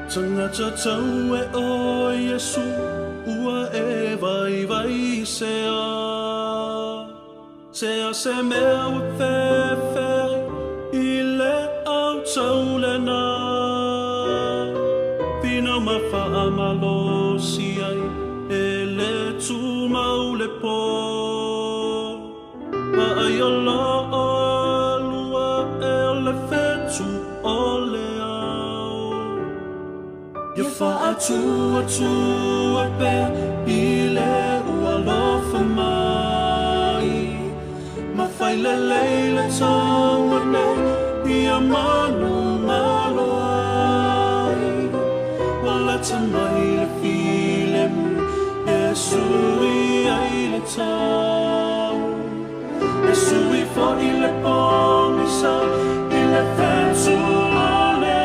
Tangata tau e o Yesu, ua e vai sea. Sea se mea ua whewheri, i le au tau le nā. Pina ma whaamalo si ai, e le tu mau le pō. Ma ai o la alua e o le whetu o le ia whaatua pe i le ua lofa mai. Ma whai le leile taua nei i a manu malo ai. Wala tamai le file mu e sui ai le tau. E sui fo i le pongi sa i le whetu o le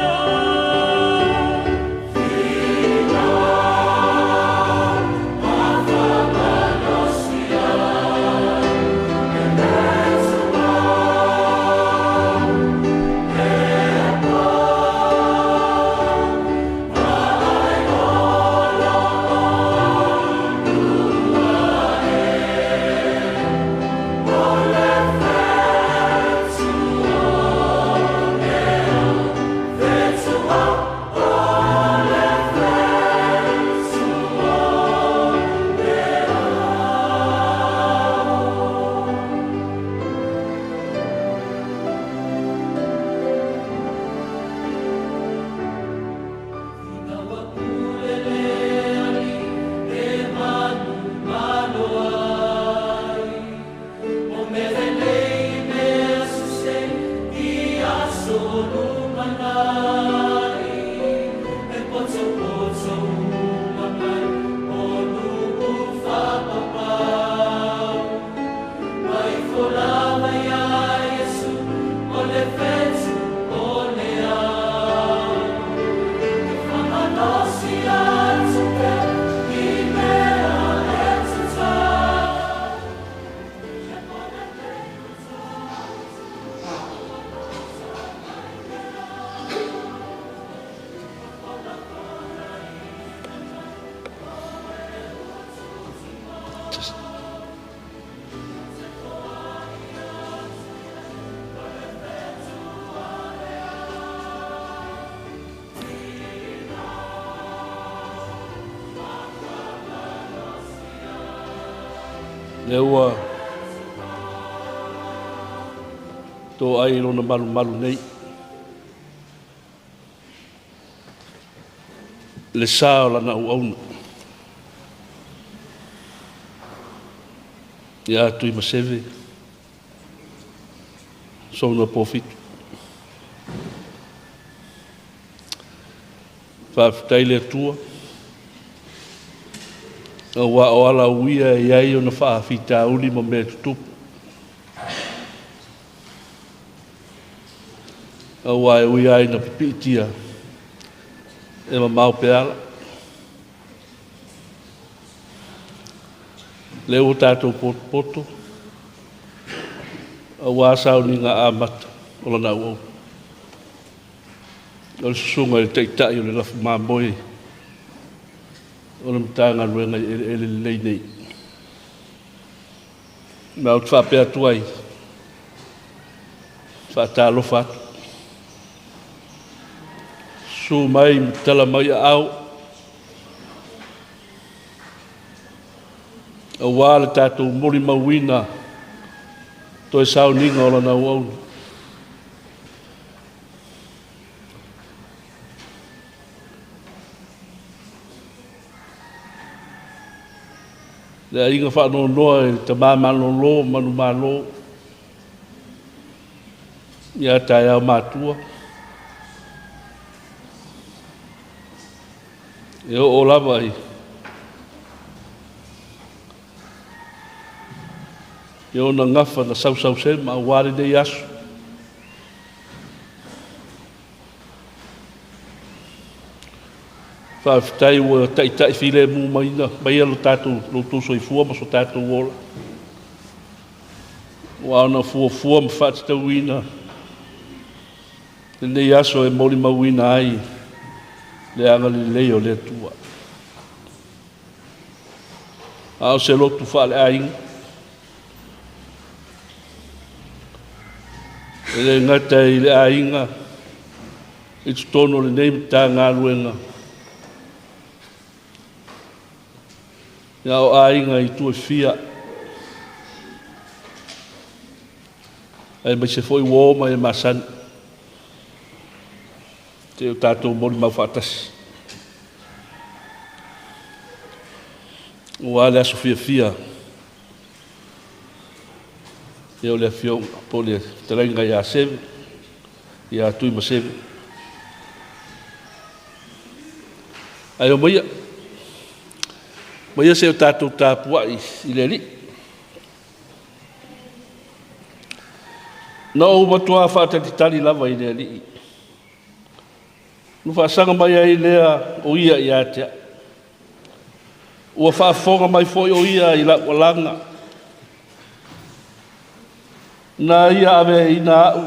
Leua tō ai rona malu nei. Le sao lana uauna. Ia Tuimaseve Zonna Pofitu. Whawhitaile atua. Wa o ala uia e ai o na whaafita uli ma mea tutupu. Wa e uia ai na pipitia e ma mau pe ala. Leo tātou poto. Wa sao ni ngā āmata o la nau au. O le susunga e teitai o le lafu māmoe. O le mtanga ruenga e le lei nei. Ma o te whapea tuai. Whaatalofa atu. Su mai tala mai au. A wāle tātou mori mawina. Toi sao ninga o la nau au. Le inga whaano noa e te māmano lo, manu mālo. Ia Taeao mātua. E o lava ai. E o na ngafa na sau se ma wāre nei asu. Whawhitai ua taitai while mu maina, mai alo tātou loutou soifua ma so tātou ola. Wa ana fua ma whaatitau ina. Nei aso e mori mauina ai. le anga le o le tua. Ao se lotu whaale ainga. Ele ngata i le ainga. I tu tono le neim tā ngā ruenga. Ia o ainga i tu e fia. Ai mai se foi uo mai e masan. Te o tātou mori mau whātasi. Ua le Sophia fia. Ia o le fiong po le talenga ia seve. Ia Tuimaseve. Ai o maia. Maia se o tātou tāpua i le li. Na o matua whātatitari lava i le li. Nu whaasanga mai ai lea o ia i atea. Ua whaafonga mai foi o ia i la walanga. Na ia ave i na au.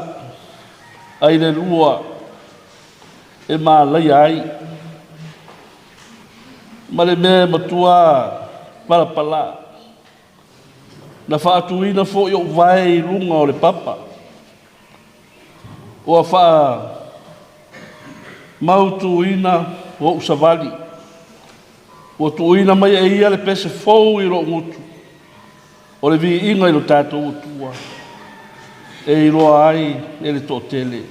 Ai le lua e maa lai ai. Ma le mea matua palapala. Na whaatuina foi o vai lunga o le papa. Ua whaa mautuina o usavali. Ua tuina mai e ia le pese fou i ro ngutu. O le vi inga i lo tātou utua. E i roa ai e le tōtele.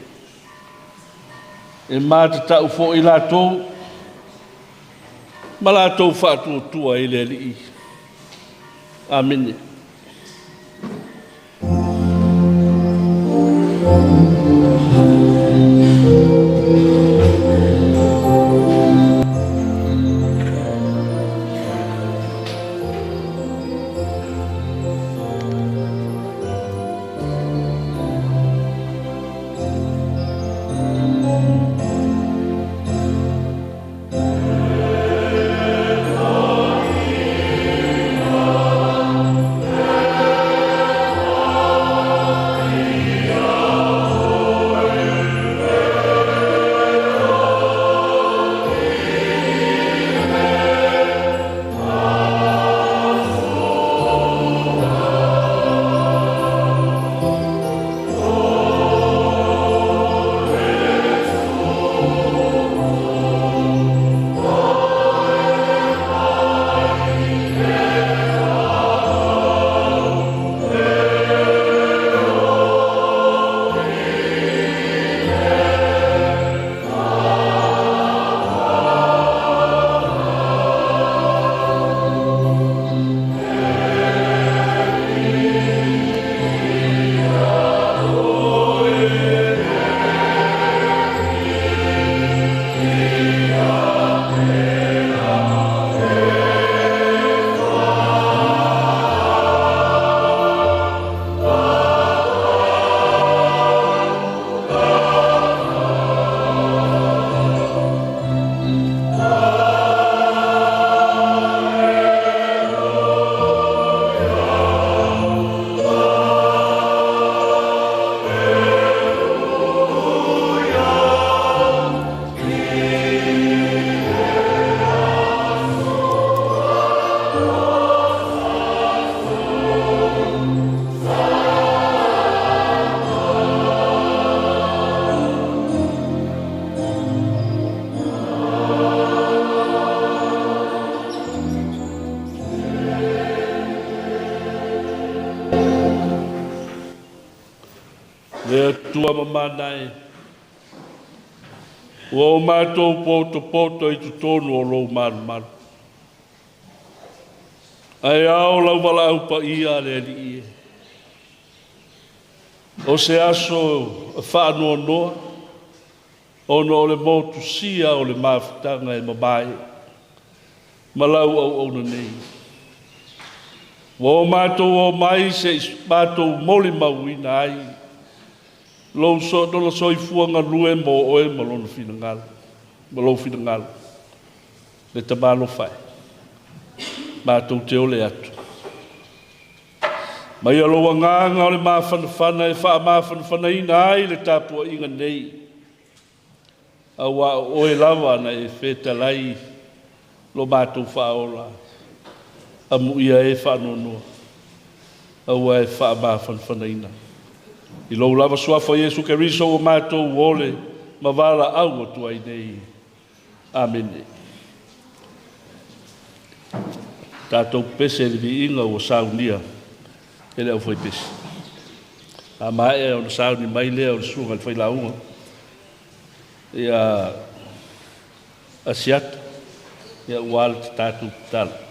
E māta tau fo i lātou. Ma lātou whātua tua i le li. Amene. tua mamanae. Ua o mātou poto i tu tonu o lou maru. Ai ao lau wala au pa ia le li ie. O se aso whaanoa noa, o no le motu sia o le mawhitanga e mabae, malau au na nei. Wa o mātou o mai se mātou moli mauina ai, lou so no so i fuanga lue mo o e malona finangala, malo finangala, le tamalo fai, mātou te ole atu. Mai aloa nganga o le mawhanawhana e wha mawhanawhana ina ai le tāpua inga nei. Awa o e lava na e whetalai lo mātou whaola. Amu ia e whanonua. Awa e wha whanwhanaina. I lo lava suafa Yesu Keriso o mātou ole ma wala au o tuai nei. Amen. Tātou pese le vi inga o saunia. Ele au foi pese. A mai e o sauni mai lea o sunga le whai launga. Ia asiata. Ia uala te tātou tala.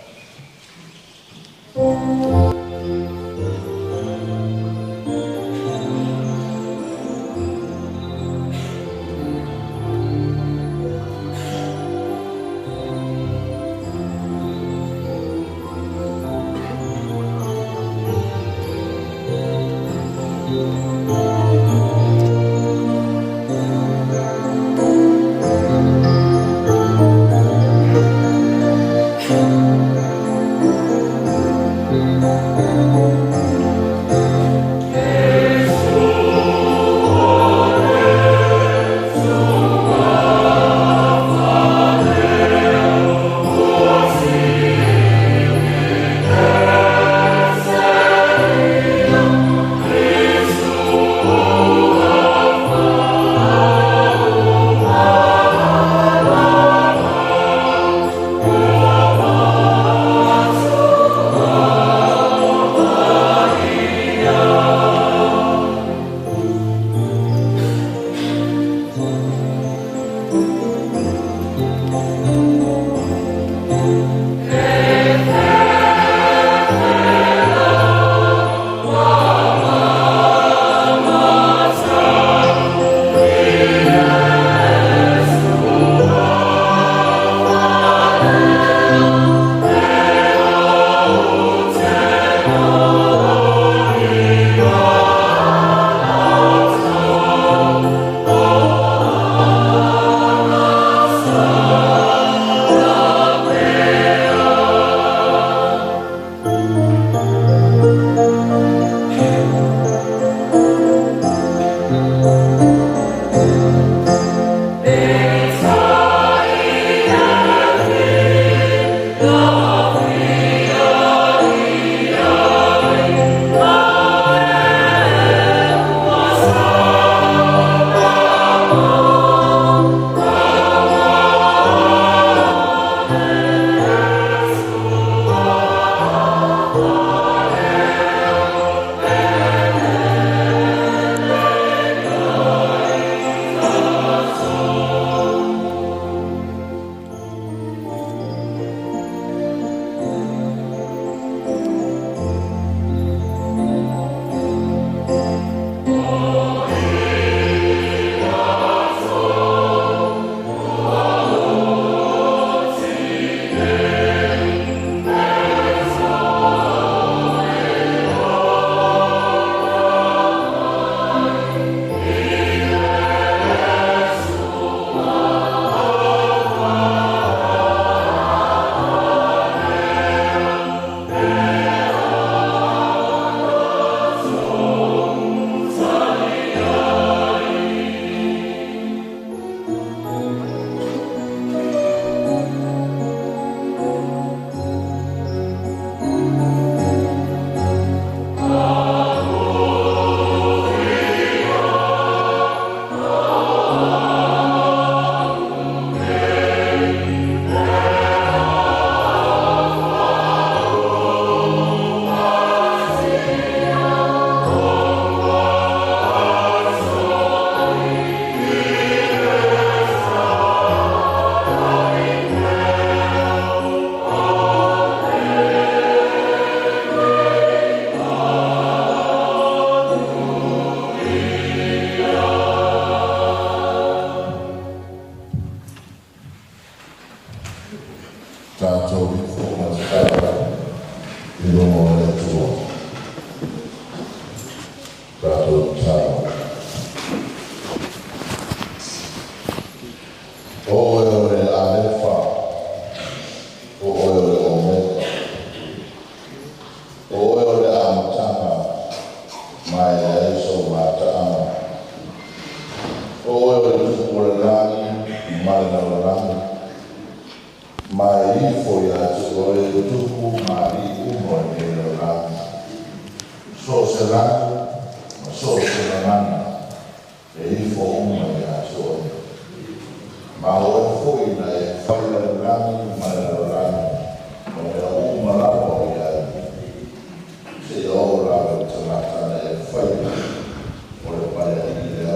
Oil is for the mai foi a sua tuku mai umo e la so serana e fo umo e a sua ma o foi na e fai la rani ma la umo la o ya se ora la tana e fai o le pai i le o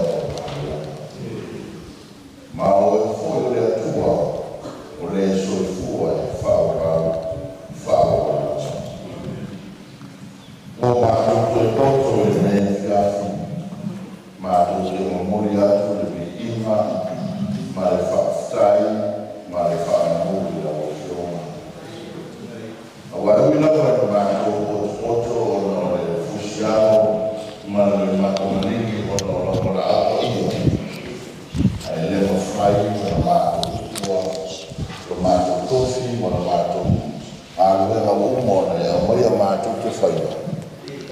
ma o foi le tua o le soifua e whaora o mātou te toto e me whiawhi mātou te mamori atu le mi ima ma le whaafitai ma le whaanamuri a o whiona a waiui lawa e mātou o no le fusiao ma le makomanini o no la apa ia ai le mawhai o mātou tua o mātou tofi o na mātou aluenga umo na e mai a mātou te whaia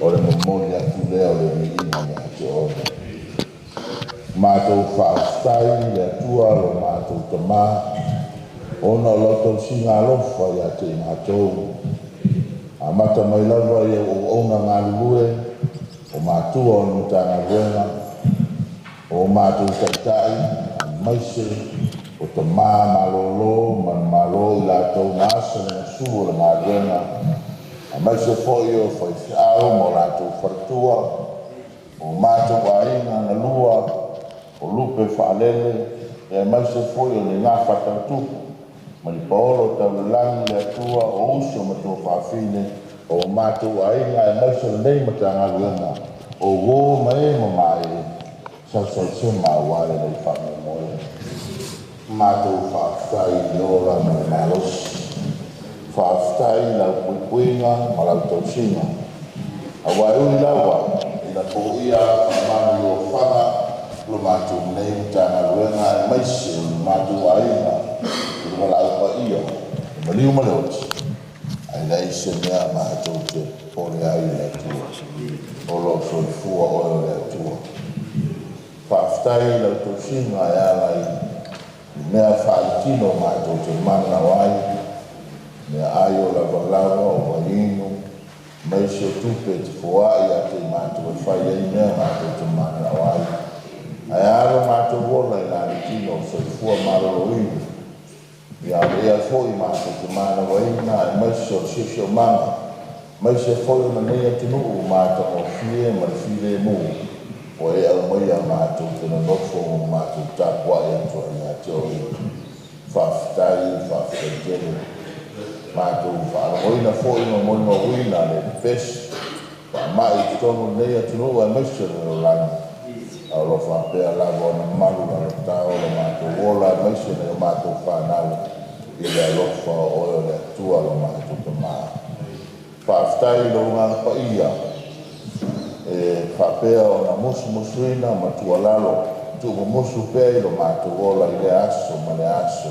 o le mamori atu lea o le mi ina me ate ona. Mātou whaaftai le atua lo mātou tamā ona o loto singa alofa i ate mātou a mata mai lava i o ona ngārulue o mātua o nutanga ruenga o mātou taitai a maise o te mā malolo man malo i lātou nāsa na sūo le ngāruenga a maise foi o fai whiao mo lātou wharatua o mātou wainga na lua o lupe whaalele e maise foi o le ngā whatautupu ma ni paolo tau langi le atua o uso ma tō whaafine o mātou wainga e maise le nei ma tā ngāruenga o wō mai ma mai sa se ma wale le whaame moe mātou whaaftai i ora ma le malos whaaftai la puipuinga ma lau tausinga a waiui lawa i na po ia whamani o whanga lo mātou nei tāna ruenga e maise o mātou wainga i ma lau pa ia i ma liu ma leoti ai lei se mea mātou te pore ai le tua o lo soifua o le tua whaaftai lau tausinga e alai mea whaalitino mātou te mana wai, mea aio lava o wainu, mai se tupe te whaai a te mātou e whai ei mea mātou te mana wai. Ai aro mātou wola i nāri tino so i fua maroro inu. Ia rea foi mātou te mana waina e mai se o sisio manga, mai se foi o na nea te nuu mātou o fie ma le file muu. O e au mai a mātou te na nofo o mātou tāpua e atua i a te ori. Whaafitai, whaafitai mātou whaaramoina fōi ma moi ma uina le pes. Whaamai te tono nei atu nuu e maise le lani. Au lo whaapea lawa o na maru na le tāo le mātou wola e maise le mātou whanau. I le alofa o eo le atua lo mātou te maa. Whaafitai lo ngā pa ia. E whapea o na musuina ma tualalo tu musu pea i lo mātou ola i le aso ma le aso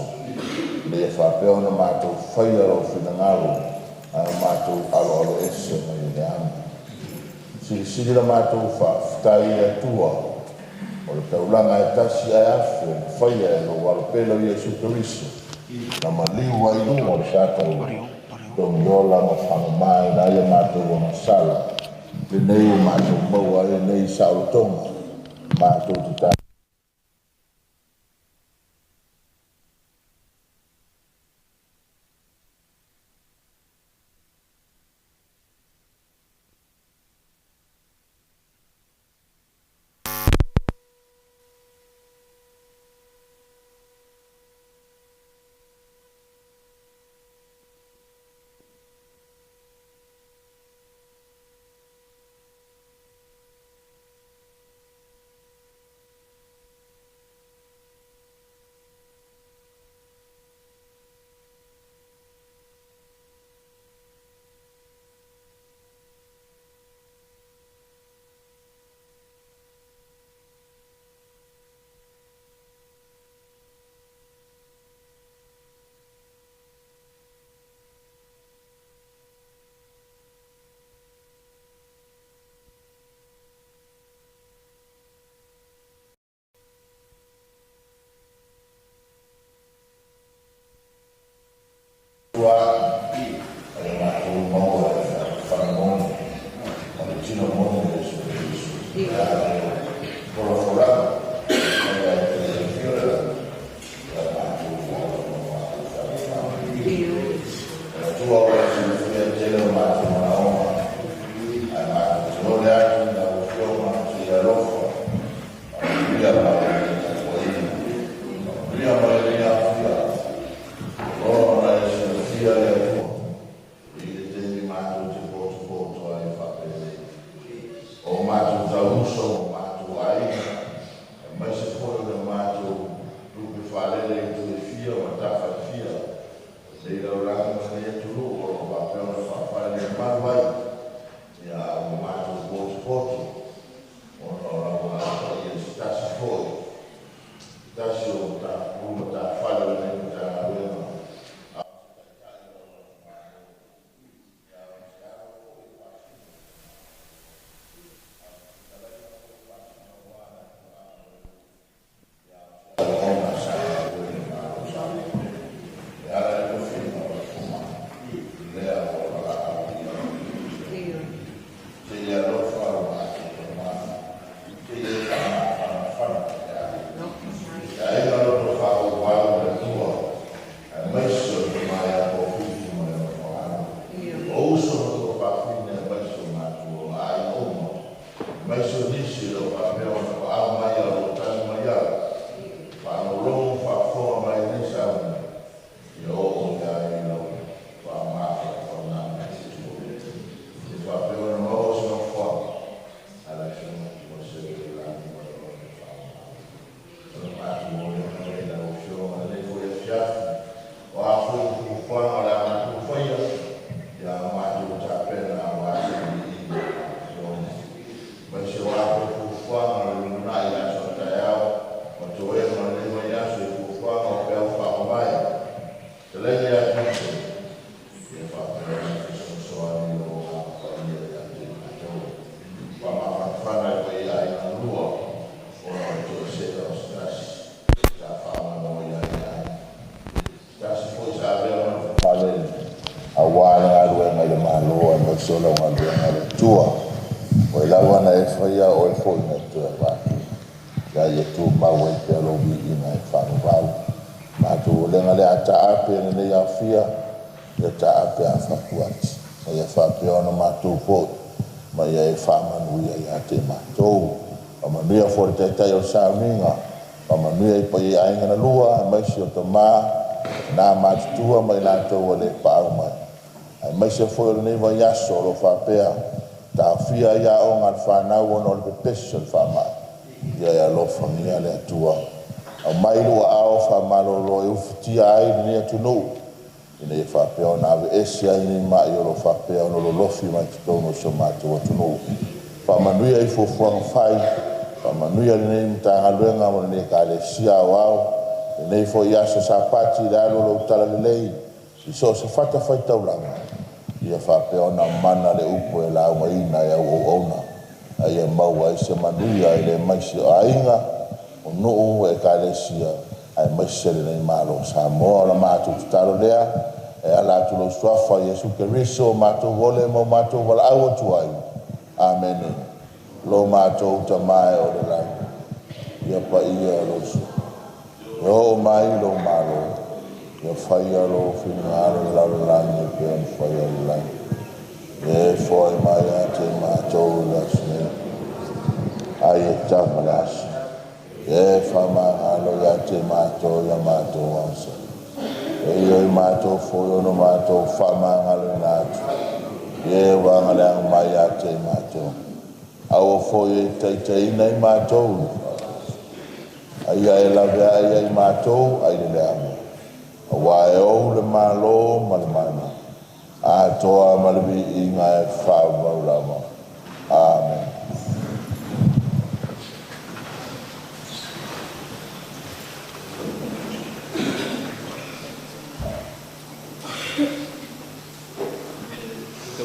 le e whapea o na mātou whaia o whinangalo a mātou alo ese ma i le anu siri la mātou whaftai e tua o le taulanga e tasi ai afu whaia e lo walopelo i e superiso na maliu ai nua o le tātou tongi ola ma whamamai na ia mātou o na sala le nei o mātou maua e nei sautonga mātou te tā.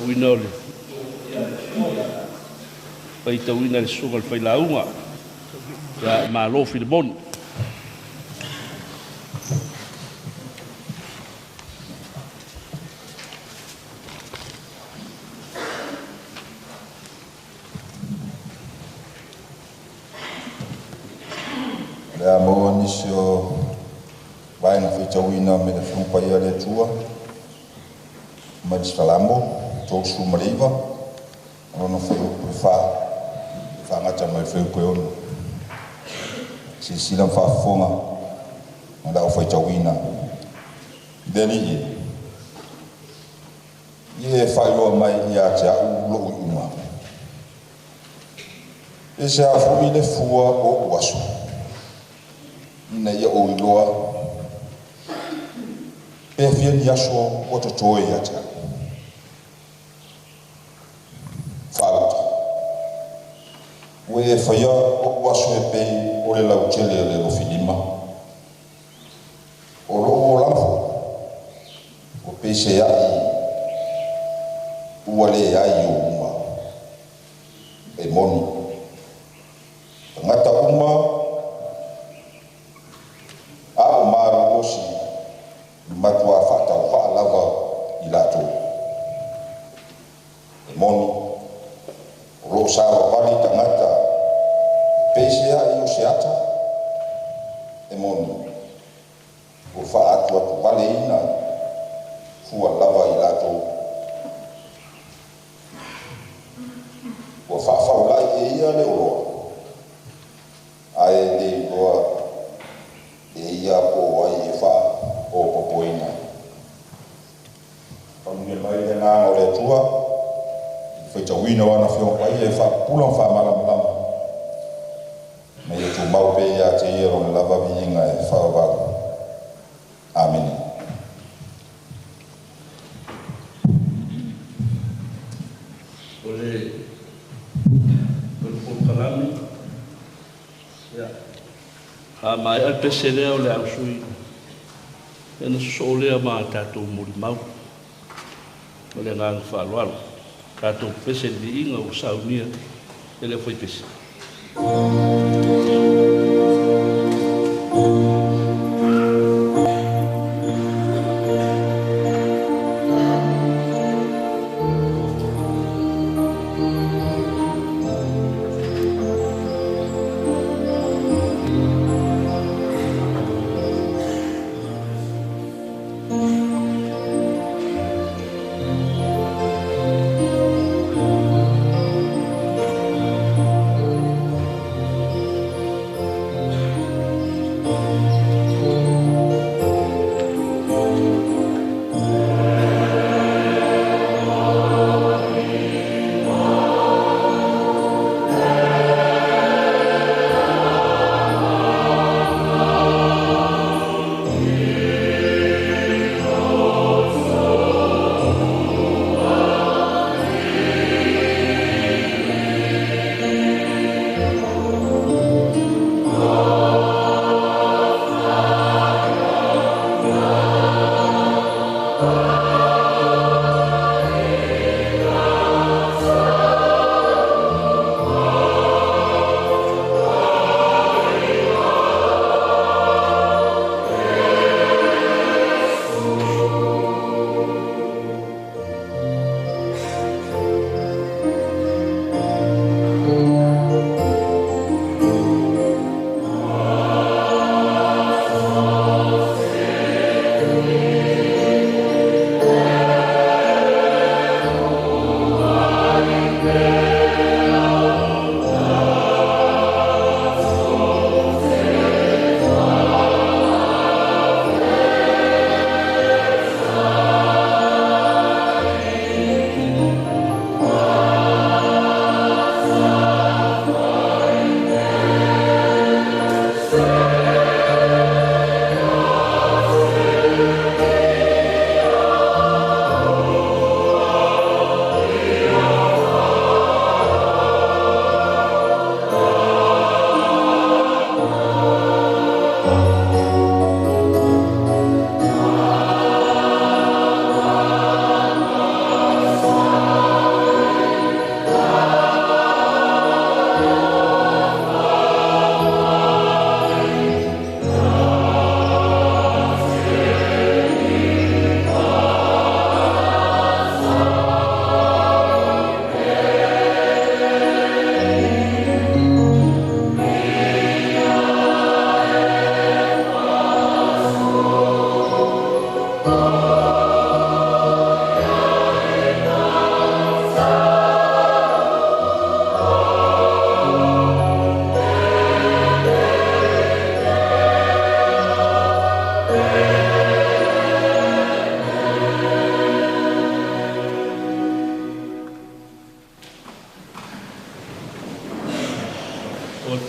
Winole. Pai tawina le sunga le whailaunga. Ya malo Filimon. nisio vai na fitawina me na fumpa ia le tua mas falamo to sumariva ono foi fa ngata mai foi ko ono si sila fa fonga nda foi tawina deni ye fa lo mai ia cha lo uma ese afu ile fua o wasu na ia o iloa e fia ni aso o to ia cha falta we fa ia o wasu e pe o le lau chele le lo filima o lo lamfo o pe se ai wale ai uma e moni ngata uma a maru osi matua fata fa lava ilato e moni ro sa wali tangata pesia i osiata e moni o fa atu wale ina fu lava ilato o fa ulai e ia le oro ai le goa e ia po ai e fa o popoina pamile mai le na o le tua foi tawina wana fio ai e fa pulon fa mala me e tu mau pe ia te ia ron lava vinga e fa va amen ole kalami ya mai al pesele o le au sui ena sole ma tato muri mau ole ngang fa lo tato pesele inga o saunia ele foi pesele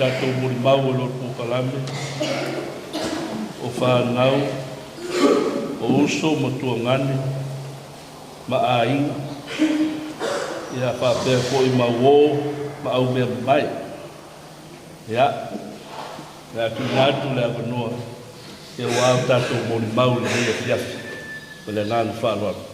tātou mori mau o lo pukalame, o whanau, o uso mo tuangane, ma ainga, ia whapea ko I mawo, ma au mea mai. Ia, ia tu natu le avanoa, ia wau tātou mori mau le hea fiafi, ma le ngāna whāloa.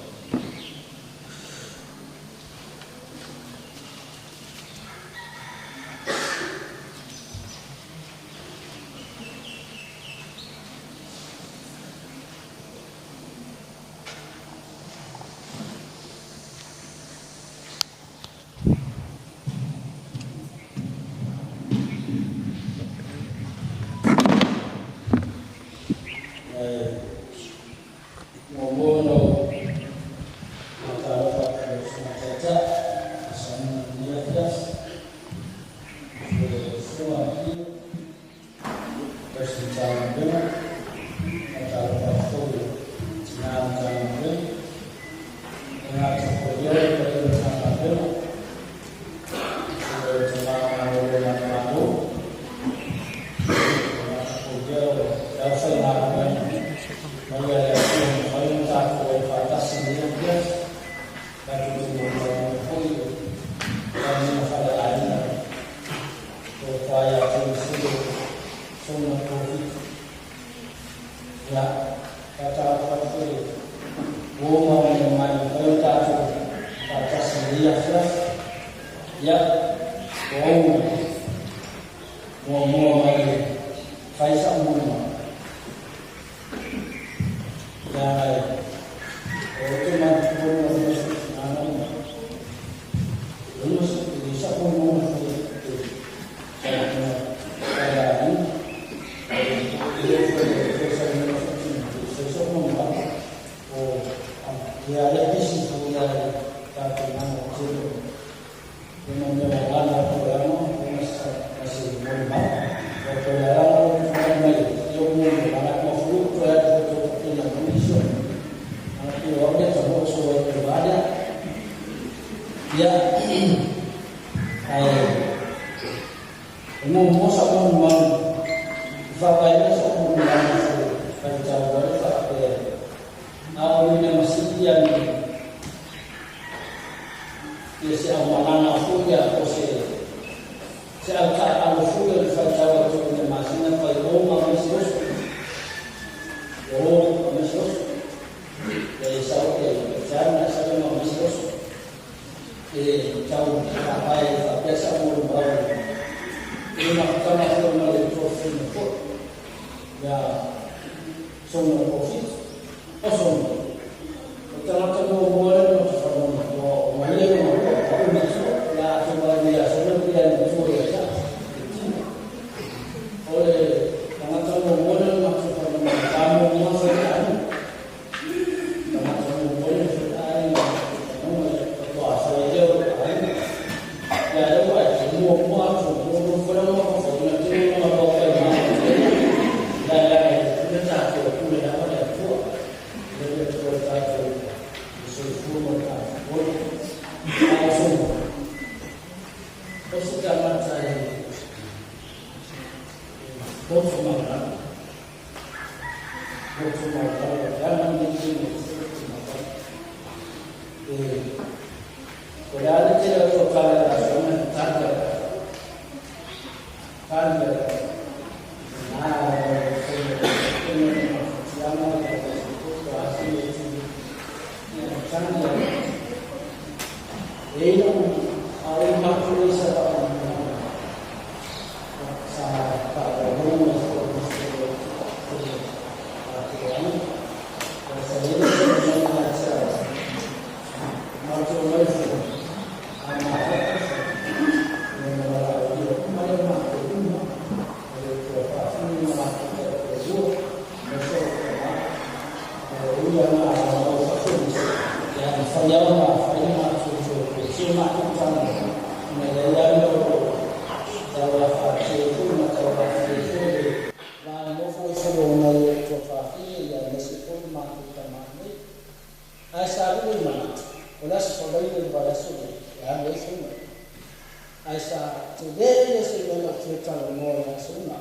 ai sa te le se mena ke tala mo ya suna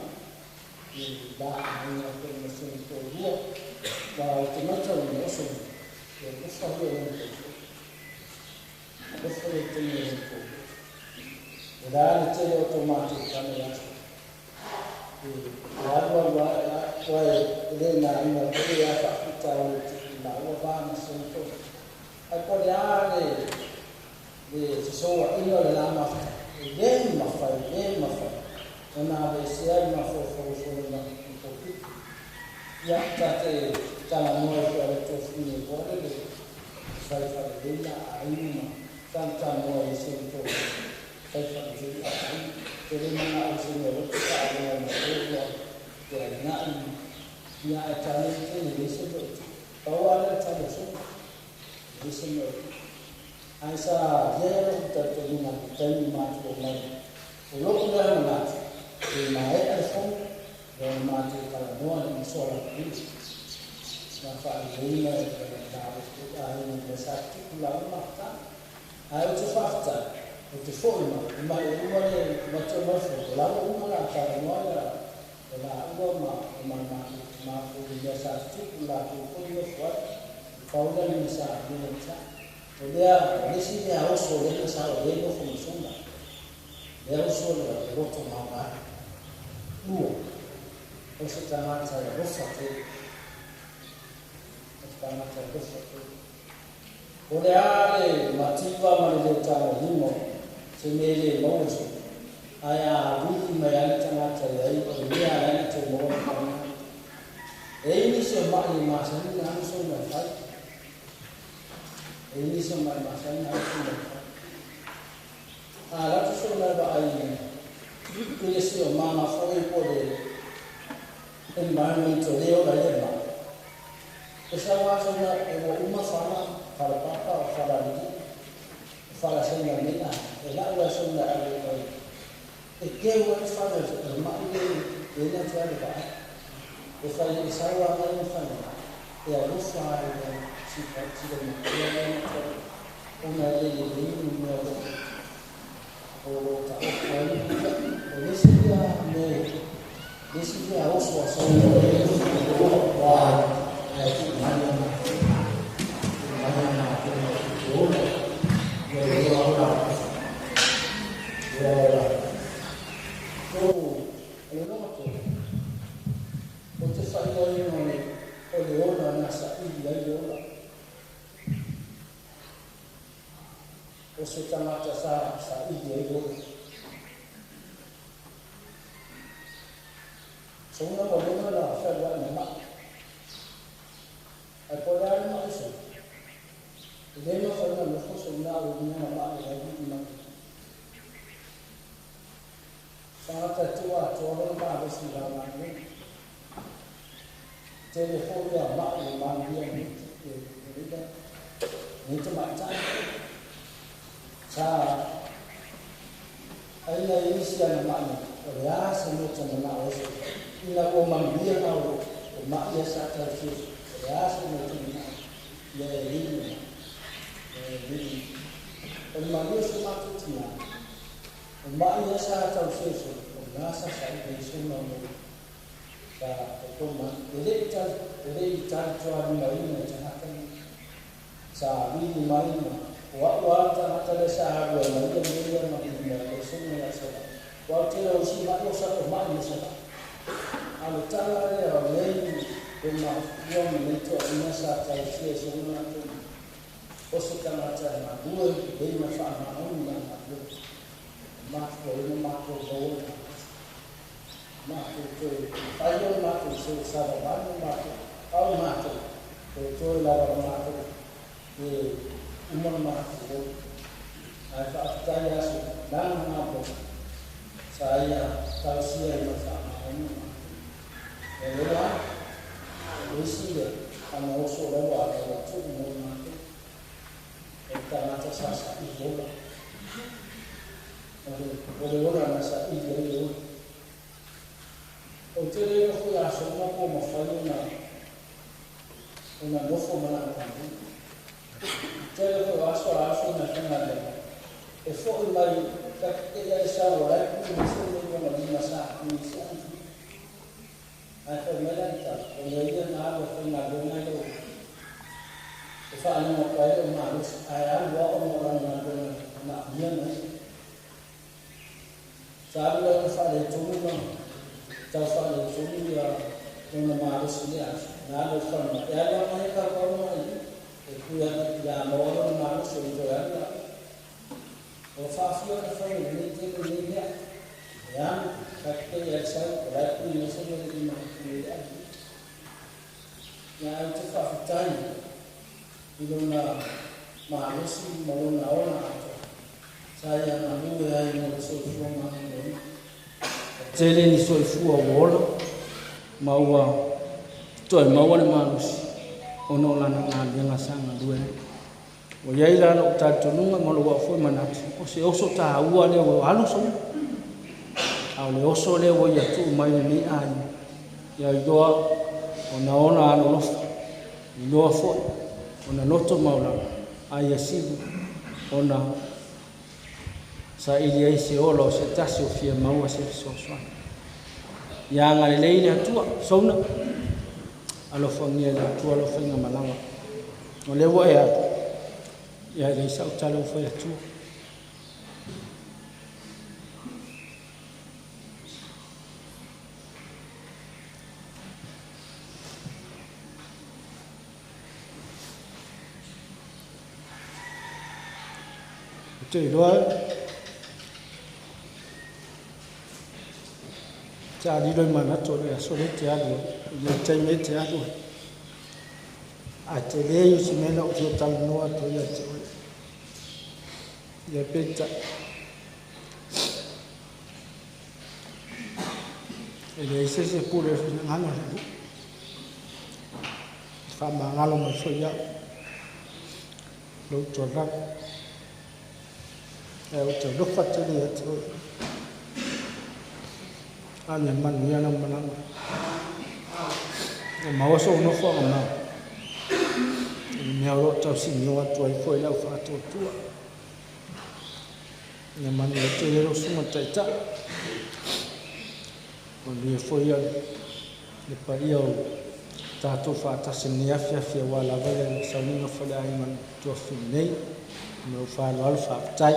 i da ai na ko na se ko dia wa te mata o so e ko fa yo ko fa yo te ne ko da ni te automatic kana ya e wa le na ina ko ya fa ta o na wa ba na se ko ai ko ya le se so wa ina le la ma le ma fa ona be se ai ma fo na ko ya ta te ta la mo ko le to fini ko le sai fa le na ai ma tanta mo se to sai fa le ai te le na ai se ne ko ta mo na ko ya na ya ta le te ne se to pa wa le ta le so le se no ai sa ya ta to ni na ta ni ma ko mai o lo ko le na e mai al fond e ma te kala no ni so la ni na fa le na da ko ai ni sa ti la ma ta ai o te fafta o te forma ma e uma le ma te ma fo la uma la ta no la ma ko ya sa ti la ko ni fo fa o ni sa ni ta o dia ni si ya o so le sa o le no fo so na le o so le ro to ma ba o se tamata ya rofate o le ale mativa ma le tala limo se mele mozo aya vili ma ya tamata ya i o le ala te mo e ni se ma ni ma sa ni na so na fa e ni se ma sa ni na so na fa ala to so na ba ai que se o mama foi por environmental leo da lema esa wasa na uma fala para papa o fala ali fala sem na mina ela wasa na ali e que o fala o mai ele já vai o fala esa wa mai fala e a luz fala se pode ser uma lei o ta o nesse dia o so so wa o se tamata sa i Sono una la ferra na ma. A polar ma isso. E dentro ferra no fosse na o na ma e aí na. Santa tua tua ma vai se lá na. Telefone a ma e ma dia ni. Ni to ma ta. Sa ai na inicia na ma. Ya se no te na o ina o mambia na o ma ya sa ta fi ya se no te na ya ri o ma yo se ma tu tina o ma ya sa ta fi o na sa sa i se no mo ka ko ma ele ta to a ma i na ta ta sa vi ni ma i na wa ta ta le sa ro ma ya ni ma i na se no ya sa wa te o si ma yo sa o ma ni sa ale tala le o lei o ma yo me to ina sa ta fi so na to o se kana ta ma due e ma fa ma on na ma ko ma ko ma ko ai yo ma ko se sa ba ma ko au ma ko to la ma ko e ma ko ai fa ta ya so na ma ko saya tahu siapa yang masalah ela decide kama uso lewa kwa tumu mate etamata sasa ibola ole ona nasa ile o tere ko ya so na ko mafanya na una nofo mana kwa tere ko aso na kana e fo mai kakek sa wala ko gusto ko magmasa ni siya. Ay meron ta, ngayon na ako naguna do. Sa ano ko ay umalis, ay ako mo lang naguna na yan. Sabi ko sa letuno, sa letuno ya kung umalis niya, nalo sa mga. Yan ang mga kakao kuya ya mo na so ito yan. O Sophia na fa ni te ni ya. Yan kakek ya sa wala ko ni sa ni ya. Ya ito fa tan. Ilo na maalis mo na ona. Saya na mo ya mo so fuwa mo. Tele ni so fuwa wolo. Maua toi maua ni maalis. Ono lana nga sanga due o yai lana o tatununga mo lo foi manati o se oso ta ua le o alu so au le oso le o ya tu mai ni ai ya doa ona ano lo no fo ona noto maula ai asibu ona sa ili ai se olo se tasi o fia maua se so ya nga le ile atua sona alo fangia la tua lo fenga malanga o le wo ya le sa talo foi atu te lo cha di lo manato le sole te alo le time te alo a te le io si mena o te tal no a to ya te ya peta e le se pure ngano fa ma ngalo mo so ya lo to ra e o te lo fa te le te ane man yana manang o mawaso no fo na me ro ta si no atu ai foi la fa to tu ne man le te ro su ma ta o le foi le paria o ta to fa ta se ni afia fia wala vale sa ni no fa la ai man to fi nei no fa no al fa tai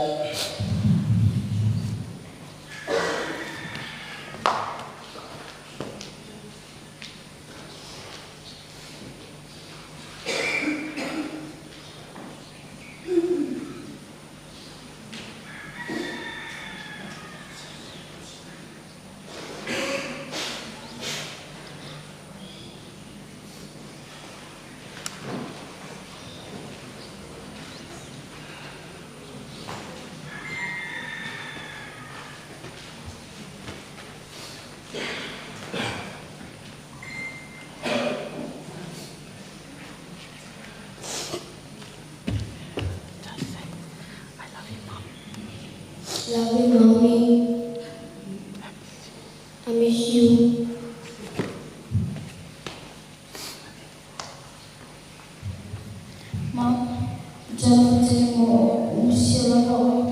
Love you, Mommy. I miss you. Mom, Zonna Taeao, miss you a lot.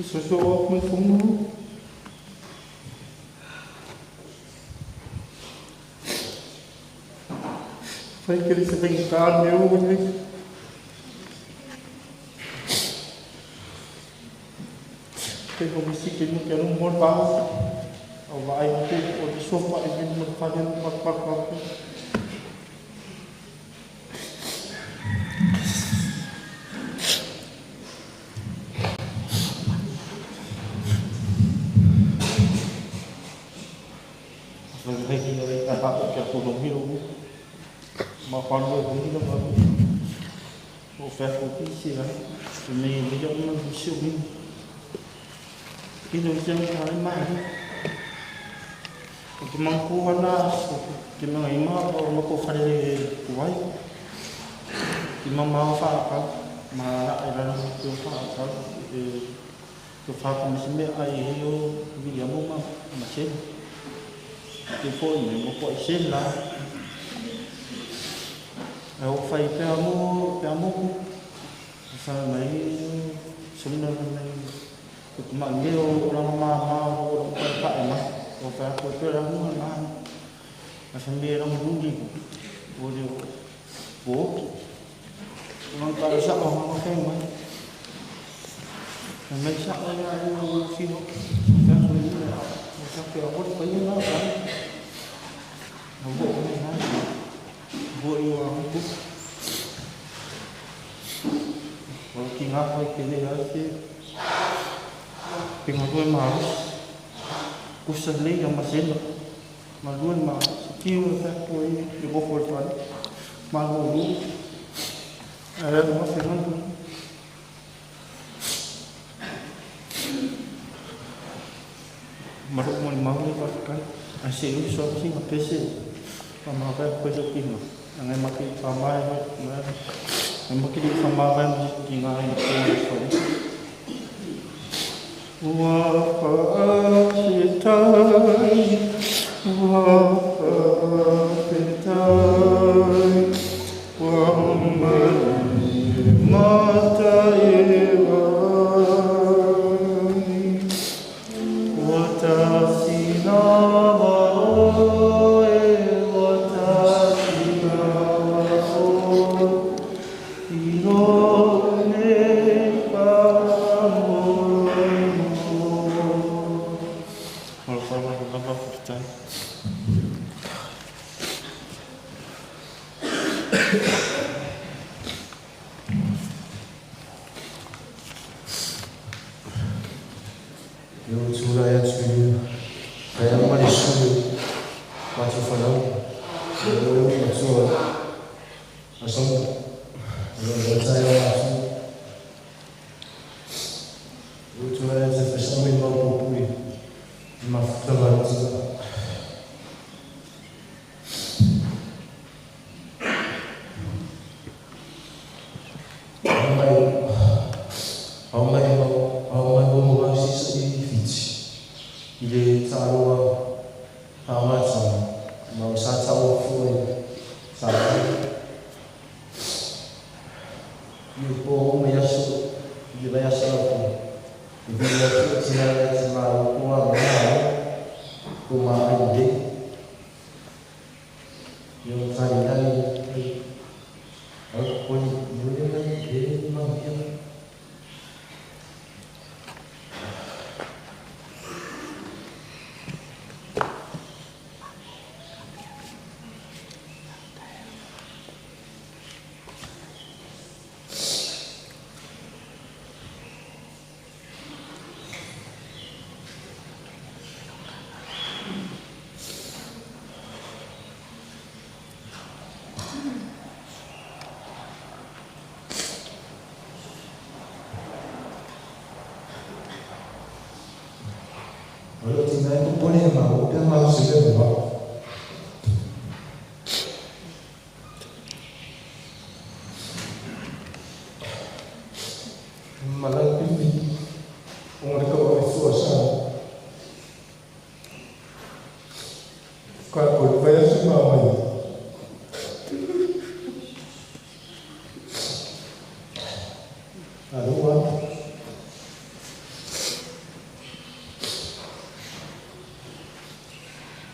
So often from phải cái sự tình cảm nếu mình cái không biết cái một cái nó muốn bao ở vài cái ở số phận mình một phát hiện bắt rồi đây thì là bạn cái cuộc đồng hiểu mà con người cũng như là một phép của cái gì đấy thì mình bây giờ nó siêu mình cái đường chân thái mà cái mong cô hana cái mong ấy mà cô phải quay cái mong mau pha mà lại là cái pha cái pha cũng xin biết ai hiểu vì là mong mà chết cái phôi mình một cội xin là phải béo mốc sao mấy sống nơi này mà nhiều lắm mà động phải mà phải tôi đang muốn ăn mà xem bia đang muốn gì vô điều bố nó tại sao nó không mà mấy sao nó khi nó các thứ này các kiểu có cái nó cái nó bộ này nó vội vào bút khi ngáp hay cái gì đó chứ thì mà tôi mà cô xử lý cho mà xin được mà luôn mà kêu ra tôi thì có phổi toán mà ngủ đi ở đây nó phải ngon mà lúc mình máu đi cái anh sẽ lúc sau khi mà cái gì mà phải quay cho kim mà ngày mà cái phàm mai mà ngày mà cái đi phàm mai phải gì ngay một cái phổi Kalau tinggal itu boleh mau, dia mau sudah mau. Malah pilih orang kau suasa. Kau boleh bayar semua mana? Lalu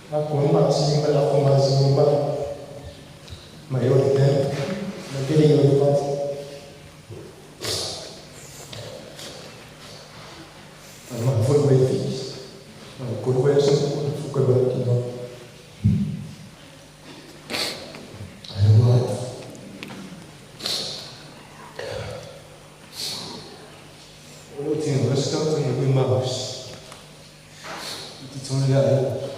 Aku masih melakukan masih mayornya, nanti dia lupa. Ama foi bem fixe. Quando eu sempre fui agora aqui não. Aí agora. Eu tinha bastante irmãos. Então olha.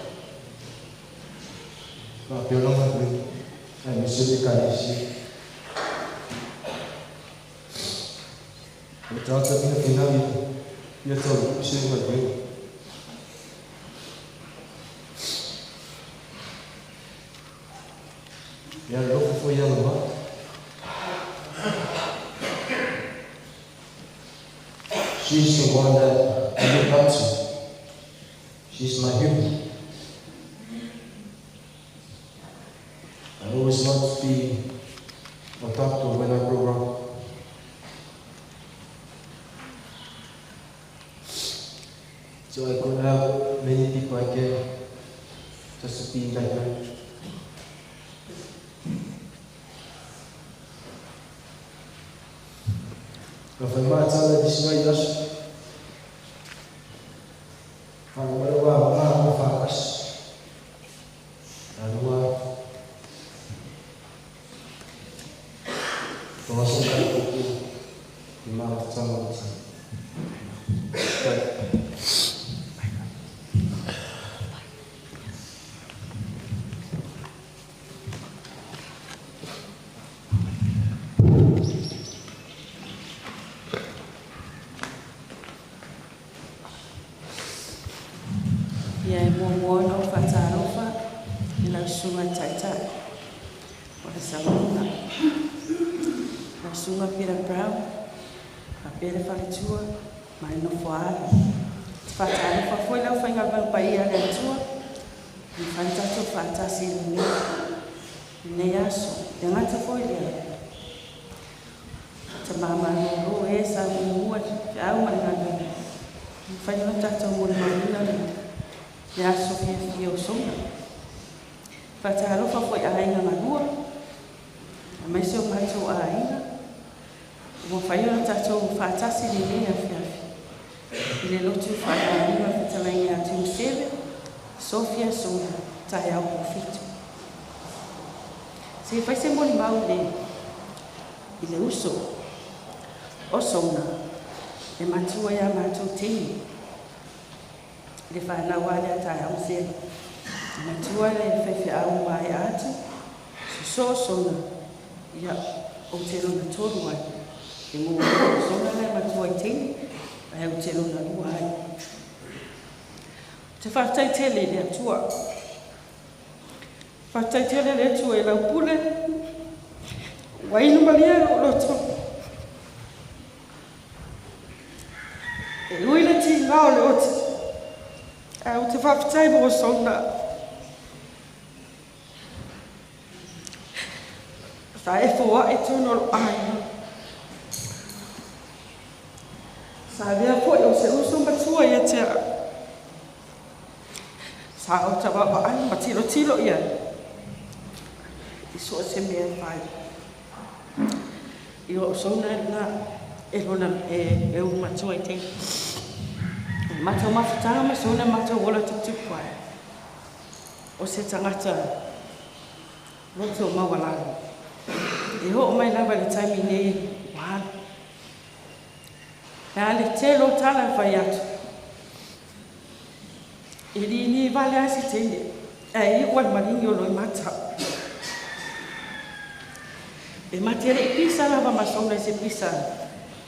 Pelo menos é mexer de cabeça. Eu trato a minha final e eu só mexer de cabeça. E a roupa foi a lavar. She's the one that I look up to. She's my hero. I always want to be a doctor when I grow up. So I could have many people I can just be like that. If I'm not telling this way, yes. I'm going to go fast. And langsung kali buku di mana sama ya mo no fatarofa ila Zonna Taeao ora salona na sunga pira brown a pere falitua mai no foara fatarofa foi la fainga ba pai a tua ni fantato fatasi ne yaso e ngata foi le mama no esa mo au mai na fai no tato mo na ya Sophia Zonna fatarofa foi a ainga na rua mas eu matou a ainda vou fazer um tato fatasi de minha filha ele não te faz a minha também a Tuimaseve Sophia Zonna Taeao Pofitu se faz ser muito mal dele ele usou o Zonna e matou a matou tem ele faz na hora Taeao Zonna matou ele fez a uma arte só Zonna ia o telo na todo ai e mo Zonna le matua tem ai o telo na lua ai te fatai tele le tua fatai tele le tua e la pule wai no malia lo to e lui le ti ngao le ot ai o te fatai mo Zonna sa e fo e tuno ai sa via fo o se uso matua ia te sa o tava ba ai matilo tilo ia iso se me fai io sono na e lona e o matua te mata mafutanga ma sona mata wola tutu kwai o se tangata roto mawala e ho mai lava le taimi nei wan na le telo tala fai atu e ni vale asi tene e igual marinho lo mata e matere pisa lava ma Zonna se pisa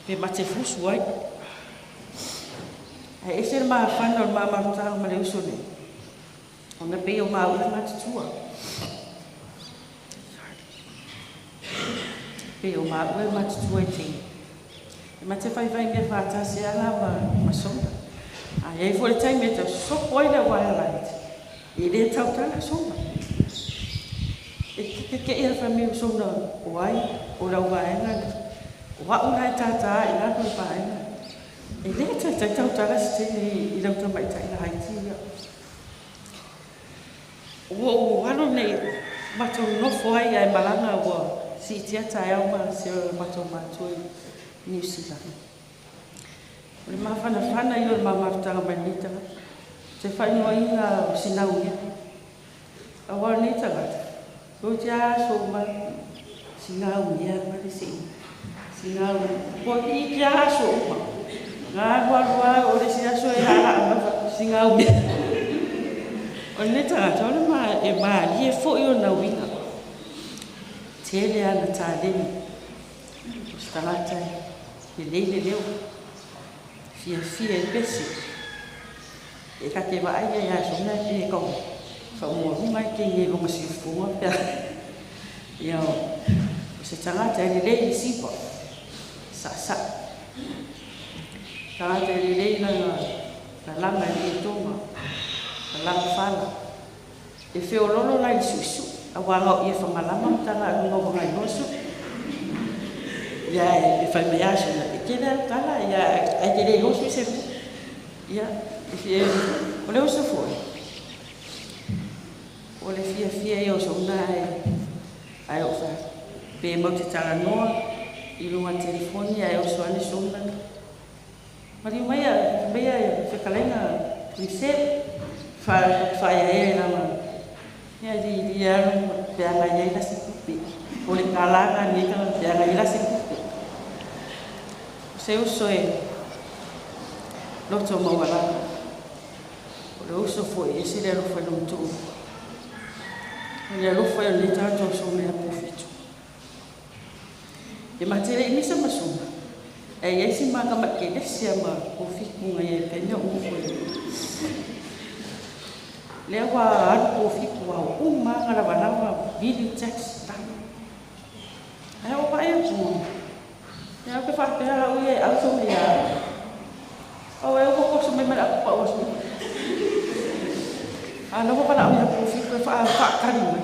pe mate fusu ai e ese ma fanno ma tanga ma le usone ona pe o ma ula matutua pe o ma ue matutua te e mate fai me fata se ala ma Zonna a e fo le time te so poi le wildlife e le tautala Zonna e ke e fa me Zonna wai o la waenga o wa una tata e la ko paenga e le tautala se i la mai tai la haiti o halo nei mato no foi ai malanga o si tia Taeao ma se mato matoi New Zealand. Le mafana io ma martanga manita. Se fai no inga sinau ia. Awa ni tanga. O tia so ma sinau ia ma si. Sinau ko i tia so ma. Nga wa o le sia so ia ma sinau ia. O le tanga tole ma e ma ie fo io na winga. Tele ana tadeni. Stalata e leo. Fia e besi. E ka te vai ia so na te ko. Fa mo mai ke ye mo si fu mo pe. Ia se tanga te le si po. Sa. Tanga te le na langa ni toma. Na langa fala. E fe o lolo la isusu. Awanga ia fa malama tanga no ngai no su. Ya e fai me acha e queda cala ya ai que no se ya e o le uso foi o le fia eu so na ai o fa pe mo te tala no i lunga telefoni ai o so ani so na mari mai se kalena reset fa ya na ma ya di ya pe anga ya la se o le kala ni ka pe anga ya la se se uso loto mawala o uso foi esse le lo foi no tu le lo foi le tanto so me Pofitu e matere ni sama so e esse manga ma ke desse ma Pofitu ngai pe no o foi le wa Pofitu wa uma ngala bana video text ta ai o pai o ya ke fa pe o ye au so ya o e ko so me mara pa o so no ko para o Pofitu fa kan no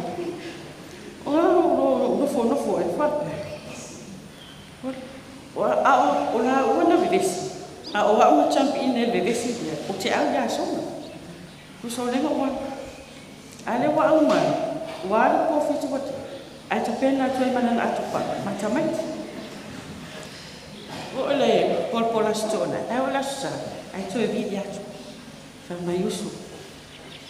fo e fa o la o na vivesi o wa champ in el vivesi o te au ya so no so le ko ale wa uma wa Pofitu wat ai te pena tu mana atu pa matamai ole por stona e ola sa ai to vidia fa mai uso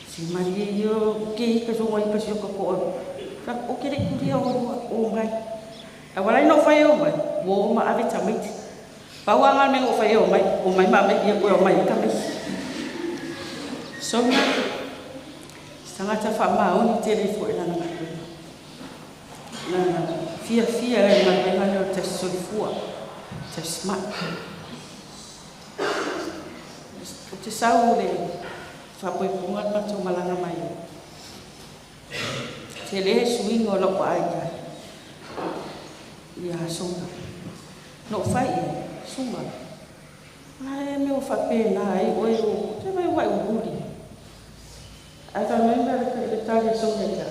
si mari yo ke ka so wai pa so ko fa o ke ku dia o mai agora no fai o mai wo ma ave tamit pa wa nga me o fai o mai ma me dia ko o mai ka me so na sanga fa ma o ni telefone na fia e ma no te solifua te smart o te sau le fa poi punga pa to malanga mai te le swing o lo pa ya songa no fai suma ai me o fa pena ai o te vai o budi ai ka me ka le tale songa ja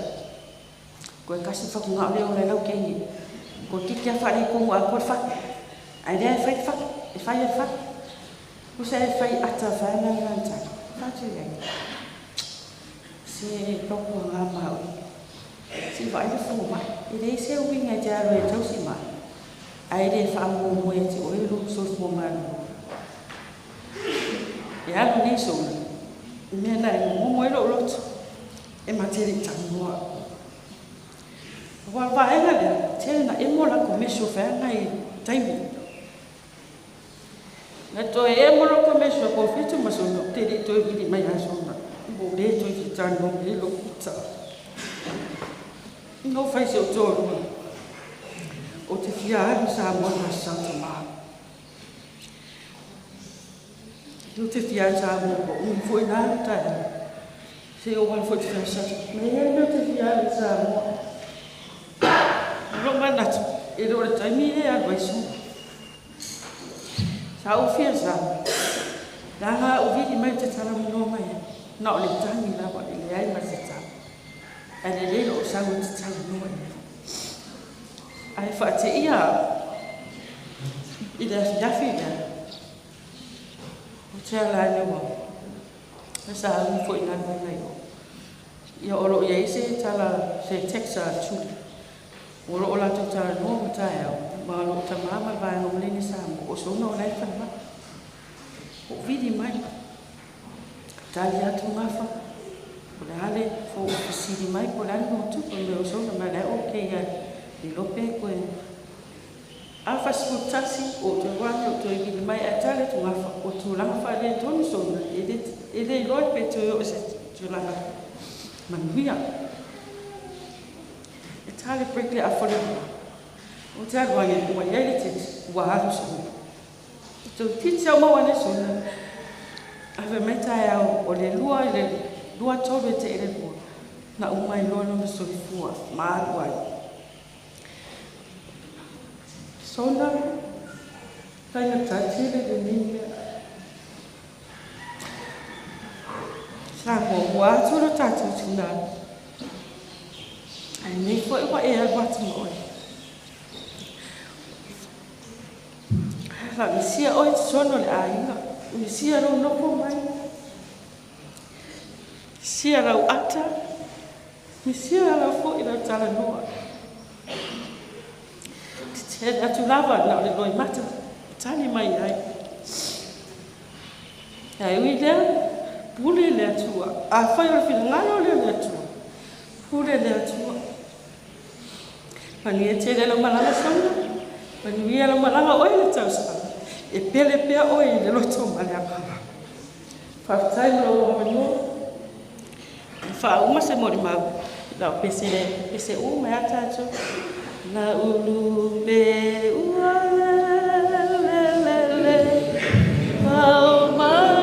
ko kasi fa kunga le o le lau kengi ko tikia fa ri ko a ko fa ai le fai o se fai ata fa na nganta fa tu le se ko ko nga ma o si vai le fu ma e le se o winga ja le tau si ma ai le fa mo e ti o lu so mo ma ya ni so me na mo lo e ma te ri tang mo wa va e na te na e mo la ko me so fa na e tai na to e mo lo ko me so Pofitu ma so no te ri to e di mai aso na bo le to ti tan no e lo pizza no fai se o to o te fia sa mo na santa ma o te fia sa mo un foi na ta se o wan foi te sa me no te fia sa mo lo mana e lo ta mi e a vai so sa o fia sa da o vi mai te tala no mai na o le tangi la wa le ai ma se ta ale le lo sa o te tala no ai fa te ia ida da fia o te ala no wa sa o foi na mai o ia olo ia ise tala se teksa tu. Olo ola tu tala no Taeao, ma lo tamama vai no lini samu o so no lai fana. O vidi mai. Tali atu ngafa. O le hale fo ofisiri mai po lani mo tu me o so na mai o ke ia ni lope ko afa sputasi o te wani o te vidi mai atale tu ngafa o tu langa fa le tonu so na ele loi pe tu o se tu langa manuia. Tale prekle afole o te agua ia ua ia le te ua haru so to titsa o mawane so na ave mai Taeao o le lua tolu te ele lua na umai lono me solifua ma agua so na kaina tatile de nime sa ko ua tolo tatu tuna ai nei foi wa e al batu moi la misia oi sono le ainga misia no no po mai sia la ata misia la fo ila tala noa te atu lava na le loi mata tani mai ai wi le pule le atua a fai o fil ngalo le atua pule le atua pani e tele la malanga sona pani via la malanga oi le tausa e pele pea oi le loto malanga fa tai lo no fa uma se mori ma la pese u me atacho na ulu be ua le au ma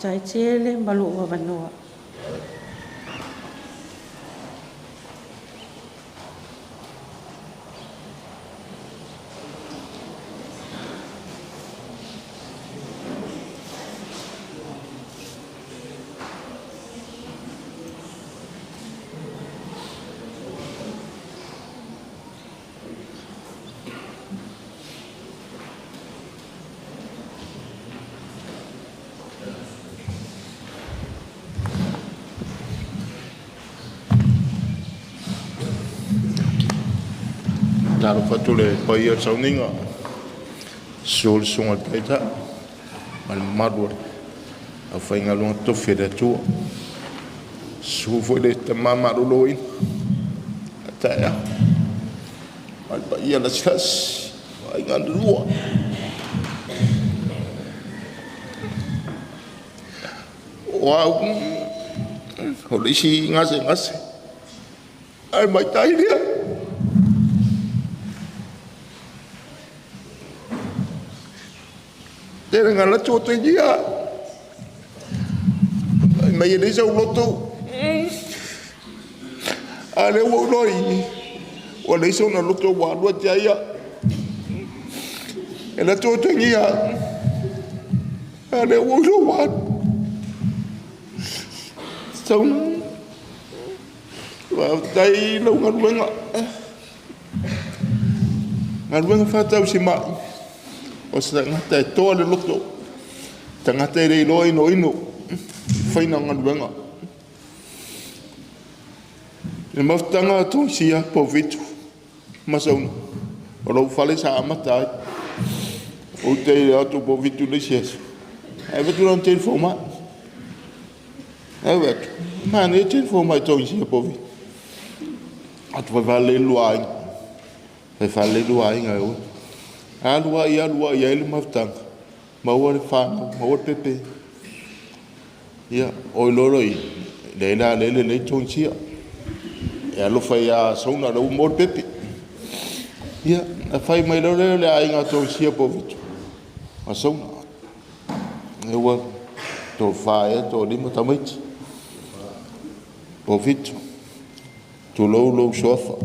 tai tele malu wa vanoa Taro fatule pai o sauninga sul sunga taita mal madwa a fainga lunga tofi de tu su foi de tamama loin taia mal pai ala chas ai ngandua wow holisi ngase ai mai tai dia Tera ngala choto dia. Mai ele sa loto. Ale wo noi. O le so na loto wa lo jaya. Ela choto dia. ane wolo wat sauna wa tai lo ngan fatau si mai o sa ngata to le lokto tangata re lo ino faina ngan wenga e maftanga to sia Pofitu masauna o lo fale sa amata o te auto Pofitu le sis e vetu non te forma e vetu ma ne te forma to sia Pofitu at va vale luai e vale luai nga o alua ia ele maftanga ma o fa ma o pepe ia o loroi le to sia e alo fai a sauna lo mo pepe ia a fai mai lo le ainga to sia Pofitu a sauna e wa to fai to limo tamait Pofitu to lo sofa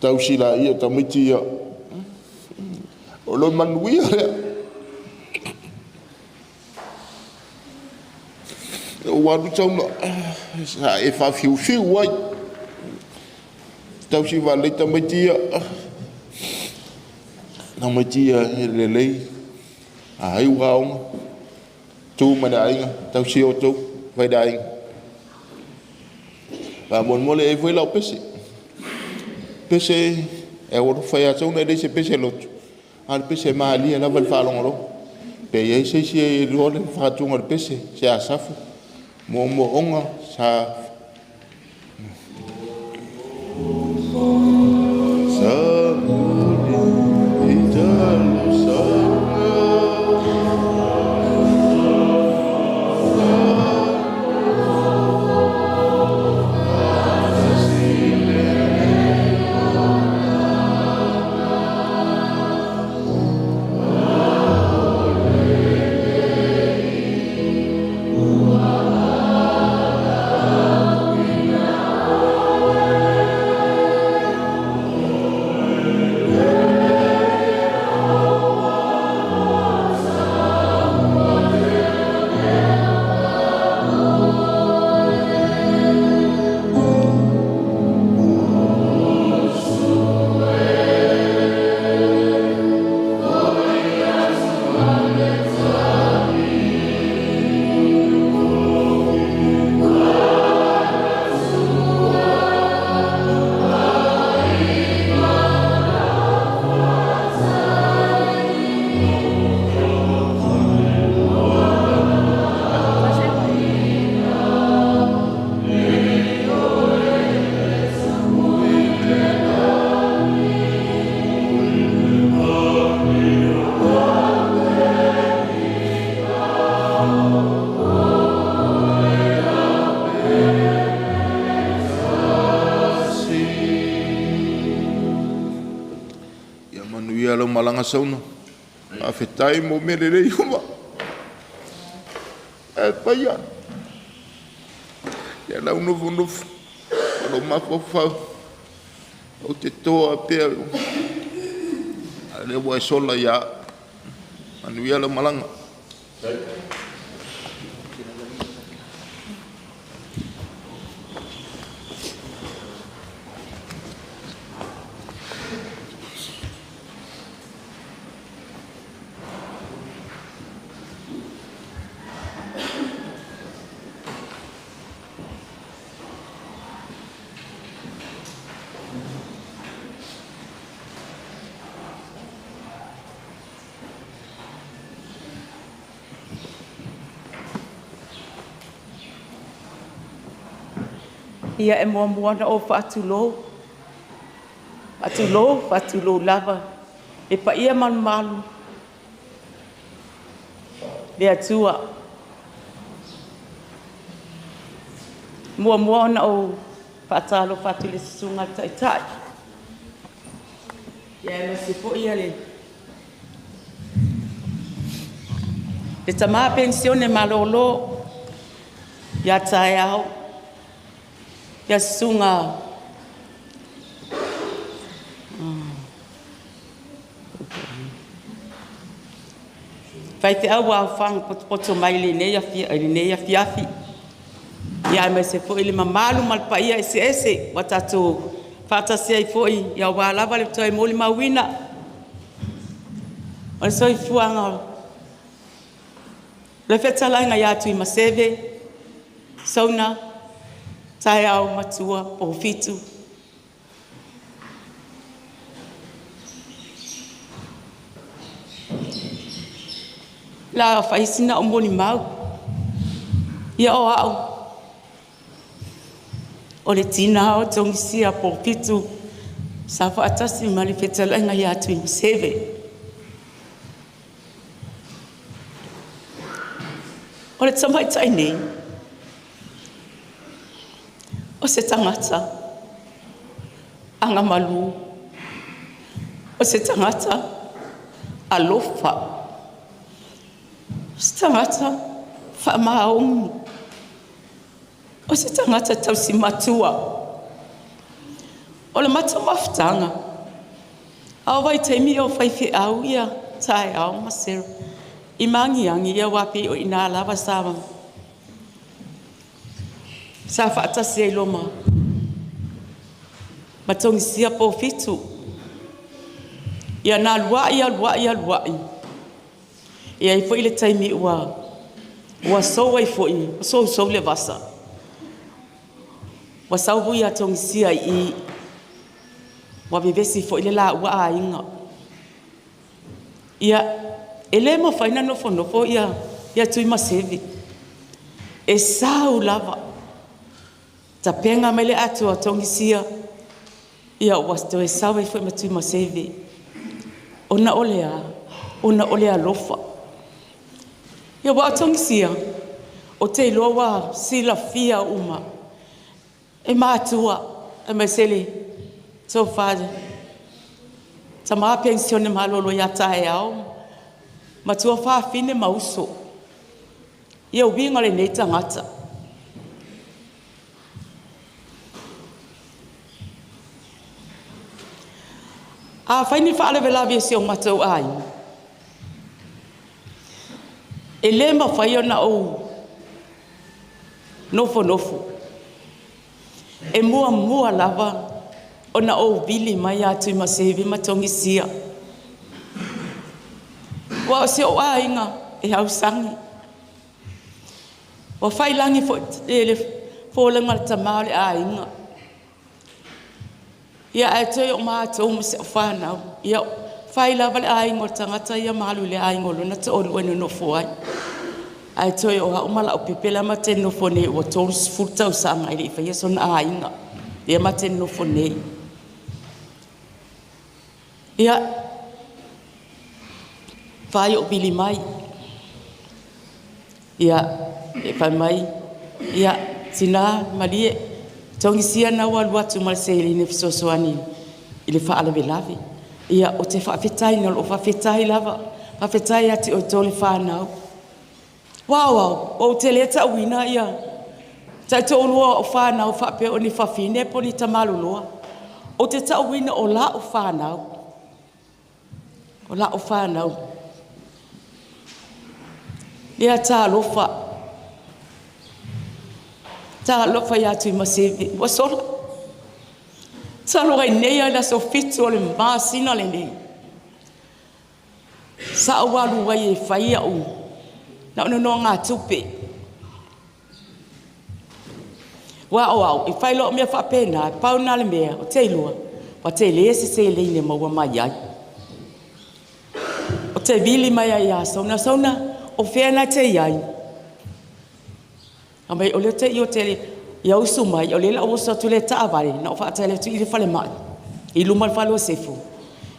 tau sila ia tamait ia o lo manuia o wadu sauna sa e fa fiu wai tau si vale tamatia na matia lelei ai waung tu mana ainga tau si oto vai dai ba mon mole e foi la pese e o fai a sauna de se pese lot al pese mali la val falong lo pe ye se si ro le fa tu ngor pese se asafu mo onga sa malanga sauna a fetai mo melele yuma e paya ya la uno lo mafofa o te toa pe ale wa sola ya manuia lo malanga ia e mua na o whaatulo lava e pa ia malu le atua mua na o whaatalo whaatu le sunga taitai ia e masi po ia le tama pensione malolo ia Taeao ia sunga fai te au au whanga poto mai le nei afi. Ia mai se fo ili mamalu malpa ia ese wa tatu fata se ai fo ia wa lava le toi moli mawina. O so i fuanga le feta lainga ia Tuimaseve Zonna Taeao Pofitu. La faisina o moni mau. Ia o au. O le tina o tongisia Pofitu. Sa faatasi mali feta lainga ia Tuimaseve. O le tamai tai nei. O se tangata. Anga malu. O se tangata. Alofa. Se tangata. Whamaong. O se tangata tausi matua. O le mata maftanga. Au vai teimi o whaiwhi au ia. Tai au masero. I mangiangi ia wapi o ina lava sama. Sa whaatasi e loma. Matongisia Pofitu. Ia nā luai. Ia i fo i le taimi ua so ai fo i. So le vasa. Wa saubu ia tongisia i. Wa vivesi fo i le la ua a inga. Ia ele mo faina nofo ia Tuimaseve. E sau lava. Ta penga mele atu a tongisia. Ia wasto e sau e fo ma Tuimaseve. Ona olea lofa. Ia wa tongisia. O te loa sila fia uma. E matua. E mesele. So father. Ta maa pensione malolo ia Taeao. Matua whaafine mauso. Ia uwinga le nei tangata. A whaini whaale velavi si o matau ai. E le ma whai ona o nofo. E mua lava ona o vili mai a Tuimaseve matongisia. Wa se o ainga e hausangi. Wa whailangi fo le ngata maole ainga. Ia e toi o mātou ma se o whanau. Ia whaila wale ainga o tangata ia malu le ainga o luna te olu enu no fuai. A e toi o haumala o pepela ma te no fone o tōrus furtau sa ngai le whaia sona ainga. Ia ma te no fone. Ia whai o bili mai. Ia, e whai mai. Ia, tina, marie. Tongisia na waluatu malseli ne fisosoani. Ile whaala velavi. Ia, o te whaafetai na o whaafetai lava. Whaafetai ati o tole whanau. Wow, o te leta wina ia. Tai tōlua o whanau whaape o ni whawhine po ni tamaloloa. O te tau wina o la o whanau. O la o whanau. Ia tā lofa. Tā lofa ia Tuimaseve. Wa sola. Tā loa i nei la so fitu o le māsina le nei. Sa awalu wai e whaia u. Na ono no ngā tupe. Wa au, i whailo o mea whapena, pau nā le mea, o te ilua. Wa te lese se leine maua mai ai. O te vili mai ai a sauna. O whena te iai. A mai o leo te i o te iau sumai, o lela o sa tu le taawari, na o whaata le tu i le whale mai. I luma le whale o sefu.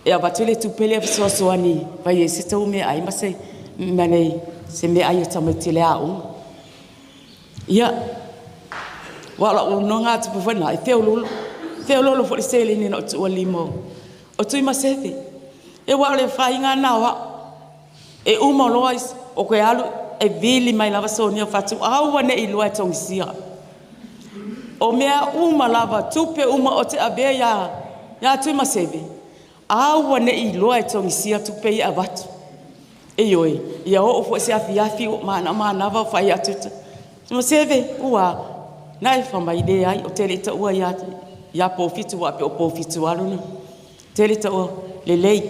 E a watu le tupele a soasoani, vai e se tau mea ai, ma se manei, se mea ai e tamati le au. Ia, wala o no ngā tupu whana, e wheololo fo le sele ni na o tu o limo. O Tuimaseve, e wala le whainga nawa, e uma lois, o koe alu e vili mai lava sonia whatu aua ne i lua e tongisia. O mea uma lava tupe uma o te abea ia Tuimaseve. Aua ne i lua e tongisia tupe i avatu. oi, ia o fo se afi o mana va fa ia tuta. Tuimaseve ua nai fa mai de ai o tele ta ua ia Pofitu wa pe o Pofitu aluna. Tele ta o lelei.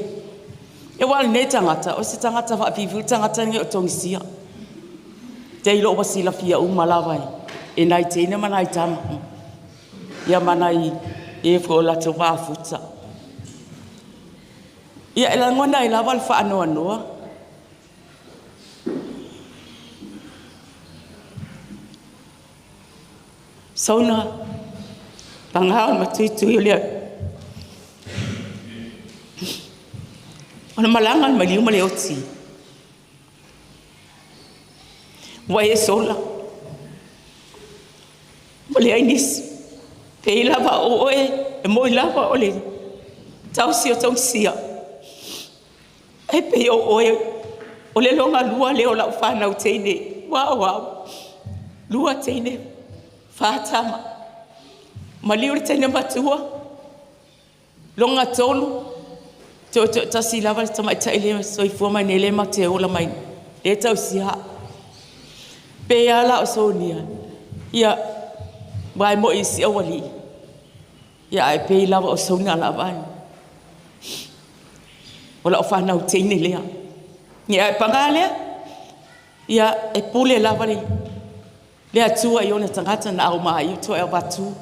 E wal ne tangata o se tangata fa vivu tangata nge o tongisia. Te ilo wasila fia umalawai. E nai tene mana i tama. Ia mana i e fo la te wa futa. Ia ela ngona i lawal fa anoa. Zonna Taeao matui le. Ona malanga maliu male oti. Wa e sola. Mole ainis. Te lava o e mo lava ole. Tausi o tausia. E pe o le longa lua le o la whanau teine. Wow. Lua teine. Whātama. Maliu le teine matua. Longa tolu. Ta si lava le tamai taile soifua mai nele ma te ola mai. Le tau siha. Pe ala o sonia. Ia vai mo isi awali. Ia ai pe lava o sonia la vai. Ola o whanau teine lea. Ia e pangalea. Ia e pule lava le. Lea tua i ona tangata na au mai. Ia tua e watu.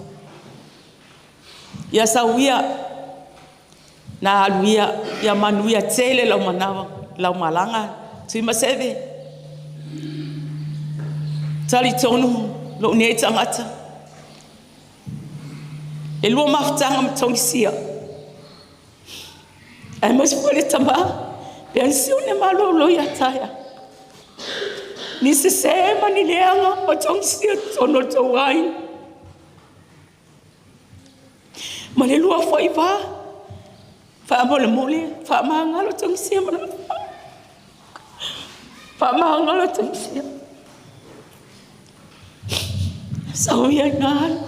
Ia sauia. Na aluia. Ia manuia tele lau manawa. Lau malanga. Tuimaseve. Tali tonu. Lo ne tangata. E lua mafutanga mtongisia. Ai mas fole tama. Pian siune malo lo ya taya. Ni se sema ni leanga o tongisia tono tawai. Male lua foi va. Fa mole. Fa mangalo tongisia mala. Fa mangalo tongisia. Sauia ngal.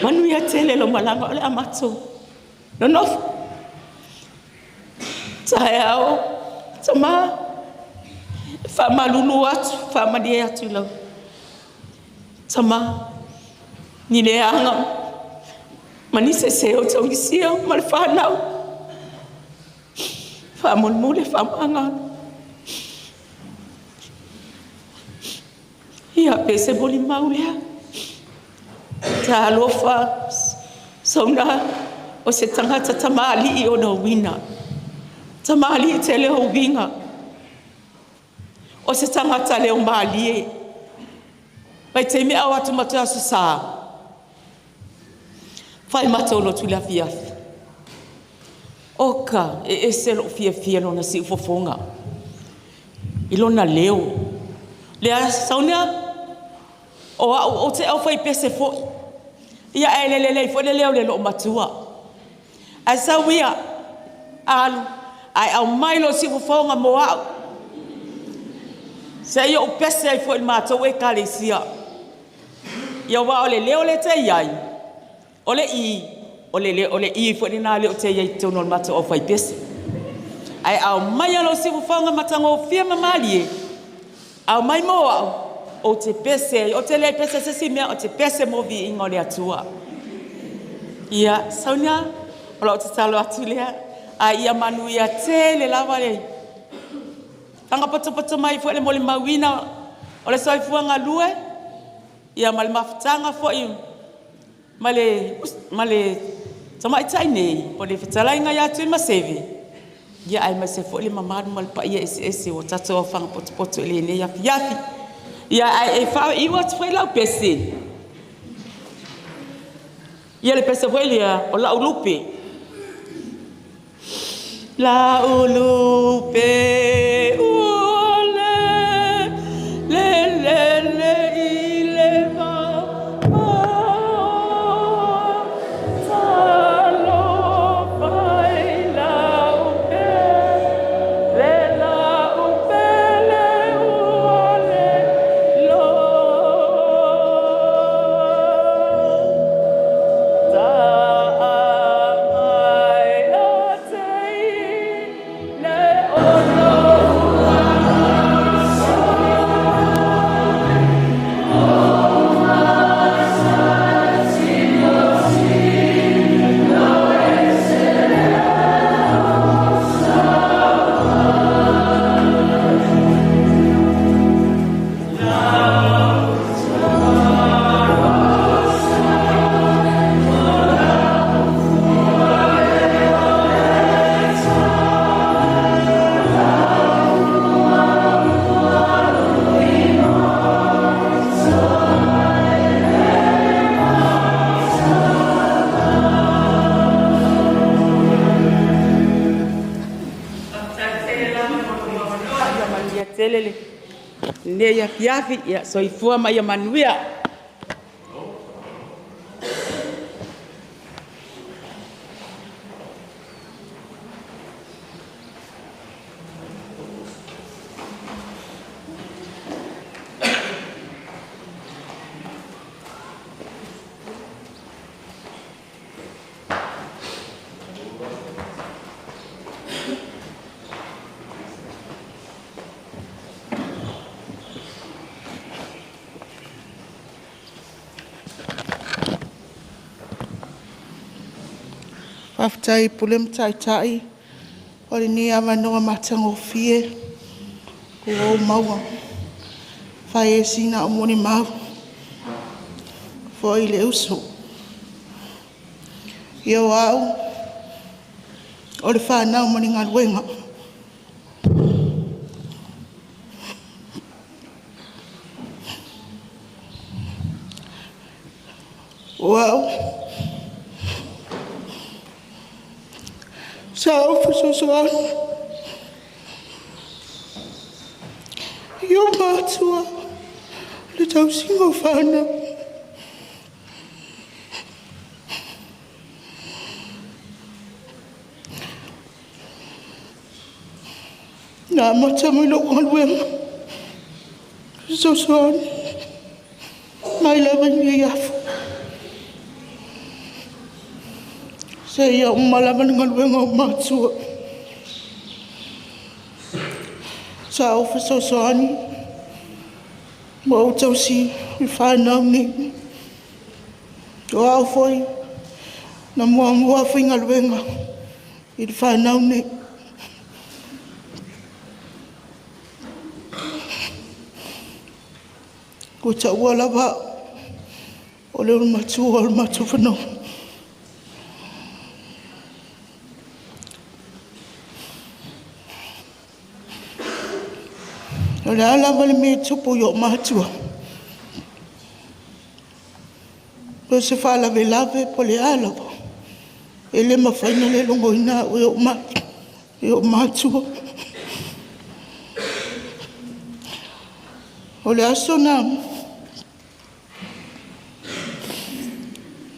Manu ya tele lo malanga ole amatu. No. Taeao. Tama. Fa malulu atu. Fa madia atu lo. Tama. Ni leanga. Mani se o tongisia mal fa nau. Fa mole fa manga. Ia pese boli maulea. Ta alofa Zonna o se tangata tamali i ona wina. Tamali te leo winga. O se tangata leo mali e. Pai te mea watu matua su saa. Fai matolo tu la fiafi. Oka e se lo fia lona si ufofonga. Ilona leo. Lea Zonna o te au fai pese fo. Ia ele fo le leo le lo matua. Ai sauia alu ai au mailo si fonga moa. Se yo pese ai fo matua e kalesia. Ia wa ole leo le te iai. Ole i fo na le te iai tono matua o fai pese. Ai au mailo si fonga matango fia mamali. Au mai moa. O te pese, o te le pese se si mea, o te pese mo vi ingo le atua. Ia, Zonna, ola o te talo atu lea, a ia manu ia te le lava le. Tanga poto mai fo le mole mawina, o le soifua lue, ia male mafutanga fo i, male, tamai tai nei, po le fitala inga ia Tuimaseve. Ia ai mase fo le mamadu male pa ia ese, o tato o fanga poto le ne yafi. Ia ai fa I wat foi la pese. Ia le pese foi lia o la ulupe. La ulupe ole le ile va. Oh no! selele. Ne ya kiafi ya soifua mai ya manuia. Aftai pulem tai tai. Ori ni ama noa matango fie. Ko maua. Fai e sina o moni mau. Fo ile uso. Ia wau. Ori whanau mani ngā ruenga. Wau. Sao Sophia Yo matua le tau singo whana. Nā mata mai loko haluenga. Sophia mai lawa ni iafu. Saya umalaman dengan wengo matua. Sao Sophia mau tau si whanau ni. Doa foi na mua foi ngal wenga. I whanau ni. Ko ta wala ba o le matua whanau. Ora ala vale me tupu yo matua. Lo se fa la velave po le ala. Ele ma faina le longo ina yo matua. Ole asona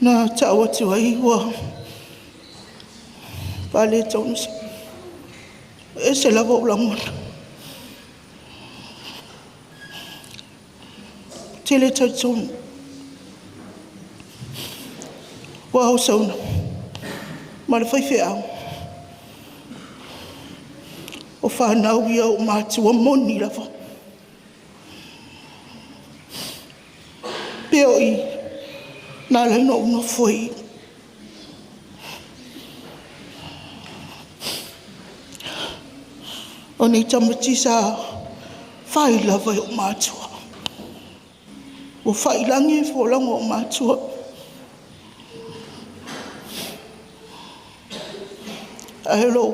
na tawa tua iwa. Pale tons. Ese la volamona. Tele tatson. Wow sauna. Mala fai fea. O whanau ia o mātua moni rawa. Peo i nā laina o ngā whoi. O nei tamati sa whai lawa o mātua. O whailangi wholango o mātua. Ahelo,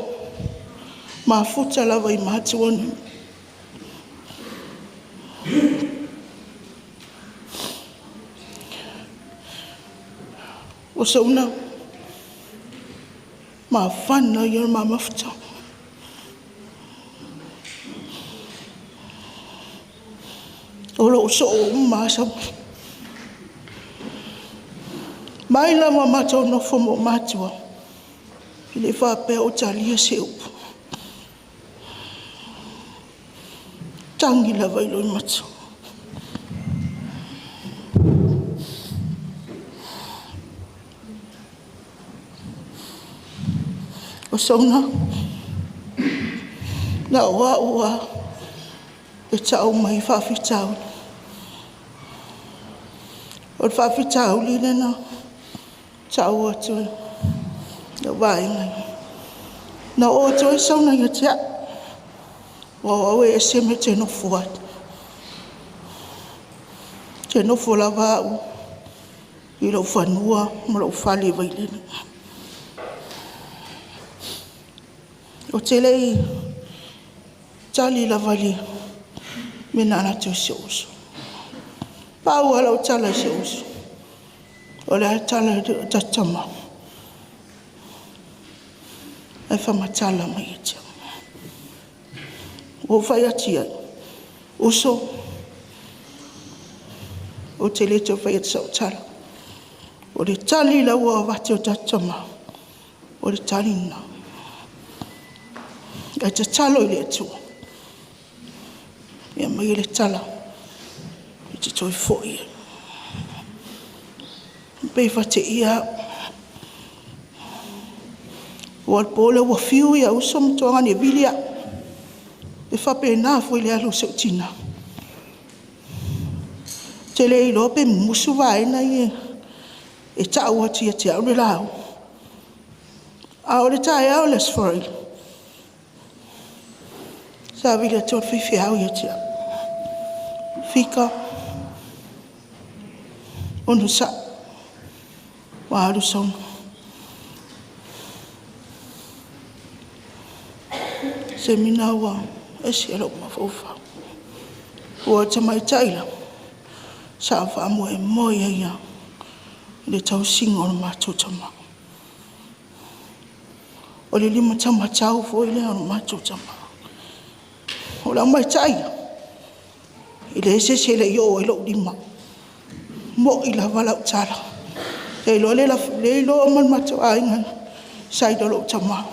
mā futa lawa I mātua ni. O sauna, mā whana I mā mafuta. Olo so o masa. Mai la mato no fomo matua. Ile fa pe o talia se upu. Tangi la vai lo mato. O sona. Na wa e tau mai fa fitau. O whawhitau li nena, tau atu, na wai ngai. Na o atu e sauna ia tia, o au e seme te nofu atu. Te nofu la wau, I lau whanua, ma lau whale vai lena. O te lei, tali la vali, me nana te se uso. Pau ala o tala se uso. O le tala tatama. E whamatala mai e tia. O whai ati ai. uso o te le te whai sa o tala. O le tali la ua wate o tatama. O le tali na. E te talo i le atua. Ia mai le tala. I te toi fo ia. Pei wate ia. O al pole ua fiu ia uso mtoanga ni bilia. E whape nā fo i le alo se o tina. Te le i lope musu vaena i e tau ati a te au le lau. A o le tae au les fori. Sa vile a tōt whiwhi au i a te au. Fika. Onu sa. Wa alu sauna. Se mina wa e si alo mawhauwha. Ua te mai taila. Sa wha mo e moi e ia. Le tau singa o le mātou tama. O le lima tama tau fo i le o le mātou tama. O la mai taila. I le ese se le i lo lima. Mo i la wala o tala. E lo le lo o man mātou a ingan. Sa i lo tama.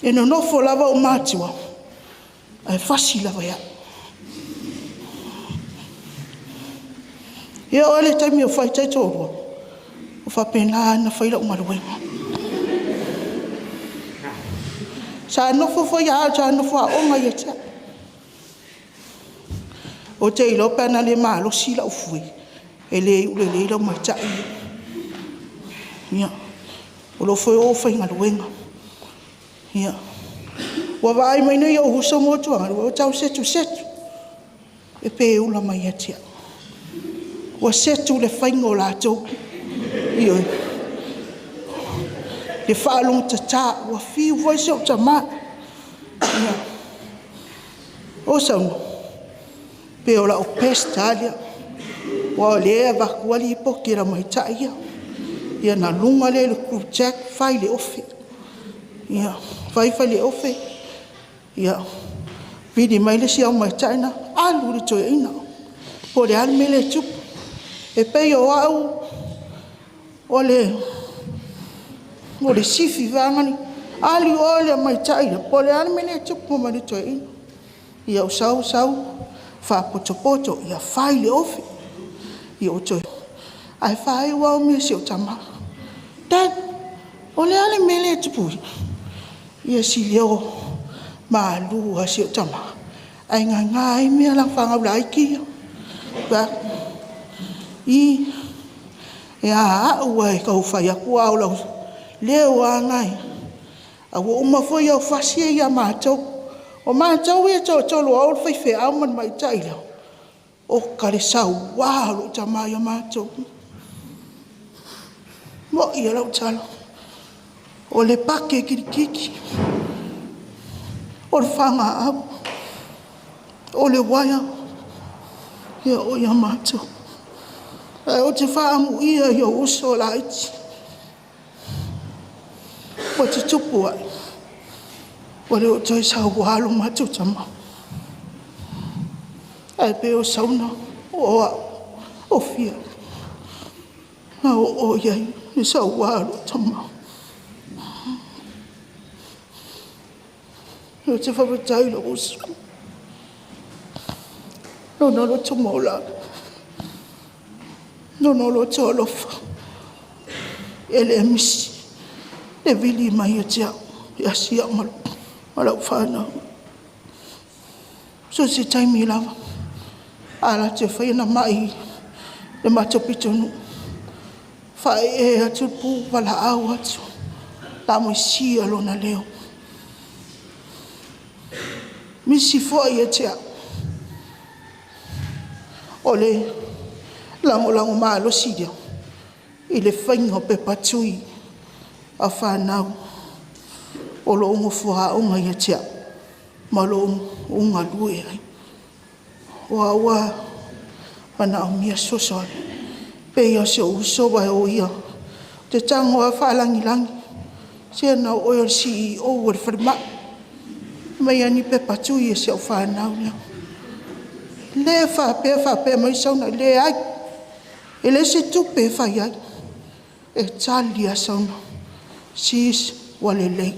E no nofo lava o mātua. Ai fasi lava ia. Ia o le taimi o whai tai tōrua. O whapena na whaira o maruenga. Sa nofo whai a sa nofo a onga ia tia. O te ilo pēna le mālo sila o fui. E le ule le ilo mai tai. Ia. O lo whai o whai maruenga. Ia. Wa vai mai nei o husa mo tuanga. O tau setu. E pe ula mai ia tia. Wa setu le whaingo lātou. Io. Le whaalong tata. Wa whiu voice o tama. Ia. O sauna. Pe ola o pesta alia. Wa o lea wakuali ipo kira mai taia. Ia na lunga le krujack whai le ofe. Ia. Whai le ofe. Ia. Vidi mai le si au mai taina. Alu le toi ina. Po le alu me le tupu. E pei o au, o le sifi vangani, ali o le mai taira, po le ane mene tupu mani toi ina. Ia o sau, wha poto, ia whai le ofi. Ia o toi, ai whai wau mea si o tama. Dad, o le ane mene tupu. Ia si leo maa lua si o tama. Ai ngai mea lang whangau laiki. I e a ua e kau whai aku au lau leo a ngai. A ua umawhoi au whasia i a mātou. O mātou i a tolo au whai whai au man mai taila. O kare sau wālo ta mai a mātou. Mo i a lau talo. O le pake kirikiki. O le whanga au. O le waia. Ia o i a mātou. O te whaamu ia i o uso la iti. O te tupu ai. O le o toi sau wālo matu tama. Ai pe o sauna o a o fia. A o iai ni sau wālo tama. O te whapatai lo uso. No nalo tumola. No lo tolofa. Ele misi. Le vili mai tia. Ya sia mal. Ala fana. So si taimi lava. Ala te whaina mai. Le mato pitonu. Whae e atu pu wala au atu. La mo sia lona leo. Misi fo ia tia. Ole. Lango malo sidia. I le whainga pe patui. A whanau. O lo ungo fua unga ia tia. Ma lo unga lue ai. O awa. Mana o mia sosa. Pe ia se uso vai o ia. Te tango a whalangi. Se na o CEO o le wharima. mai ani pe patu i se o whanau nia. Le whape mai sauna le ai. E le se tupe whai ai. E tali a sauna. Sis wale lei.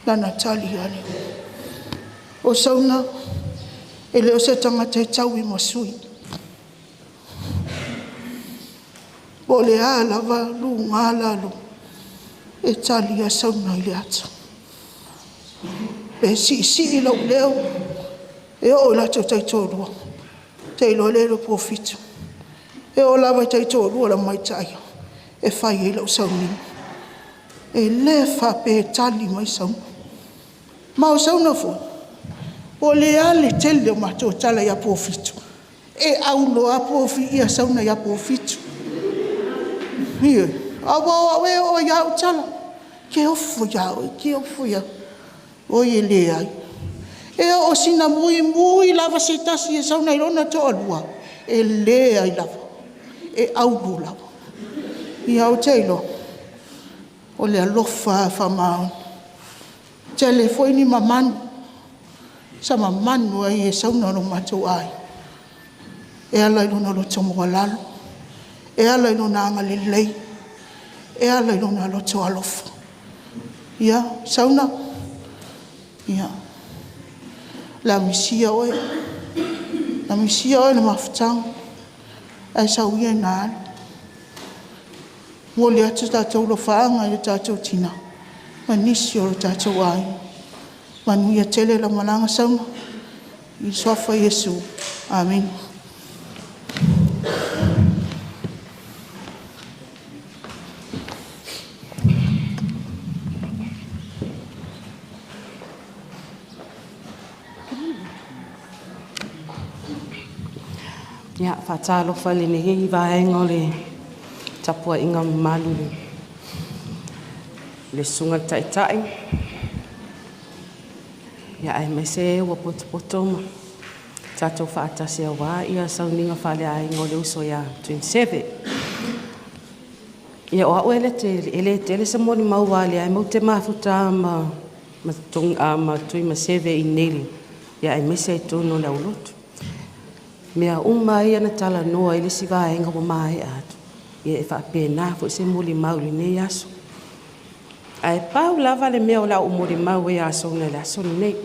Nana tali ani. O sauna, e leo se tangata e tau I masui. O le a lava lu ngā lalo. E tali a sauna I le ata. Pe si lau leo. E o la tau taitolua. Teilo lelo Pofitu. E o lava taitolua la mai tai. E whai e lau sauni. E le whape tali mai sauna. Mau sauna fo. O le ale tele o mato tala ia Pofitu. E aulo a Pofi ia sauna ia Pofitu. Ie. Awa we o ia o tala. Ke ofu ia. O ye le ai. E o sina mui lava se tasi e sauna I rona to alua. E le ai lava. E aulo lava. Ia o teilo. O le alofa whamau. Tele foi ni mamanu. Sa mamanu ai e sauna no matou ai. E ala ilo na lo tomo walalo. E ala ilo na anga lelei. E ala ilo na lo to alofa. Ia, sauna. Ia. La misia oe. La misia oe na mafutang. Ai sauia na ala. Mo le atu tātou lo whaanga I tātou tina. Manisi o tātou ai. Manuia tele la malanga sauna. I sofa Yesu. Amen. Ia, whatalo whale ne hei vaenga le tapua inga malu le sunga taitai. Ia ai me se ua poto ma. Tatou whaatase a wā ia sauninga whale ai ngole uso ia Tuimaseve. Ia o aue ele tele sa moni mauwale ai mau te mafuta ma Tuimaseve I neli. Ia ai me se tono le ulotu. Mea ia na tala noa ele si vaenga wa mai atu. Ia e whaapena fo se muli mauli ne aso. Ai pau lava le mea o la umuri mau e aso na le aso nei.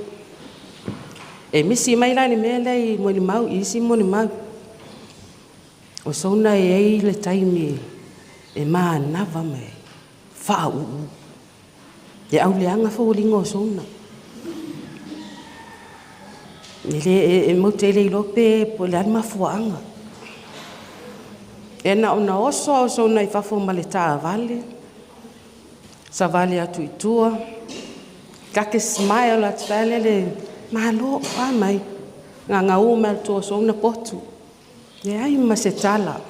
E misi mai la ni mea lei muli mau isi muli mau. O sona e ei le taimi e maa nava me. Wha uu. E au leanga fo ulingo o sona. E mo te le lope po le alma fuanga. E na ona oso so na I fafo ma le taa vale. Sa vale atu I tua. Kake smile at vale le malo a mai. Nga uma to so na potu. E ai ma se tala.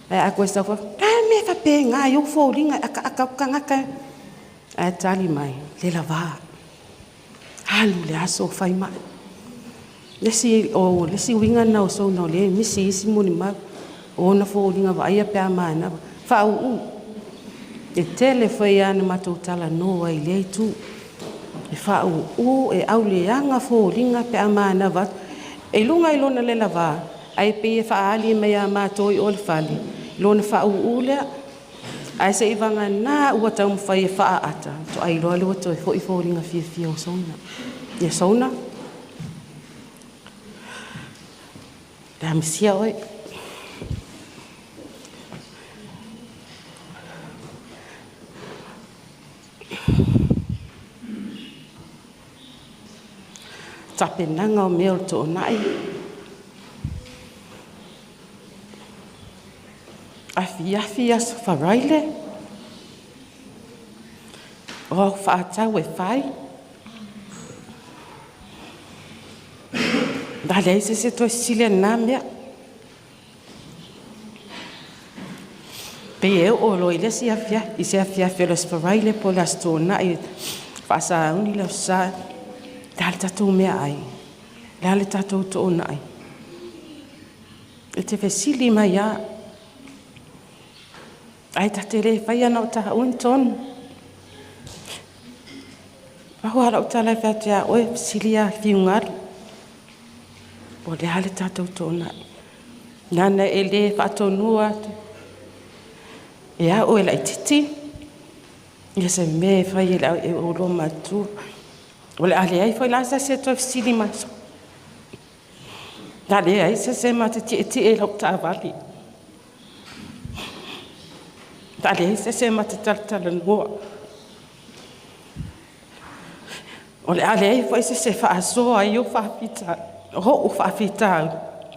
E a questa fa. Me fa pe nga yo fo linga aka. E tali mai le lava. Halu le aso fai mai. Lesi winga na o so na le misi isi muni ma. O na fo linga va ia pe mai na. Fa u. E tele foi ana matou tala no ai le tu. E fa u e au le anga fo linga pe mai na va. E lunga I lona le lava. Ai pe fa ali me ia matou I ol fali. Lona fa u le. Ai se ivanga na ua tau mwhai e wha ata. To ai loa lua to e fo I fo linga fia o sauna. Ia sauna. Rea misia oi. Tapenanga o mea o to nai. Afi aso wharaile. O whaatau e whai. Dale se to sile na mea. Pe o lo ile si afia. I se afia felos wharaile po las to nai. Whasa uni lau sa. Dale tatou mea ai. Dale tatou to nai. E te vesili mai a. Ai ta te re fai ana o ta un ton. Ahua la utala fatia oe silia fiungaru. O le hale tātou tōna. Nana e le whatonua atu. E a oe la i titi. Ia se me whai e la e oro matu. O le ale ai whai la sa se toi sili maso. Nga le ai se mata ti e lau ta vali. Nga le ai se mata talatala noa. O le ale ai whai se whaasoa i o whaapita. Ho o whaapita au.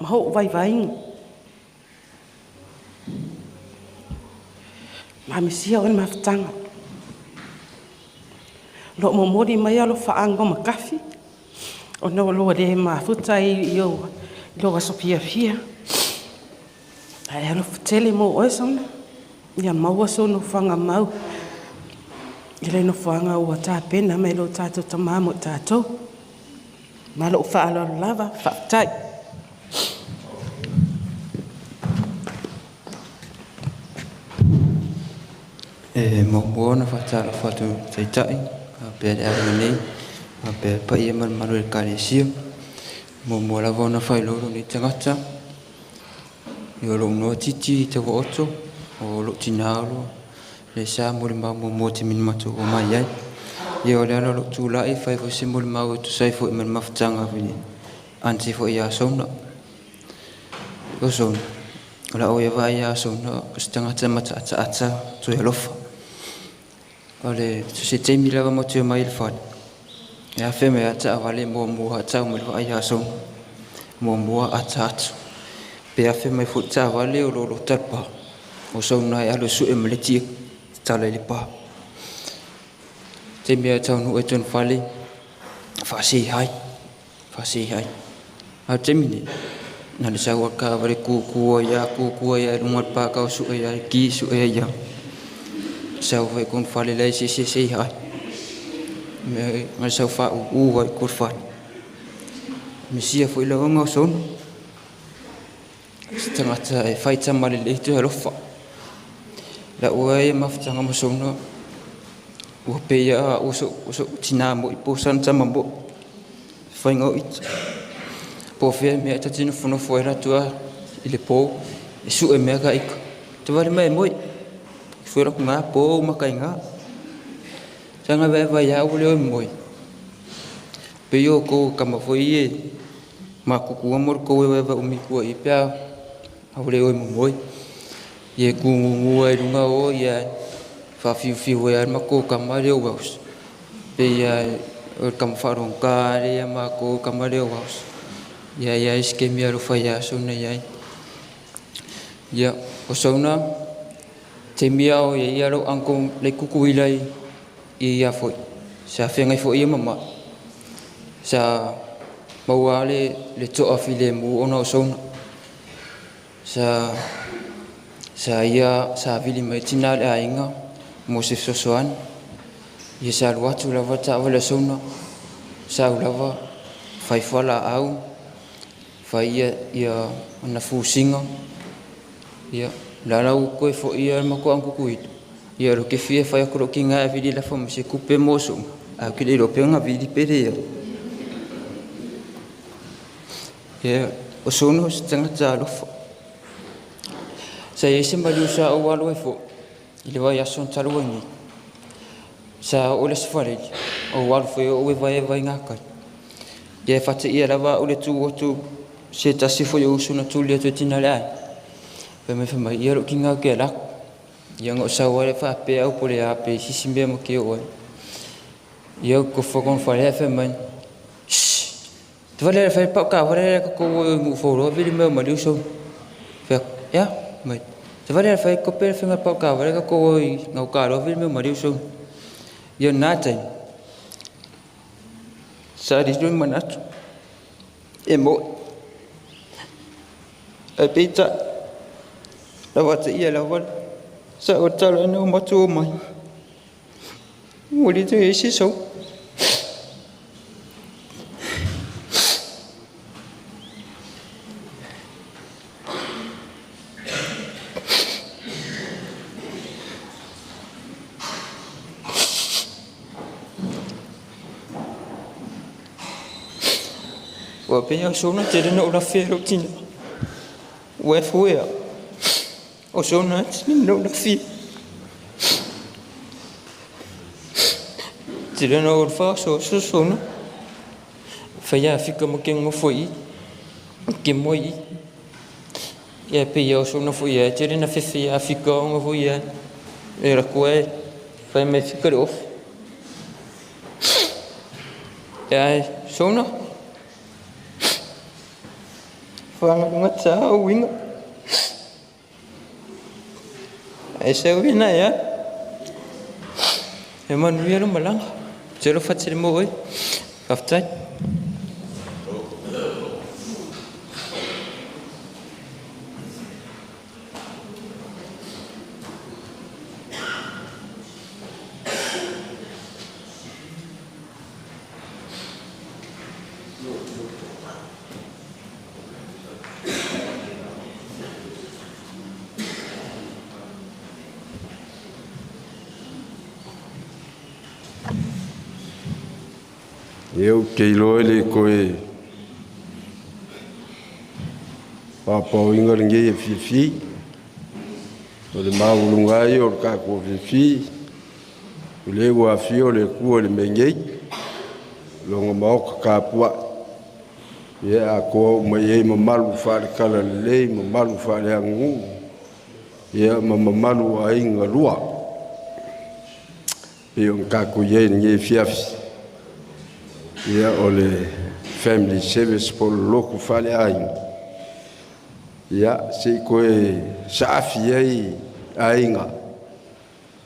Ho o vai vainga. Mamisia o ni mawhtanga. Lo mo mori mai alo whaango makafi. O no lo le mafuta i o lo Sophia Fia. Ai alo tele mo o Zonna. Ia maua so no whanga mau. Ile no whanga ua tā pena mai lo tātou tamamo tātou. Malo whaalo lava, whaptai. Mo bona whatala whatu taitai, a pēr ea nei, a pēr pai e maru e kare sia. Mo la vona whai loro ni tangata. I o lo no titi i te oto, o lo tinaro, le sa mo te minimatu o mai ai. I o le ana lo tūlai whai fo se mo le mau e tu sai fo i man mawhtanga vini. Anti fo i a Zonna. O Zonna. O la o e vai a Zonna, o se tangata mata ata tu e lofa. O le se teimi lava mo te mai le whai. E a wheme ata a wale mo mua atau mo le vai a Zonna. Mo mua ata atu. Pe a wheme fo ta wale o lo tarpa. O Zonna e alo su e maletia tala li pa. Te mea tau nu e tonu whale, whasi hai. Hau te mine, nane sa waka wale kukua ia, rungat pākau su e ia, ki su e ia. Sa wai kon whale lei se hai. Nane sa wha ua i kur whale. Misia fo ila onga o Zonna. Tangata e whaita male le tu alofa. La ua e mawhtanga mo Zonna. Ua peia uso tina mo i posan tama mo. Whainga o ita. Po whea mea tatino whanofo e ratua i le pō. E su e mea ka ika. Te wale mai moi. Whera ku ngā pō makai ngā. Tanga wea vai au leo e moi. Peio ko kamawhoi e. Ma kukua mor ko e wewa umikua i pia. Au leo e moi. Ie kungungua e runga o ia. Whawhiu e arma ko kamare o waus. Peia o kamawharong kāre a ma ko kamare o waus. Ia iske mea rowhai a Zonna iai. Ia o Zonna, te mea o ia ro angko le kukuilai i ia foi. Sa whengai foi ia mama. Sa maua le toa file mu ona o Zonna. Sa ia sa vili mai tina le ainga. Mo se sosoan. Ia sa luatu lava ta wala Zonna. Sa lava fai whala au. Fai ia ana fusinga. Ia lalau koe fo ia mako ang kukuit. Ia ro ke fie fai akuro ki ngā vidi la fo se kupe moso. Au ki le rope ngā vidi pere ia. Ia o Zonna se tangata alofa. Sa ia se mali usa o walo e fo. Ile vai ason taru ni. Sa o le sfareli. O walo fo o vai ngā kai. Ia fate ia lava o le tu o tu. Se tasi fo yo usuna tuli atu tina le ai. Pe me whama ia ro ki ngā ke lak. Ia ngā sa wale wha pe au pole a pe sisimbea mo ke o ai. Ia ko whakon whare a whama. Te wale a whare pau ka wale a kako o ngu whoro. Vili mea mali uso. Whea, ia, mai. Te wale a whare kope a whenga pau ka wale a kako o ngau kāro. Vili mea mali uso. Ia nā tai. Sa ritu manatu. E mo. E pita. La wata ia la wala. Sa o tala no matu o mai. Mori tu e si so. Ua pia Zonna te rena o la fea lo tina. Ua fuea. O Zonna te rena o la fea. Te rena o la fea so Zonna. Whaia whika mo ke ngofoi. Ke moi. Ia pia o Zonna fuia. Te rena whewhia whika o ngofoia. E rako e. Whai mai whika re ofu. Ia Zonna. Whangata o winga. E se wina ia. E manuia lo malanga. Te lo whatere mo oi. Kaftai. Eu kei loe le koe papau inga ringe e fifi o le maulungai o le kako fifi o le ua fio le kua le mengei longa maoka kapua ia a koa mai e mamalu whaare kala le lei mamalu whaare angu ia mamalu a inga lua e on kako iei ringe fiafi ia o le family service po loko fale ai ia se koe saafi ai ainga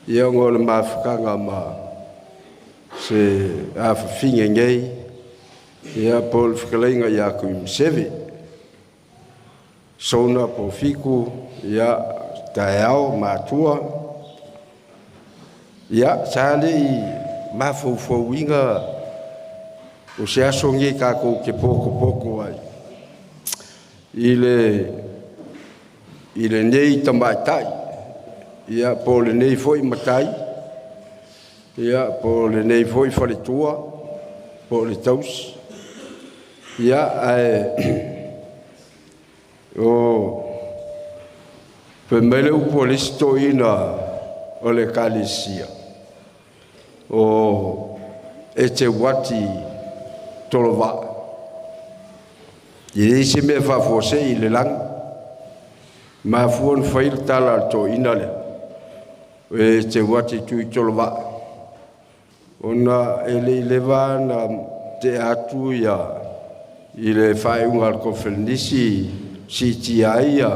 ia ngole mafukanga ma se afafinga ngai ia po le whakalinga ia Tuimaseve Zonna Pofitu ia Taeao matua ia sale i mafufauinga o se asongi kako ke poko ai ile nei tamaitai ia po le nei foi matai ia po le nei foi faletua po le taus ia o pemele po le stoina o le kalisia o ete wati tolova ye se me fa forse il lang ma fuon fail tala to inale e te wati tu tolova ona ele leva na te atu ya ile fai un al conferenci si ti aia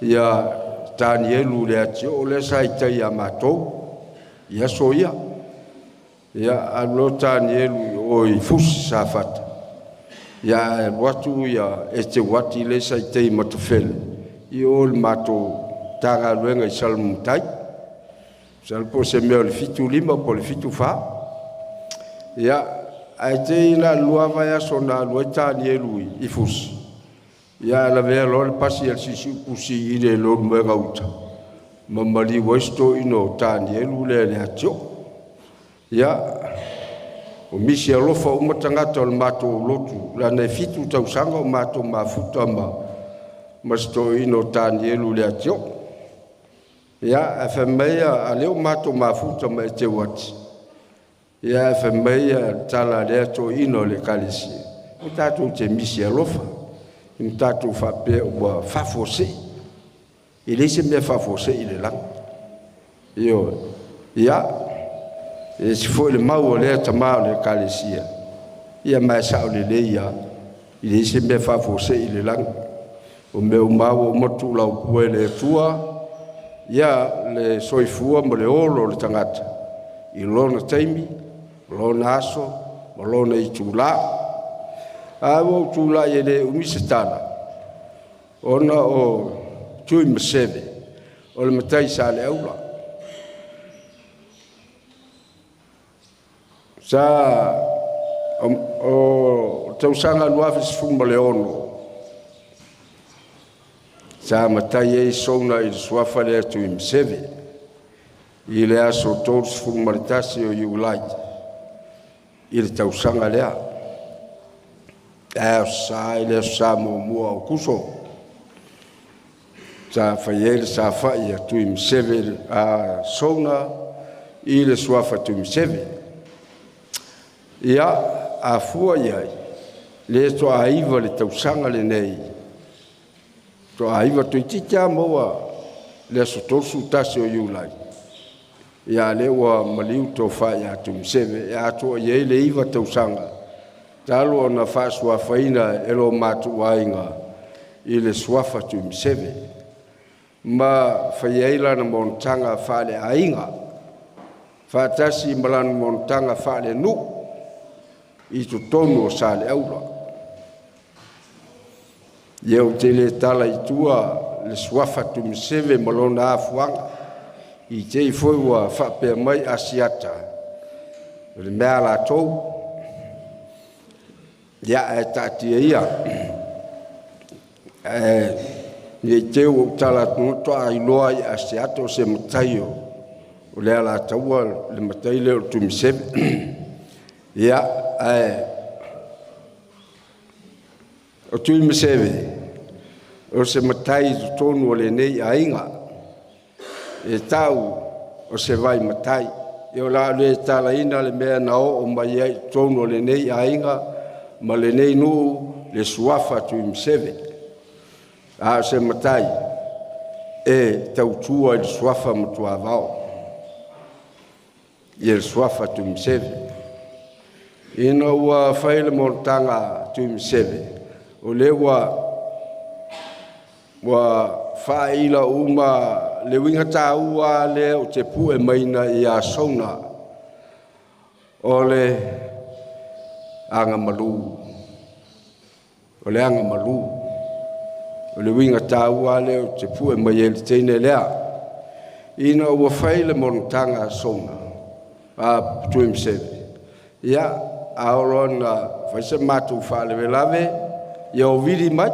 ya Danielu le atio le saita ya mato ya soia ya alota Danielu oi fus safat ya watu ya este wati le saitei matofel i ol mato tanga luenga salmutai salpo se me le fitu lima po le fitu fa ya aite na luava ya sona lueta ni lui i fus ya la ve lo pasi el sisi pusi ile lo mega uta mamali westo ino tani elu le atio ya o misi alofa uma tangata o le matou lotu lana e fitu tausaga o matou mafuta ma stoino tanielu le atio ia e femaia a leo matou mafuta ma e teu ati ia e femaia tala lea toʻina o le kalesia o tatou te misi alofa i ma tatou faapea ua faafoseʻi i leise mea faafoseʻi le laga io ia e se foi le mau o lea tamā o le kalesia ia maesaʻo lelei ia i leise mea faafoseʻi le laga o mea umau o matuʻulaupua e le atua ia le soifua ma le olo o le tagata i lona taimi lona aso ma lona itulā aua o tulaʻi e lē umisa tala ona o Tuimaseve o le matai sa le aula sa o tausaga aluafe sefulu ma le ono sa matai ai souna i le suafa lea Tuimaseve i le aso tolu sefulu ma le tasi o iulai i le tausaga lea sa ile sa mo o kuso sa faiele sa faia Tuimaseve Zonna ile suafa Tuimaseve ia afua ia le to aiva le tausanga le nei to aiva to titia moa le sotosu tasi o yulai ia le wa maliu to faia Tuimaseve ia to ia le iva tausanga talo na fasua faina elo matu wainga ile suafa Tuimaseve ma faiela na montanga fale ainga fatasi malan montanga fale nu i tu tonu o sale aula yeu tele tala i tua le suafa Tuimaseve malona afuanga i te foi wa fape mai asiata le mea la tou ya tati ia ni te o tala to ai loa i asiato se mataio o le ala taua le matai le Tuimaseve ia o Tuimaseve o se matai tonu o le nei ainga e tau o se vai matai e o la le tala ina le mea nao o mai ai tonu o le nei ainga ma le nei nu le suafa Tuimaseve a se matai e tautua le suafa matua vao i le suafa Tuimaseve ina ua faile montanga Tuimaseve o le wa faila uma le winga taua le o te pu e maina i a Zonna o le anga malu o le anga malu o le winga taua le o te pu e mai e le teine lea ina ua faile montanga Zonna a Tuimaseve ia aorona faise matu fale velave ia o vidi mai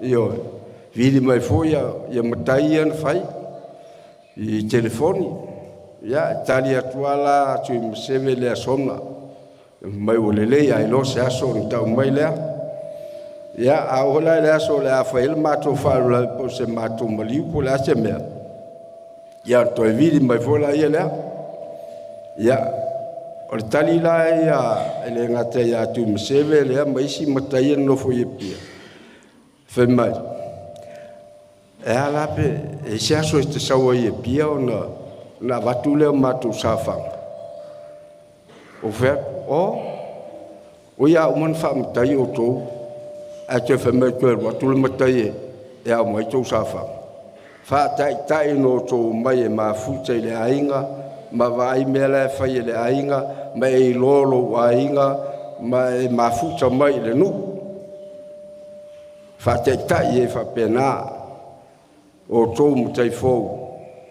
ia vidi mai foi ia matai an fai i telefoni ia tali atuala Tuimaseve le Zonna mai o lele ai lo se aso tau mai lea ia a ola le aso le afael matu fale po se matu maliu po la se mea ia to vidi mai foi la ia lea ia o le tali la ia ele ngata ia Tuimaseve le mai si matai no foi pia fe mai e ala pe e se aso te sawa ia pia ona na watu le matu safang o fe o ia o man fa matai o to a te fe mai ko watu le matai e a mai to safang fa tai no to mai e ma futa le ainga ma vai mele fai le ainga mai lolo ainga mai mafuta mai le nu fa te tai e fa pena o to mutai fo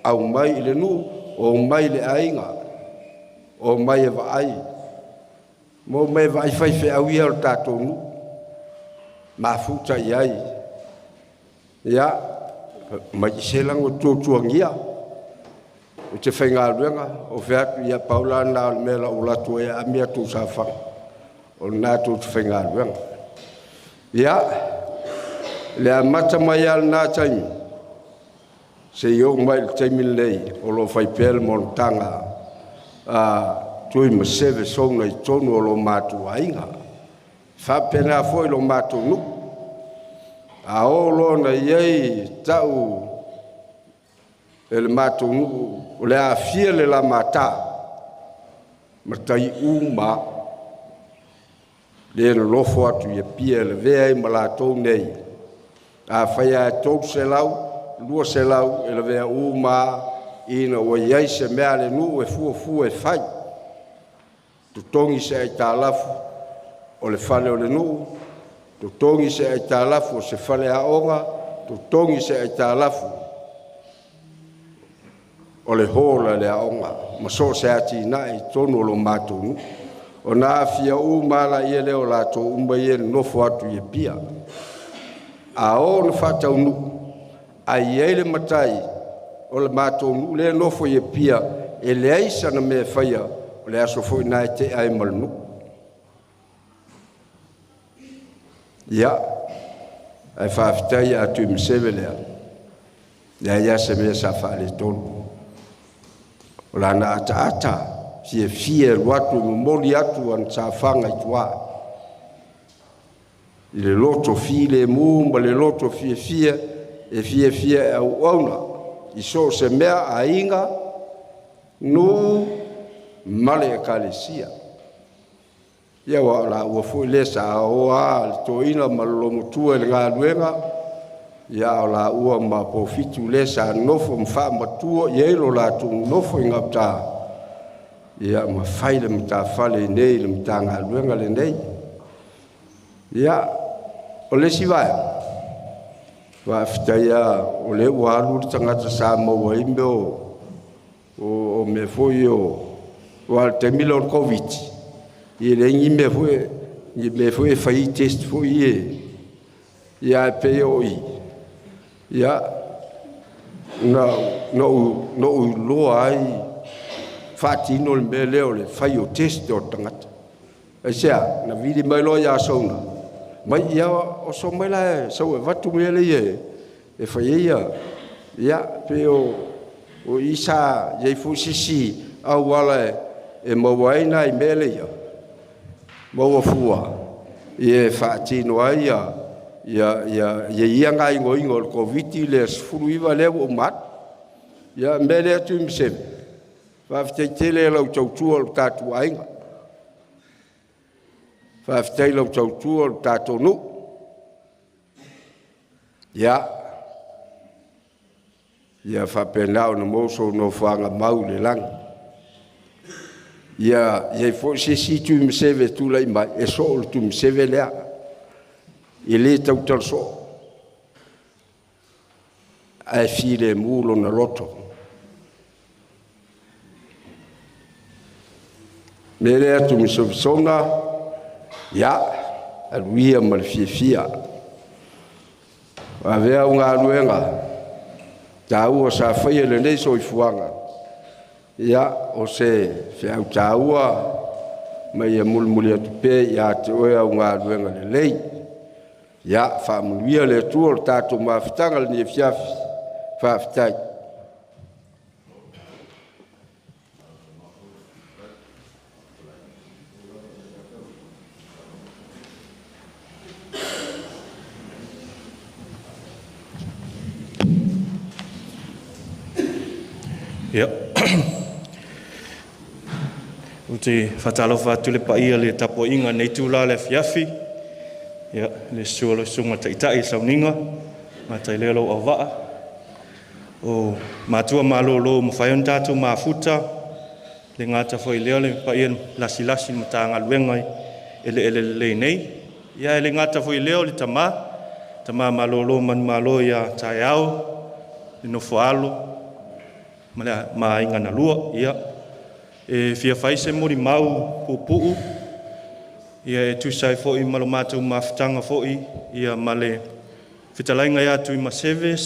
au mai le nu o mai le ainga o mai e vai mo mai vai fai fe au ia o tato nu mafuta iai ia mai selang o tuangia o te whainga ruenga o whiatu ia paula na mela o latu e amia tu sa whang o nā tu te whainga ruenga ia lea mata mai al nā taimi se iau mai le taimi lei o lo whaipel montanga Tuimaseve Zonna i tonu o lo mātu ainga whapena foi lo mātu nu a o lo na iei tau ele mato o le afia le la mata matai uma le no lofo atu ia pia le vea i malatou nei a whaia tau se lau lua se lau ele vea uma ina o iei se mea le nu e fu e fai tutongi se ai tālafu o le fale o le nu tutongi se ai tālafu o se fale a onga tutongi se ai tālafu o le hola le aonga ma so se ati nai tonu lo matu o na fia u mala ia le o la to umba ia no fo atu ia pia a o no fata unu a ia le matai o le matu le no fo ia pia e le aisa na me faia o le aso fo nai te ai malnu ia ai whaafitai a Tuimaseve lea ia se mea sa whaale tonu o la na ata fie luatu i momoli atu an sa whanga i tua i le loto fi le mu ma le loto fie au auna i so se mea a inga nu male e kalesia ia wa la ua fo le sa o a to ina malolo tua le ngaluenga ia la ua ma Pofitu le sa nofo mfa matua ia lo la tu nofo ingapta ia ma faile mta fale nei le mta ngaluenga le nei ia o le sivae wa fitaia o le ua lu tangata sa mo wa imbo o me foi o wa te milo covid i le ngi me foi fai test foi ia pe o i ia no lo ai fati no le mele o le fai o test o tangata sia na vidi mai lo ya sona mai ia o so mai la so e vatu mele e fai ia pe o isa ye fu sisi au wala e mawaina i mele ia mawa fua e fati no ai ia ngai ngoi ngol covid le furuiva le o mat ia mele Tuimaseve fa fitele lo tautua tatu ainga fa fitele lo tautua tatu nu ia fa penao no moso no fanga mau le lang ia fo si Tuimaseve tu lai mai e so Tuimaseve lea ele tautal so ai file mulo na loto mele Tuimaseve Zonna ia aluia mal fia avea unga luenga taua sa faia le nei so i fuanga ia o se fea taua mai e mulmuli atu pe ia te oea unga luenga le lei ia whaamuluia le tua o tātou mawhitanga le ni e fiafi whaafitai ia o te whatalofa atu le paia le tapo inga nei tūla le fiafi ia le suolo sunga taitai sauninga ma tai lelo au waa o matua malolo mo whaion tātou mafuta le ngata foi leo le paia lasi ma tā ngaluenga ele nei ia le ngata foi leo le tama malolo man malo ia Taeao le no foalo ma inga na lua ia e fia faise mori mau pupu ia tu sai foi malomatu maftanga foi ia male fitalainga ia Tuimaseve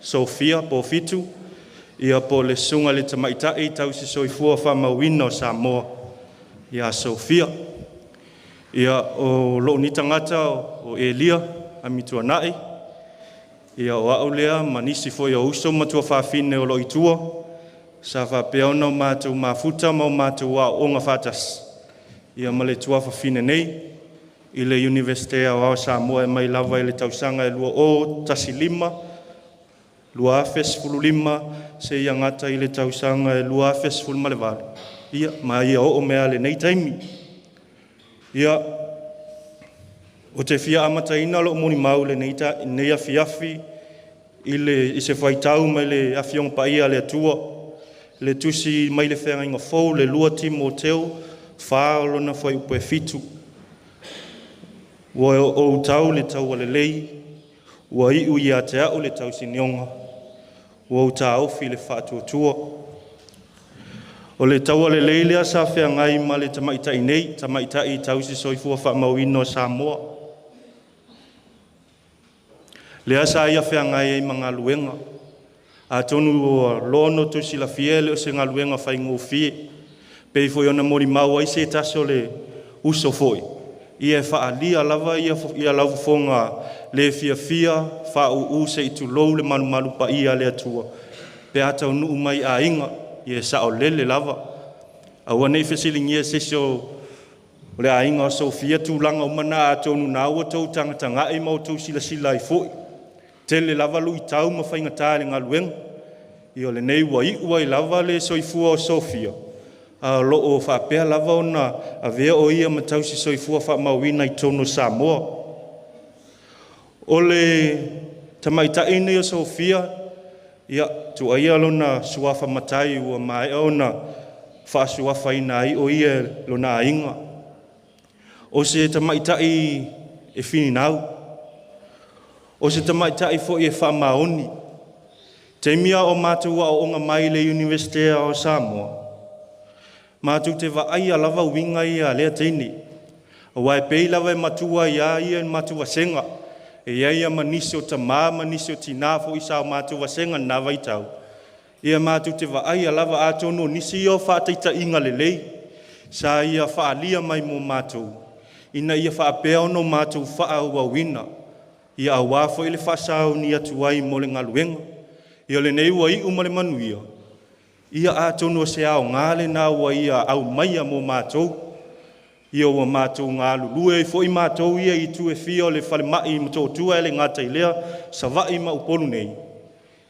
Sophia Pofitu ia po le sunga le tamaitai tau si soifua fa mawino Samoa ia Sophia ia o lo ni tangata o Elia amituanai ia o aulea manisi foi o uso matua whawhine o lo itua sa whapeona o mātou mafuta ma o mātou wa o ngā whatas ia male tua whawhine nei i le Universite o Samoa e mai lava i le tausanga e lua o tasi lima lua afes fulu lima se ia ngata i le tausanga e lua afes fulu malevalu ia ma ia o mea le nei taimi ia o te fia amata ina lo moni mau le nei afiafi i se whaitau mai le afiong paia le atua le tusi mai le whenga inga fau le lua timo teo whaolo na whai upe fitu wa o tau le tau wale lei wa iu ia te au le tau sinionga wa o tau fi le whaatua tua o le tau wale lei lea sa whengai ma le tamaitai nei tamaitai tau si soifua whaamawino Samoa lea sa ia whengai e mga luenga a tonu o lono tu si la fiele o se ngā luenga whai ngō fie pei foi ona mori mau ai se taso le uso foi ia whaalia lava ia laufonga le fia whau se i tu lou le malu pa ia le atua. Pe ata unu mai a inga, ia sao lele lava. Aua nei whesilingia sesio le a inga o Sophia tūlanga umana a tonu na ua tau tanga e mau tau sila i fui. Tele lava lu i tau ma whainga tāle ngā luenga. Ia le nei wa i lava le soifua o Sophia. A lo o whapea lava o na a vea o ia ma tau si soifua wha mawina i tono Samoa. O le tamaita ine o Sophia, ia tu aia lona suafa matai ua mai o na wha suafa ina i o ia lona inga. O se tamaitai e whininau. O se tamaitai fo e whamaoni. Te mia o mātua o onga mai le University o Samoa. Mātu te waai a lava winga i a lea teini. O wai pei lava e matua ia ia e matua senga. E ia manisi o tamā, manisi o tinafo i sao matua senga na waitau. Ia mātu te waai a lava atono nisi o whaataita inga lelei. Sa ia whaalia mai mo mātua. Ina ia whaapea ono mātou whaau a wina. Ia a wāfo ele whasau ni atuai mo le ngaluenga. Ia le nei wa i umale manuia. Ia a tonu se ao ngale na wa ia au maia mo mātou. Ia wa mātou ngā lulue i fo i mātou ia i tu e fia o le whale mai mo tō tua ele ngātai lea sa vai ma upolu nei.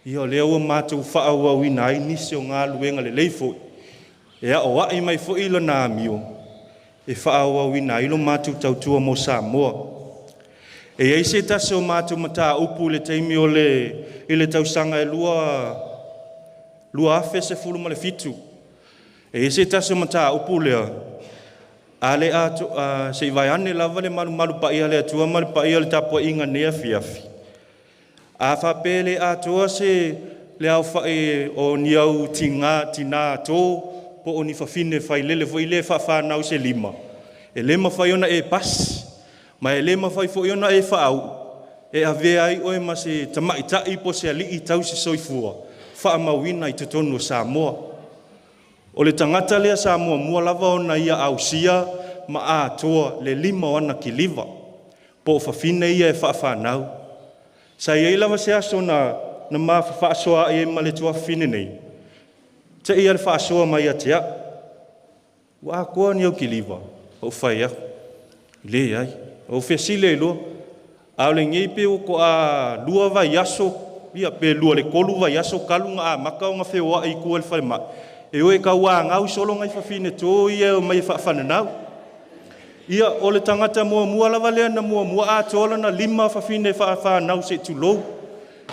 Ia lea wa mātou whaau a wina i nisi o ngā luenga le leifo. Ia o wai mai fo ila nā mio. E whaau wina ilo mātou tautua mo Samoa. E ei se tase o mātou mata upu le teimi o le tausanga e lua afe se fulu ma le fitu. E ei se tase o mata upu lea. A le ato, se i vai ane lava le malu pa ia le atua ma le pa ia le tapua inga nea fiafi. A whapele atoa se le au whae o niau tina tō po o ni whawhine whai lele fo i le whawhanau se lima. E lema whai ona e pas, ma e lema whai fo i ona e whaau. E a vea ai oe ma se tamaitai po se ali i tau si soifua. Wha mawina i te tonu o Samoa. O le tangata lea Samoa mua lava ona ia au sia ma a toa le lima o ana ki liva. Po o whawhine ia e whawhanau. Sa i lava se aso na ma whaasoa e ma le tua whine nei. Te ia le whaasoa mai a tea. Wa koa ni au ki liva. O whai aku. Le ai. O whesile i lua. Au le ngeipe o ko a lua vai aso. Ia pe lua le kolu vai aso kalunga a maka o nga whewa i kua le whare mai. E oe ka wā ngau solo ngai whawhine tō ia o mai whawhananau. Ia o le tangata mua lava lea na mua a tōla na lima whawhine whawhanau se tulou.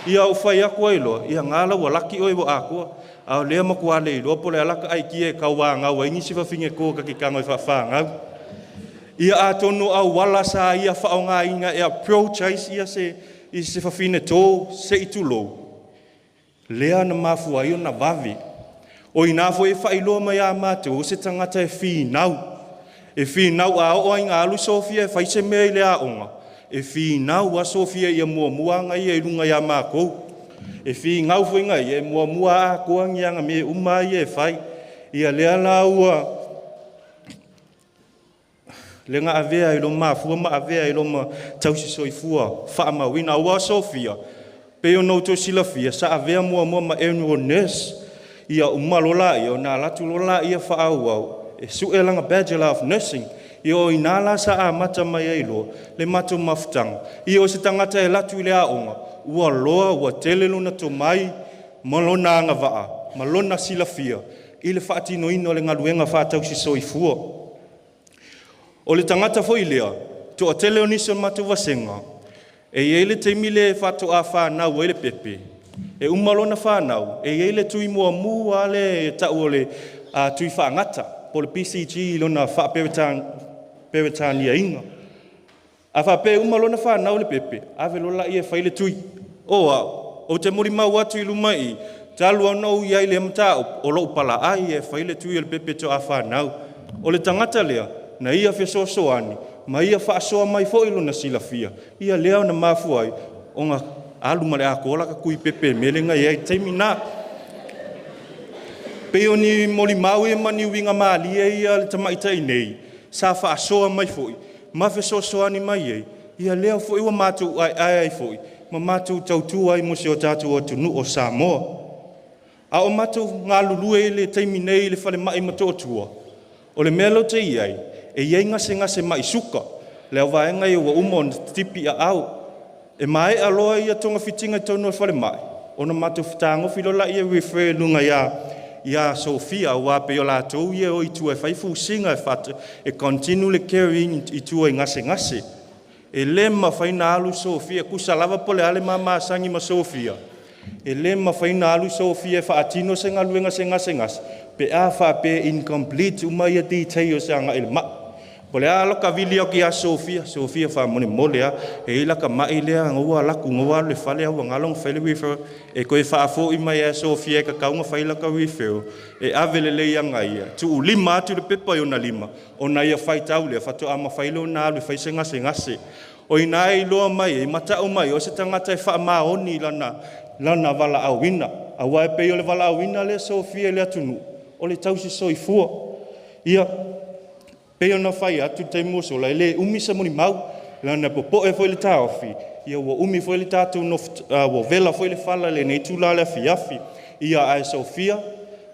Ia o whai aku ai loa. Ia ngala wa laki oe wa a kua. Au lea makua le loa po le alaka ai kie ka wā ngau. Ai ngisi whawhinge kō ka ki kangoi whawhangau. Ia a tono au wala sa ia whao ngā inga e approach ia se whawhine tō se i tulou. Lea na mafua i o na wavi. O inafo e whailoa mai a mātou, o se tangata e whinau. E whinau a o ai ngā alu Sophia e whaise mea i le a onga. E whinau a Sophia i a mua ngai e runga i a mākou. E whinau fo ngai e mua a koa ngianga me umai e whai. Ia lea la ua. Le ngā avea i lo mafua ma avea i lo ma tausi soifua. Whaama wina ua Sophia. Peo no to silafia sa avea mua ma enu o nurse. Ia umalola ia o nā latu lola ia whaau au. E suelanga Bachelor of Nursing. Ia o inala sa a mata mai eilo. Le matu mafutanga. Ia o se tangata e latu i le aonga. Ua loa, ua telelo na to mai. Malona anga waa. Malona silafia. I le whaatino ino le ngaluenga whaatau si soifua. O le tangata fo i lea. To o teleo niso matu wasenga. E ele te mile whatu a whanau e le pepe. E umalona whanau, e eile tui mua le tau o le tui whaangata, po le PCG lona whaperetania inga. A whape umalona whanau le pepe, ave lola i e whaile tui. O te mori mau atu i luma i, talu anau i aile amata o lo pala ai e whaile tui le pepe to a whanau. O le tangata lea, na ia whesosoani, ma ia whaasoa mai fo ilo na silafia, ia lea na mafuai, o ngā alu mare a kola ka kui pepe melenga ia i teimina. Peo ni moli mau e mani winga maali e ia le tamaitai nei. Sa whaasoa mai foi. ma fe soasoani mai ai ia lea foʻi ua matou ai foʻi ma matou tautua ai mo se o tatou atunuu o Samoa a o matou galulue i le taimi nei i le falemaʻi ma toʻatua o le mea lau te iai e iai gasegase maʻisuka le auvaega ia ua uma ona titipi aʻau e maeʻa loa ia togafitiga i taunuu le falemaʻi ona matou fetagofi lo laʻi e refer luga ia Sophia auā pe o latou ia o itua e fai fusiga e continue le carrying i tua i gasegase e lē mafaina alu Sophia kusa lava po le ale mamasagi ma Sophia e lē mafaina alu Sophia e faatino se galuega se gasegase pe a faapea incomplete uma ia detail o se agaʻi le maʻi po le a aloka vili o ki a Sophia faamolemole a e ila ka maʻi lea gaua alaku gaua alu le fale auagalo fai le refer e koe faafoʻi mai a Sophia e kakauga fai laka refer e ave lelei aga ia tuu lima atu le pepa i ona lima ona ia faitau lea fatoʻa mafai lona alu e fai se gasegase o ina ai loa mai e mataʻu mai o se tagata e faamaoni lana valaauina aua e pei o le valaauina le Sophia le atunuu o le tausi soifua ia pei ona fai atu taimu so la le umi sa moni mau lana popoe foi le taofi ia ua umi foi le tatou no ua vela foi le fala le nei tula le afiafi ia ai Sophia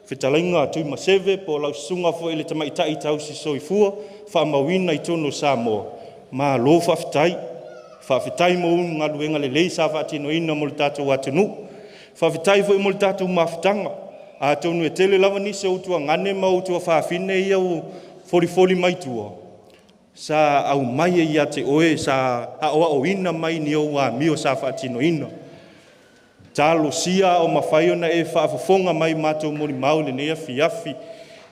fetalainga Tuimaseve po lau sunga foi le tamaitaʻi tausi soifua faamauina i tonu Samoa ma lo faafetai mo unu galuega lelei sa faatinoina mo le tatou atunuu faafetai foi mo le tatou mafutaga a tonu e tele lava nisi o utuagane ma utua faafine ia o folifoli mai tua sa au mai ia te oe sa aʻoaʻoina mai ni ou amio sa faatinoina talosia o mafai ona e faafofoga mai matou molimau lenei afiafi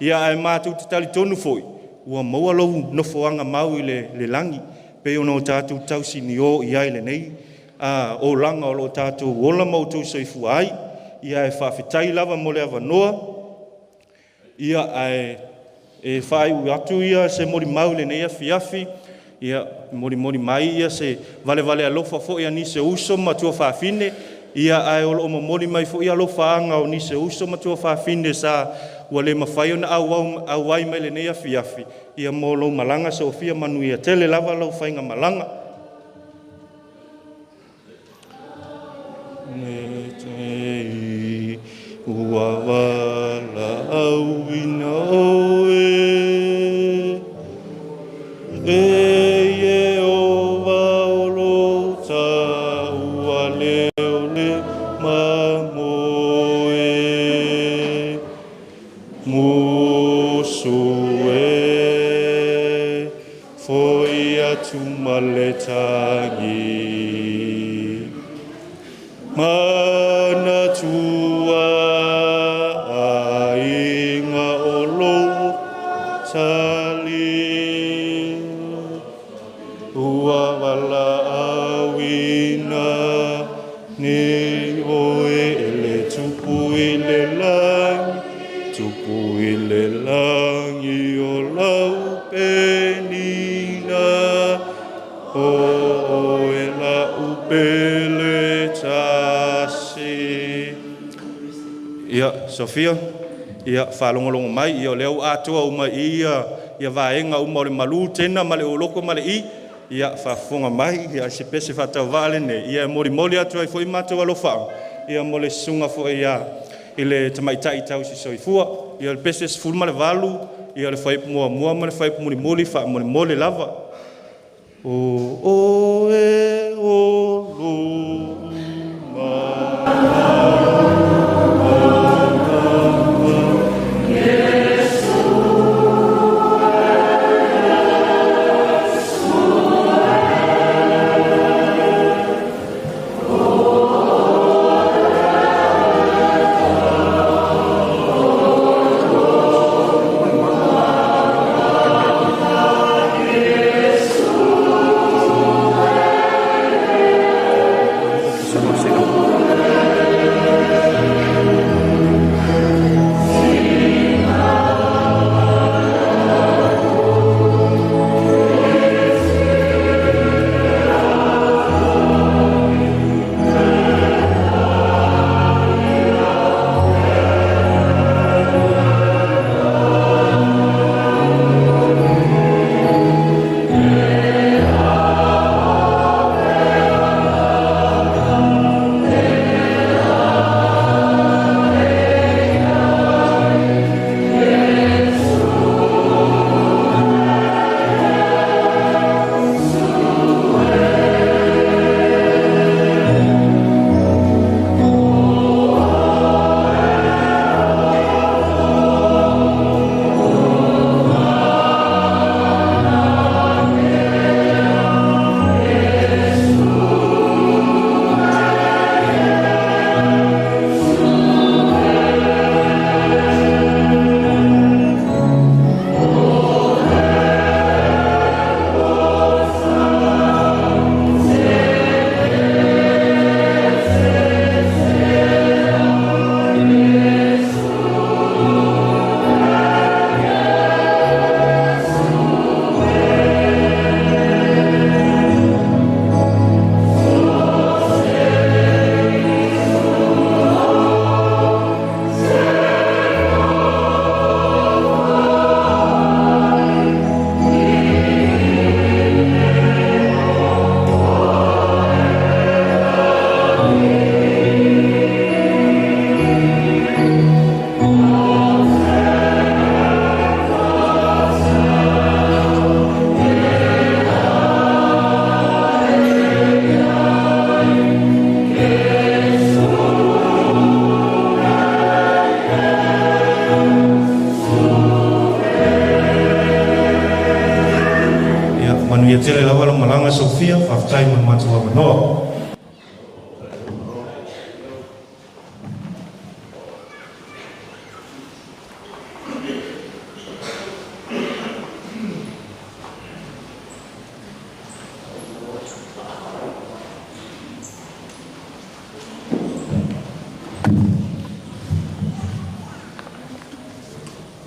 ia ae matou te talitonu foʻi ua maua lou nofoaga mau i le lagi pe ona o tatou tausinio i ai lenei olaga o loo tatou ola ma outou soifua ai ia e faafetai lava mo le avanoa ia ae e whaiu atu ia se morimau lenei afiafi ia morimori mai ia se vale alofa foʻi a nise uso ma tua faafine ia ae o loo momoli mai foʻi alofaaga o nise uso ma tua faafine sa ua lē mafai ona auai mai lenei afiafi ia mo lou malaga Sophia manu ia tele lava lou faiga malaga ua valaauina oe e o vaolo taua leo le mamoe musu e foi atu ma le tagi mana tua ainga o lou tali ua valaauina ni oe e le tupu i le langi o lau penina o e lau pele tasi ia Sophia ia whalongolongo mai ia o leo atua uma ia vaenga uma o le malu tena ma le oloko ma le ia whafonga mai ia se pese whatau vale ne ia mori atua i foi matua alofa ia mo le sunga fo ia i le tamaitai tau si soifua ia le pese se fulma le valu ia le whaipu mua ma le whaipu mori wha mole lava o e o lo ia tele lava lo malanga Sophia, whaftai man matua manoa.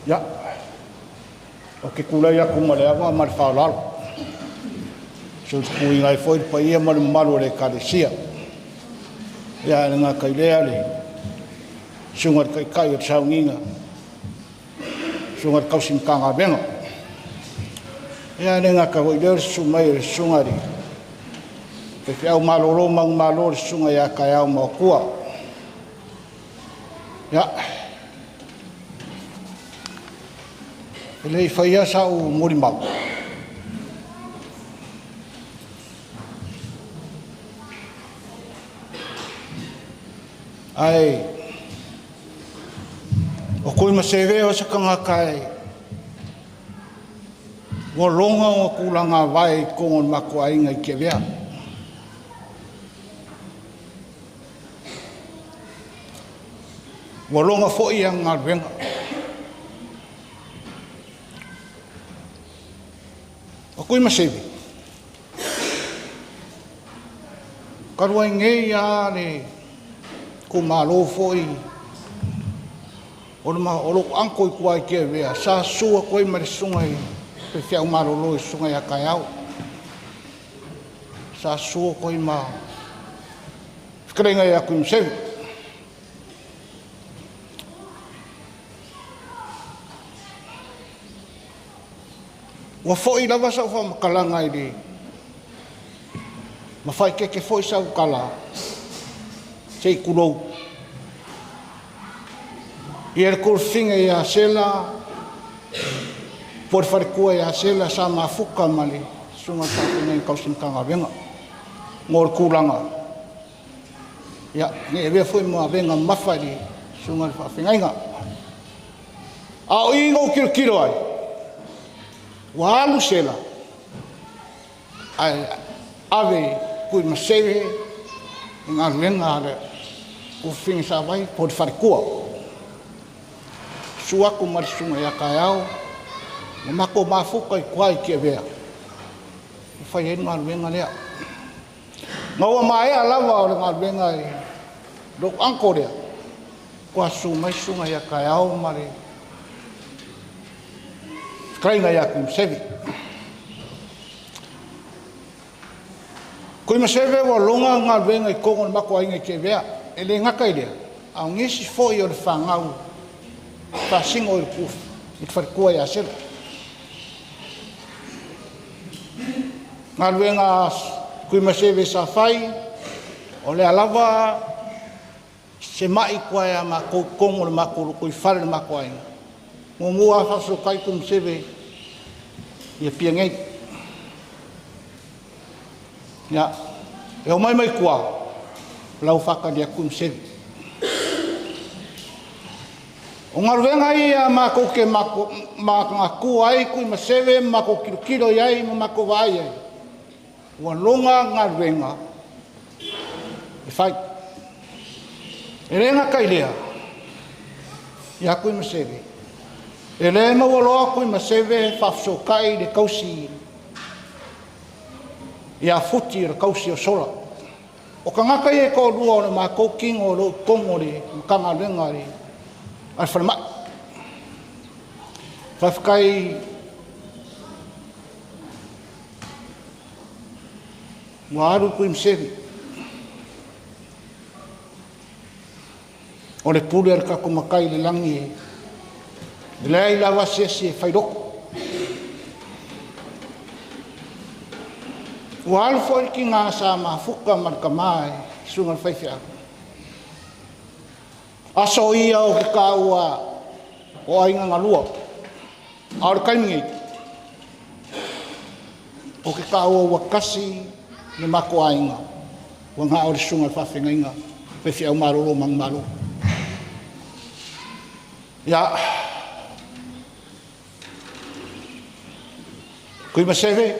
Ya, oke kulai aku maleanga mal falal. So kui ngai foi pa ia mal malu le kadesia. Ya nga kai le ale. Sungat kai kai tsaunginga. Sungat kau simkanga benga. Ya nga ka voi le sumai sungari. Pe fiau malolo mang malor sunga ya kaya mo kua. Ya. Ele faia sa o morimau. Ai. O Tuimaseve o sa kangakai. Wa longa o kulanga vai kongon mako ainga i kevea. Wa longa foi ang ngalwenga. Tuimaseve. Karua ngei a le kumalo foi. O ma o anko i kuai ke vea sa sua koi mari sungai pe fiau marolo i sungai a Taeao. Sa sua koi ma skrenga ia Tuimaseve. Wa foi lava sa fa makalanga i di. Ma fai ke foi sa kala. Sei kulou. Ia kul finga ia sela. Por far kua ia sela sa mafuka mali. Sunga ta nei kausin kanga venga. Ngor kulanga. Ya, ne ve foi mo venga mafari. Sunga fa finga. A ingo kilo ai. Walu sela ai ave Tuimaseve nga lenga le ku fin sa vai por farkua sua ku mar sunga ya Taeao ma ko mafuka i kwai ke vea fai nga lenga le no mai ala wa nga lenga do ankore kwa sunga ya Taeao mare Kraina ya Tuimaseve. Tuimaseve wa longa nga venga i kongon mako ainga ke vea. Ele ngaka idea. Au ngesi fo i o whangau. Pa singo i puf. I wharkua ya sela. Nga venga Tuimaseve sa fai. O le alava se mai kua ya mako kongon mako koi whare mako ainga. Mua faso kai Tuimaseve ia piangei. Ya, e o mai kua lau whaka dia Tuimaseve. O ngaruenga ia mako ke mako ngaku ai Tuimaseve mako kilo iai mako vai ai. Ua longa ngaruenga. E whai. E renga kai lea. Ia Tuimaseve. E le mawaloa Tuimaseve whafsokai le kausi ia futi le kausi o sola. O ka ngaka e ko lua o le mākou king o lo tongo le mkanga lenga le al whanamai. Whafkai Waru Tuimaseve. O le pule al kakumakai le langi e Lei lava se whairoko. Ua alfo i ki ngā sa mafuka marka mai sunga whaiwhia. Aso ia o ke kāua o ainga ngalua. Aore kaimingi. O ke kāua ua kasi ni mako ainga. Ua ngā ore sunga whawhinga inga. Whaiwhia umaroro mang maro. Ya. Tuimaseve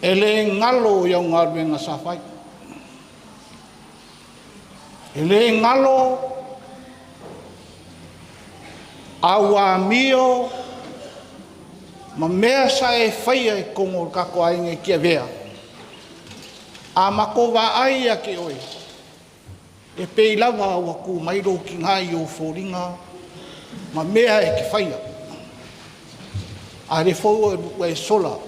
E le ngalo ia ngā ruenga sa whai. E le ngalo awa mio ma mea sa e whaia e kongo kako ainga kia vea. A mako wa ai a ke oe. E pei lava awa ku mairo ki ngai o whoringa ma mea e ke whaia. A re whau e rukua e sola.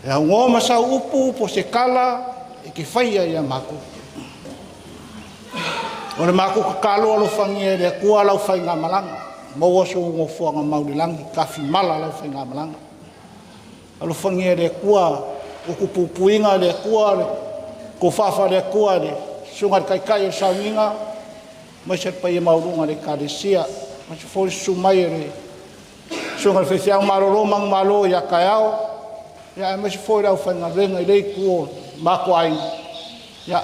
E a ngō masa upu po se kala e ke whaia ia mako. O le mako ka kalo alo whangi e rea kua lau whai ngā malanga. Mau aso ngō fuanga maurilangi, kawhi mala lau whai ngā malanga. Alo whangi e rea kua, o kupupuinga rea kua, ko whawha rea kua rea, sungar kai o sauinga, mai se pai e maurunga rea karesia, mai se fori sumai e rea, sungar whewhiau maroro mang malo ia kai ao, ia mai se fori au whai ngā renga i rei kua, mako ai, ia,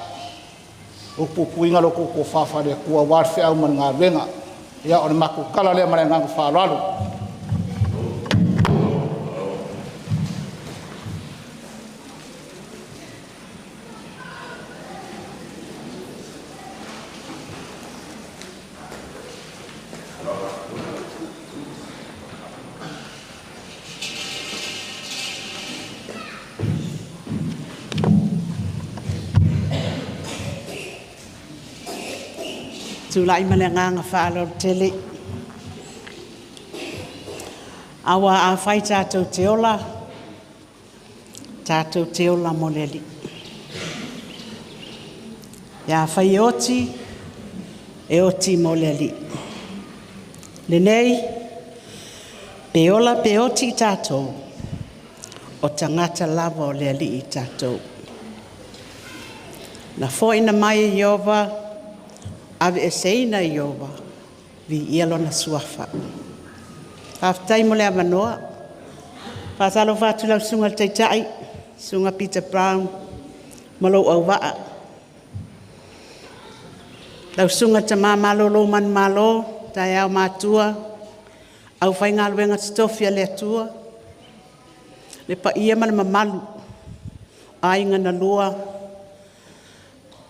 o pupuinga loko ko whawha rea kua, warwhi au man ngā renga, ia o le mako kala lea mare ngā whāraro. Tulai malenganga whaalor tele. Awa a whai tātou te ola moleli. Ia whai oti, e oti moleli. Lenei, pe ola pe oti tātou, o tangata lava o leli i tātou. Na fōina mai e Iova, ave e seina Iova, vi ielo na suafa. Haftai mo le amanoa, whātalo whātu lau sunga teitai, sunga Peter Brown, malo au waa. Lau sunga ta mamalo lo man malo, Taeao mātua, au whai ngā luenga Sophia le atua, le pa ia mana mamalu, ainga na lua,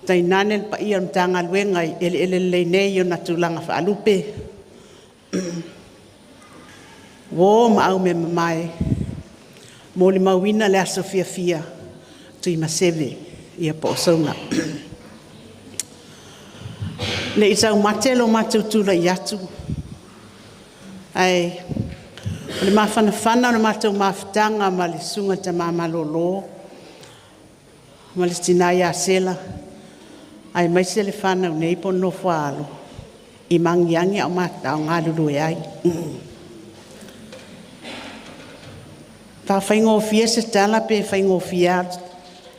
tai nane pa ia mtanga luenga ele nei yo na tulanga whaalupe. Wo ma au me mai. Mo le mawina le a Sophia Tuimaseve ia po songa. Le itau matelo matutula iatu. Ai le mawhanawhana le matau mawhtanga ma le sunga ta mamalolo. Ma le tinai a sela. Ai mai se le whanau nei po no whaalo. I mangiangi au matau ngā lulu e ai. Pa whaingo fia se tala pe whaingo fia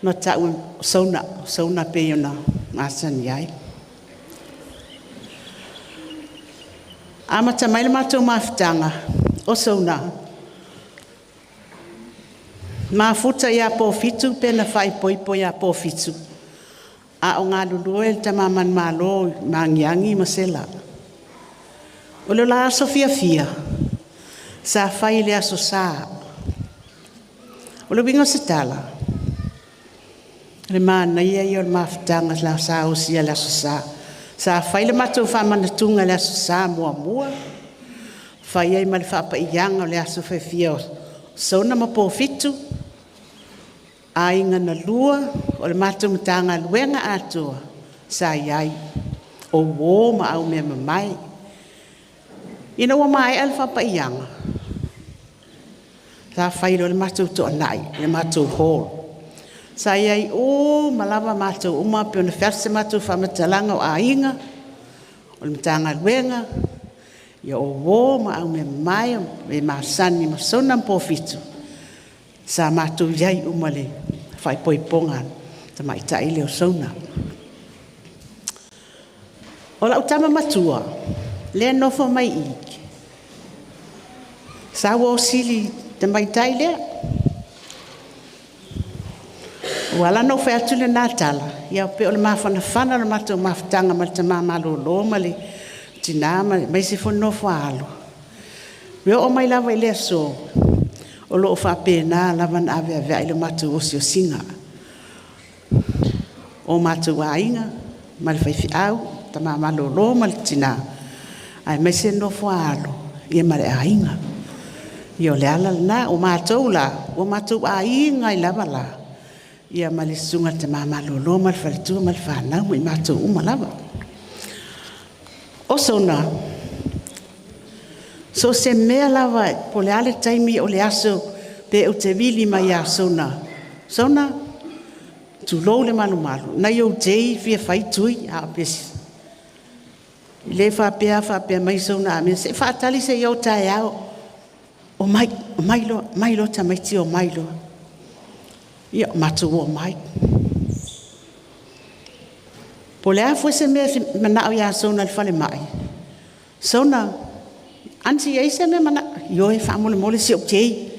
no tau sauna pe yona masan iai. Ama tamai le matou mawhitanga o sauna. Mafuta ia Pofitu pe na whai poipo ia Pofitu. A o ngā lulu e tamaman malo mangiangi masela. O le la Sophia sa whai le aso saa. O le wingo se tala. Le mana ia i o le mawhitanga la sa o sia le aso saa. Sa whai le matou whamanatunga le aso saa mua. Whai ei ma le whapa ianga o le aso Sophia Zonna ma Pofitu. A inga na lua o le matou matanga luenga atua sa iai. O wō ma au mea mamai. Ina wa mai al whapa ianga. Sa whai le matou toa nai, le matou hall. Sa iai o malawa matou uma pe ona ferse matou whamatalanga o a inga. O le matanga luenga. Ia o wō ma au mea mamai me maasani ma Zonna Pofitu. Sa matou iai umale whai poiponga ta mai tai leo Zonna. O la utama matua, le nofo mai iki. Sa wo sili ta mai tai lea. Wala no fe atu le natala, ia pe o le mawhanawhana le matou mawhitanga ma ta mamalolo ma le tina mai se fo nofo alo. Reo o mai lawa i lea so. o loo whapena lava na ave ave le mātou o sio singa. O mātou a inga, ma le whaifi au, ta mā malolo ma le tina. Ai mai se no whaalo, ia ma le a inga. Ia o le ala na, o mātou a inga i lava la. Ia ma le sunga te mā malolo ma le whalitua ma le whanau, ma i mātou uma lava. O Zonna, so se mea lava po le ale taimi o le aso pe o te vili mai a Zonna. Zonna, tu lou le malu malu. Na yo jei fia fai tui a pesi. Le whapea mai Zonna a mea. Se whaatali se yo Taeao. O mailo ta mai ti o mailo. Ia matu o mai. Po le a fwe se mea manao ya Zonna le fale mai. Zonna, ansi ei se me mana yo e fa mole si optei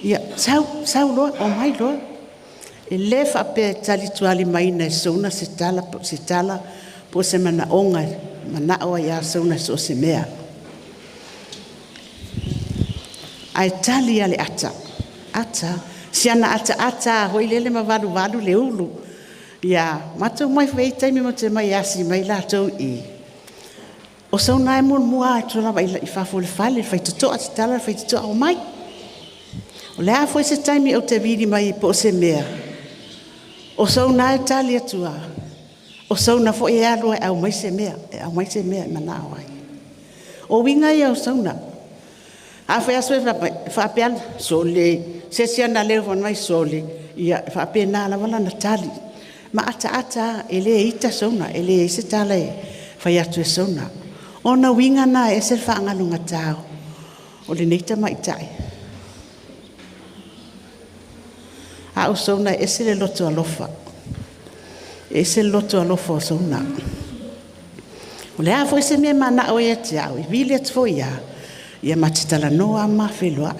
ia sau lo o mai lo e le fa pe tali tuali mai na Zonna se tala po se mana onga mana o ya Zonna so se mea ai tali ale ata siana ata hoi lele ma valu le ulu ia mato mai fei taimi mo te mai asi mai la tau i o Zonna e mua e tola vai i whafo le whale, whai tutoa te tala, whai tutoa o mai. O lea fwoi se taimi o te viri mai po se mea. O Zonna e tali atua. O Zonna fo e aloa e au mai se mea e mana ai. O winga e o Zonna. A whai aso e whapeana, sole, se siana leo van mai sole, ia whapeana ala wala na tali. Ma ata e le ita Zonna, e le se tala e whai atu e Zonna. Ona winga na e se whaangalunga tau. O le neita mai tai. A o Zonna e se le loto alofa. E se le loto alofa o Zonna. O le a fwoi se mea mana o e te au. I vili at fwoi ia. Ia matitala noa ma whelua.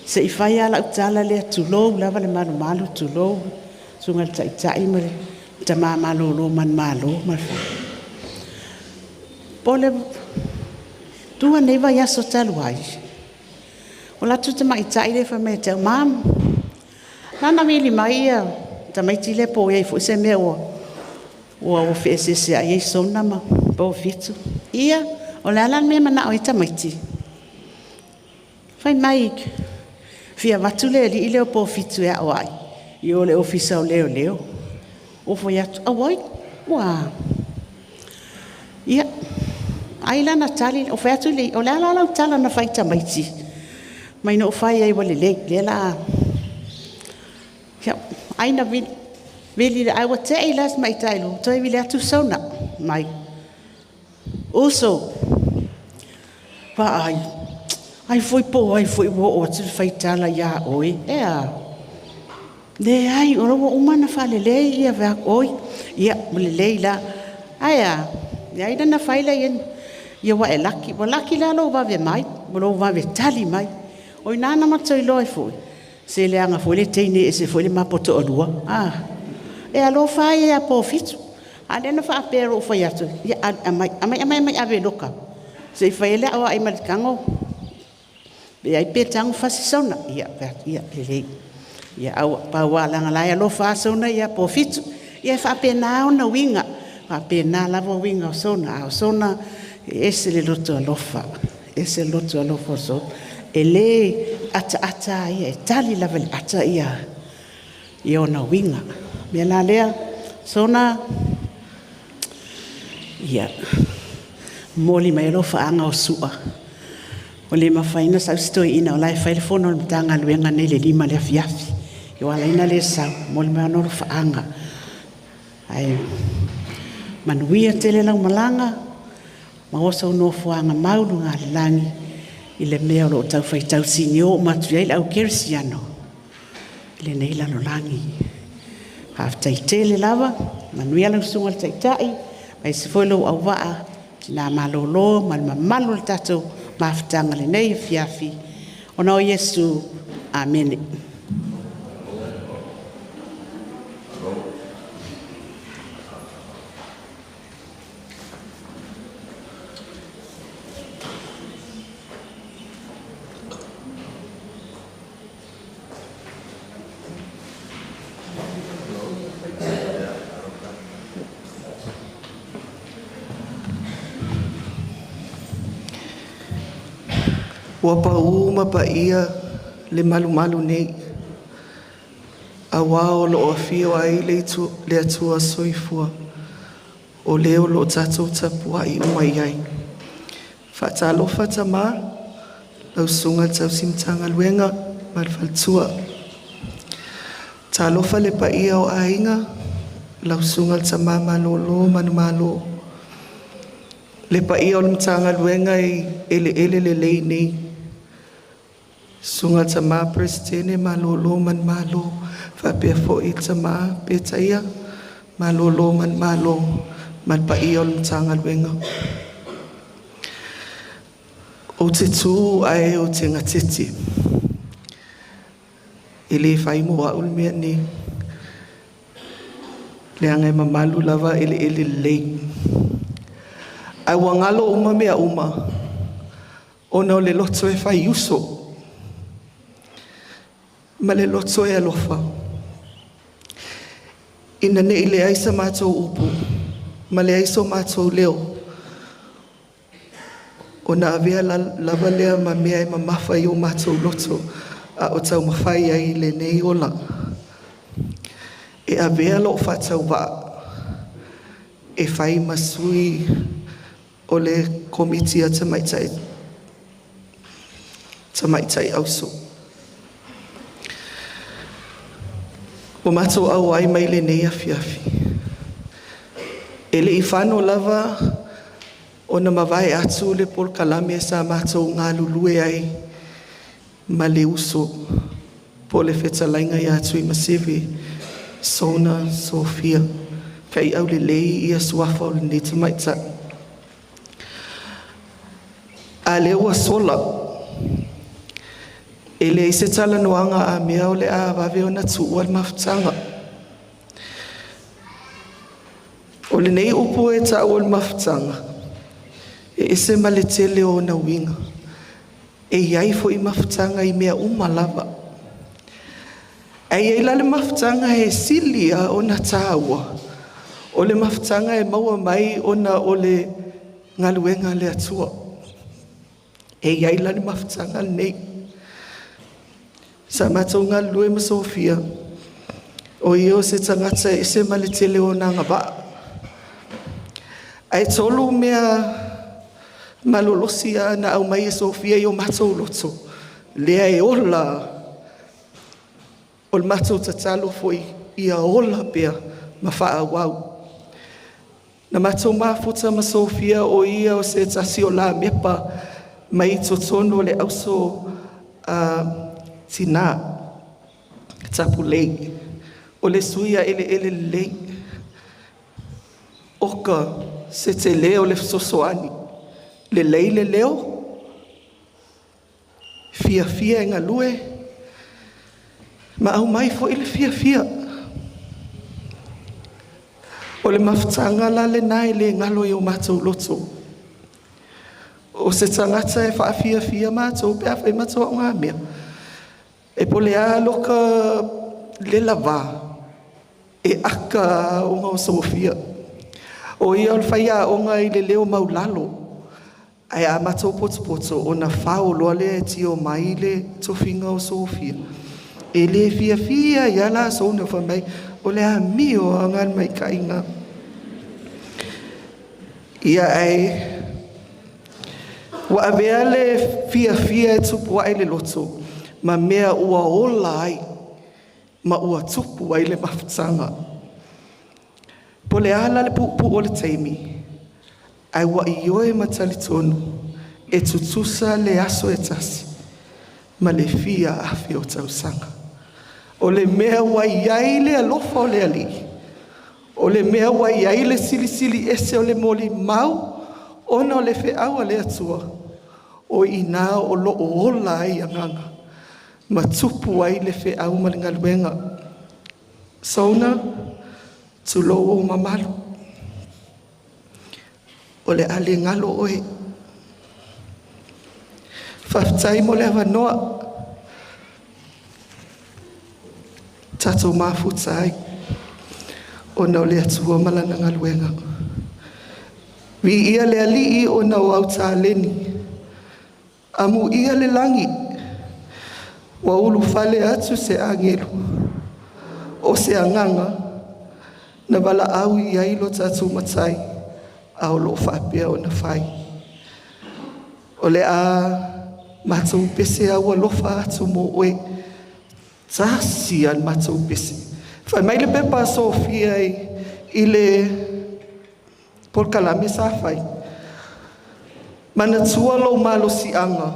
Se i whai ala utala le tulou. Lava le malu tulou. Sunga tai mare ta mama lo man malo ma pole tu ne va ya so talwai ola tu te mai tai le fa me te mam nana mili mai ta mai tile po e fo se me o fese se ai Zonna ma Pofitu ia ola lan me mana o ta mai ti fai mai fia vatule li ile Pofitu ya o ai Yo le ofisa o leo. O foi atu. Awai. Wa. Ia. Aila na tali. O foi atu le. O le ala tala na faita maiti. Mai no fai ai wale le. Le la. Ia. Aina vili. Vili ai wa te ilas mai tailu. Toi vili atu Zonna. Mai. Also. Pa ai. Ai foi wo o te faita la ya oi. Ea. Le ai ora wo umana fale le ia va oi ia le la aya ia ina na faila ia wa laki la lo va ve mai lo va ve tali mai oi nana matoi lo foi se le anga foi le teine e se foi le mapoto olua e alo fai e Pofitu ale na fa pero foi atu ia mai ave loka se fai le o ai malkango be ai petang fasi Zonna ia le ia au pa wala ngala lo fa Zonna ia Pofitu ia fa pena na winga fa pena la winga o Zonna ese le loto alofa so ele ata ia tali la vel ata ia ona winga me la le Zonna ia moli mai lo fa anga o sua o le mafaina sa stoi ina o lai fa le fono le tanga luenga nei le lima le afiafi Yo ala ina le sa mo le mano fa anga ai manuia tele lang malanga ma osa no fuanga maulu nga langi ile mea lo tau fai tau sinio matu ai au kersiano le nei la no langi ha tai tele lava manuia lang sunga tai mai se foi lo au va na malolo mal malu tato maftanga le nei fiafi ona o Yesu amen Ua pauma pa ia le malu nei. A wao lo o fio ai le atua soifua. O leo lo tatou tapua I umai ai. Whaatalofa tamā, lau sunga tau simtanga luenga, marwhaltua. Talofa le pa ia o ainga, lau sunga tamā malolo manumalo. Le pa ia o mtanga luenga ele le lei nei. Sunga tamā prestene malolo manumalo. Whapea fo I tamā petaia, malolo manumalo. Man pa ia o mtanga luenga. O te tū ai o te ngatiti. E le whai mua ulmea ni. Le angai mamalu lava ele lei. Ai wangalo uma mea uma. Ona o le loto e whai uso. Ma le loto e alofa. Ina ne ile aisa mātou upu. Ma le aiso mātou leo. O na avea lava lea ma mea e mamafa I o mātou loto a o tau mawhai ai le nei ola. E avea lo whatau wa e whai masui o le komitia tamaitai auso. O mātou au ai mai le nei afiafi. E le I whano lava o na mawai atu le por kalame sa mātou ngā lulue ai ma le uso po le whetalainga I a Tuimaseve Zonna Sophia kai au le lei I a suafa o le ne tamaita. A le ua sola e le I se tala noanga a mea o le a wawe o na tuua le mawhtanga. O le nei upo e ta o le mawhtanga. E se male tele o na winga. E iai fo I mawhtanga I mea umalava. Ai la le mawhtanga e silia o na tāua. O le mawhtanga e maua mai o na o le ngaluenga le atua. E iai la le mawhtanga nei. Sa mātou ngalue ma Sophia. O io se tangata e se male tele o na ngaba. Ai tolu mea malolosia na au mai e Sophia I o mātou loto. Lea e ola. O le mātou tatalo foi I a ola pia ma wha wau. Na mātou mafuta ma Sophia o ia o se tasi o la mepa mai totono le auso tina tapu lei. O le suia ele lei. Oka se te leo le sosoani. Le lei le leo. Fia inga lue. Ma au mai fo ile fia. O le mawhtanga la le nai le ngalo I o mātou loto. O se tangata e wha fia mātou pia whai mātou o ngā mea. E po le a loka le lava. E aka o ngā Sophia. O ia o le whaia o ngā I le leo maulalo. Ai a mātou poto o na whao loa le e tio mai le tofinga o Sophia. E le fia ia la Zonna whamai o le a mio a ngan mai kainga. Ia ai wa avea le fia e tupu ai le loto. Ma mea ua ola ai. Ma ua tupu ai le mawhtanga. Po le ala le pupu o le teimi. Ai wa I oe matali tonu e tutusa le aso e tasi. Ma le fia afi o tausanga. O le mea wa iai le alofa o le ali. O le mea wa iai le sili ese o le moli mau. Ona o le fe awa le atua. O ina o lo o ola ai anganga. Ma tupu ai le fe au malinga luenga. Zonna tulo o mamalu. O le ale ngalo oe. Whaftai mo le awanoa. Tatou mafuta ai. O na o le atua malana ngaluenga. Vi ia le alii o na o au tā leni. Amu ia le langi. Wa ulu fale atu se angelu. O se anganga. Na wala au ia ilo tatu matai. Au lo whapea o na whai. O le a matou pese au alofa atu mo oe. Tasi an matou pese. Whai mai le pepa Sophia i le polkalame sa whai. Mana tua lo malo si anga.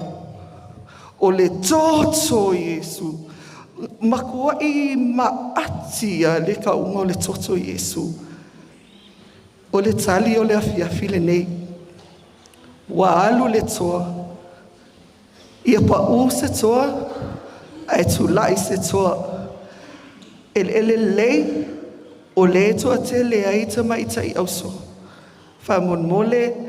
O le toto Yesu. Makua i maatia le kaunga o le toto Yesu. O le tali o le afiafi le nei. Wa alu le toa. Ia pa u se toa. Ai tu lai se toa. Ele lei. O le toa te le aita maita i auso. Whamon mole.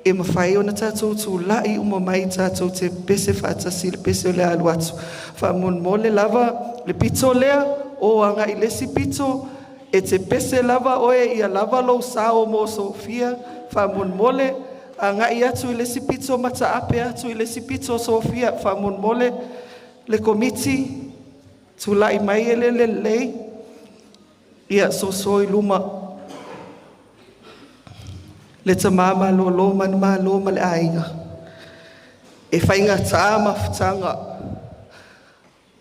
E mawhai o na tātou tū lai uma mai tātou te pese whātasi le pese o le alu atu. Whamon mole lava le pito lea o anga i lesi pito e te pese lava oe ia lava lo sao mo Sophia. Whamon mole anga i atu i lesi pito mata ape atu i lesi pito Sophia. Whamon mole le komiti tū lai mai e le lei ia so i luma. Le tamama lo manuma lo mal ainga. E whainga tāma whatanga.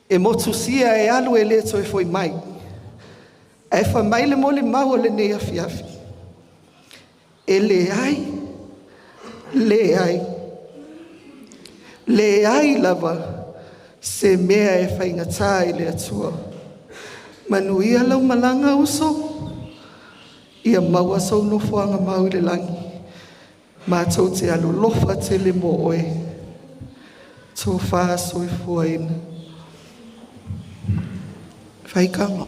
E motu sia e alu e le toi foi mai. E wha mai le mole mau le nei afiafi. E le ai. Le ai lava. Se mea e whainga tā i le atua. Manuia lau malanga uso. Ia maua sau no fuanga mau le langi. Mātou te alu lofa te le mo oe. Tō whaa soi fua ina. Whaikanga.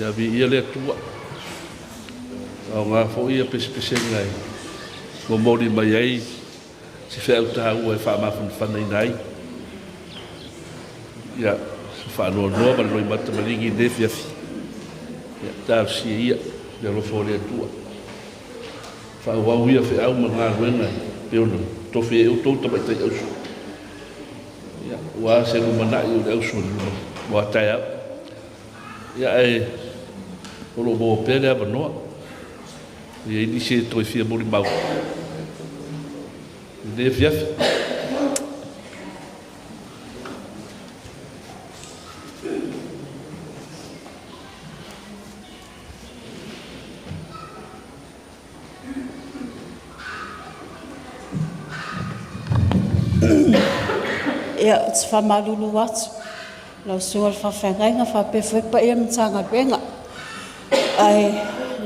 ia vi ia le tua o nga fo ia pese ngai mo mori mai ai si fe au ta u e fa ma fa nei ia fa no ba lo i mata malingi de fia ia ta si ia le lo fo le tua fa wa ia fe au ma nga wenga pe ono to fe o to ba tai au ia wa se no mana i au su wa tai ia e o lo bo pele ba no ia ini se to fia mo mau de fia ia tsi famalulu atu lau sua le whawhengainga whapewhepa ia mtanga benga ai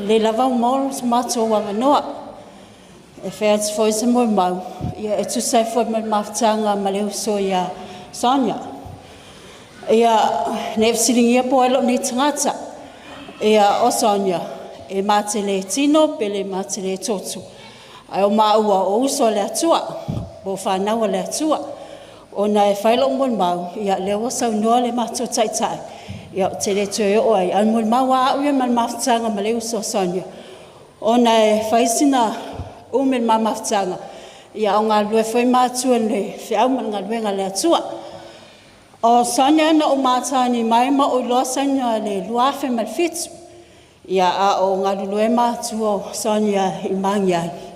le lava umolo se mato wanga noa e whea tsi fwoi se moi mau ia e tu sai fwoi mai mawtanga ma leo so ia Sonia ia ne fsiringi ia po elo ni tangata ia o Sonia e mate le tino pele mate le totu ai o maua o uso le atua bo whanaua le atua ona e whailo mon mau ia lewa sau noa le mato taitai ia te le tue o ai an mon mau a uia man mawtanga ma leo so Sonia ona e whaisina umen ma mawtanga ia o ngā lue whai mātua le whiau man ngā luenga le atua o Sonia na o mātani mai ma o loa Sonia le luafe malfitu ia a o ngā lue mātua o Sonia i mangiangi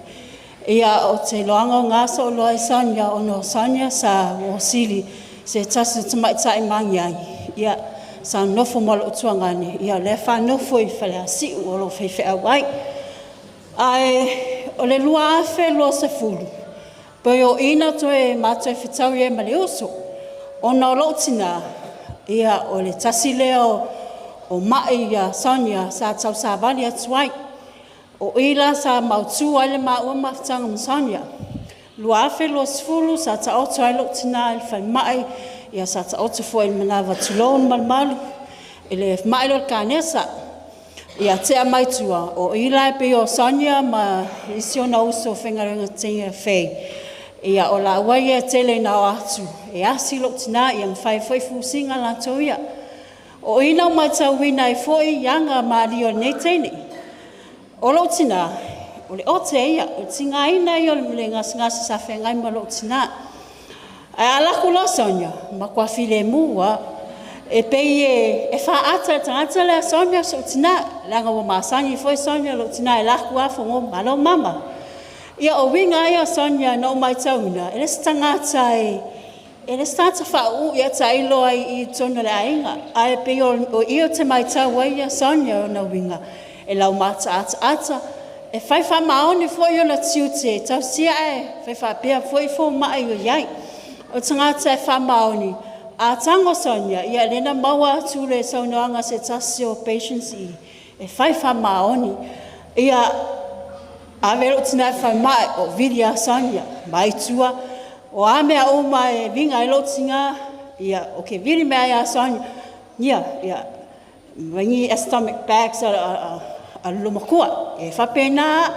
ia o te loanga o ngā so loa i Sonia o no Sonia sa o sili se tasu tamai tai mangiangi ia sa nofo molo utuangani ia le wha nofo i whalea si o lo whewhea wai ai o le lua afe lo se fulu poi o ina to e mato e whitau e male uso o na o tina ia o le tasi leo o mai ia Sonia sa tau sa vali atuai o ila sa mautu ale maua mawtanga ma Sonia lua afe lo se fulu sa ta oto ai lo tina il whai mai ia sa ta oto fo il manawa tulon malmalu ele mai lo kanesa ia te mai tua o ila pe o Sonia ma isiona uso whengarenga tinga whei ia o la waia tele na atu e asi lo tina ia mwhai fusinga la toia o ina mai tauina e foi yanga mario netene o lo tina o le ote ia o tinga ina i o le ngasi sa whengai ma lo tina ai ala kula Sonia ma kwa file mua e pei e wha ata le Sonia so tina langa o masangi foi Sonia lo tina e laku afo ngo malo mama ia o winga ia Sonia no mai tauna ele stangata ele stata fa u ia tailo ai i tona le ainga ai pei o io te mai taua ia Sonia no winga e lau mata ata e fai fa maoni foi o na tiute tau sia e fai pia foi fo mai o iai o tangata e fa maoni a tango Sonia ia lena maua tule saunoanga se tasio patience e fai fa maoni ia a vero tina fa mai o vidia Sonia mai tua o ame a o mai vinga ilo tinga ia o ke viri mai a Sonia ia vangi stomach bags a lumakua e fa pena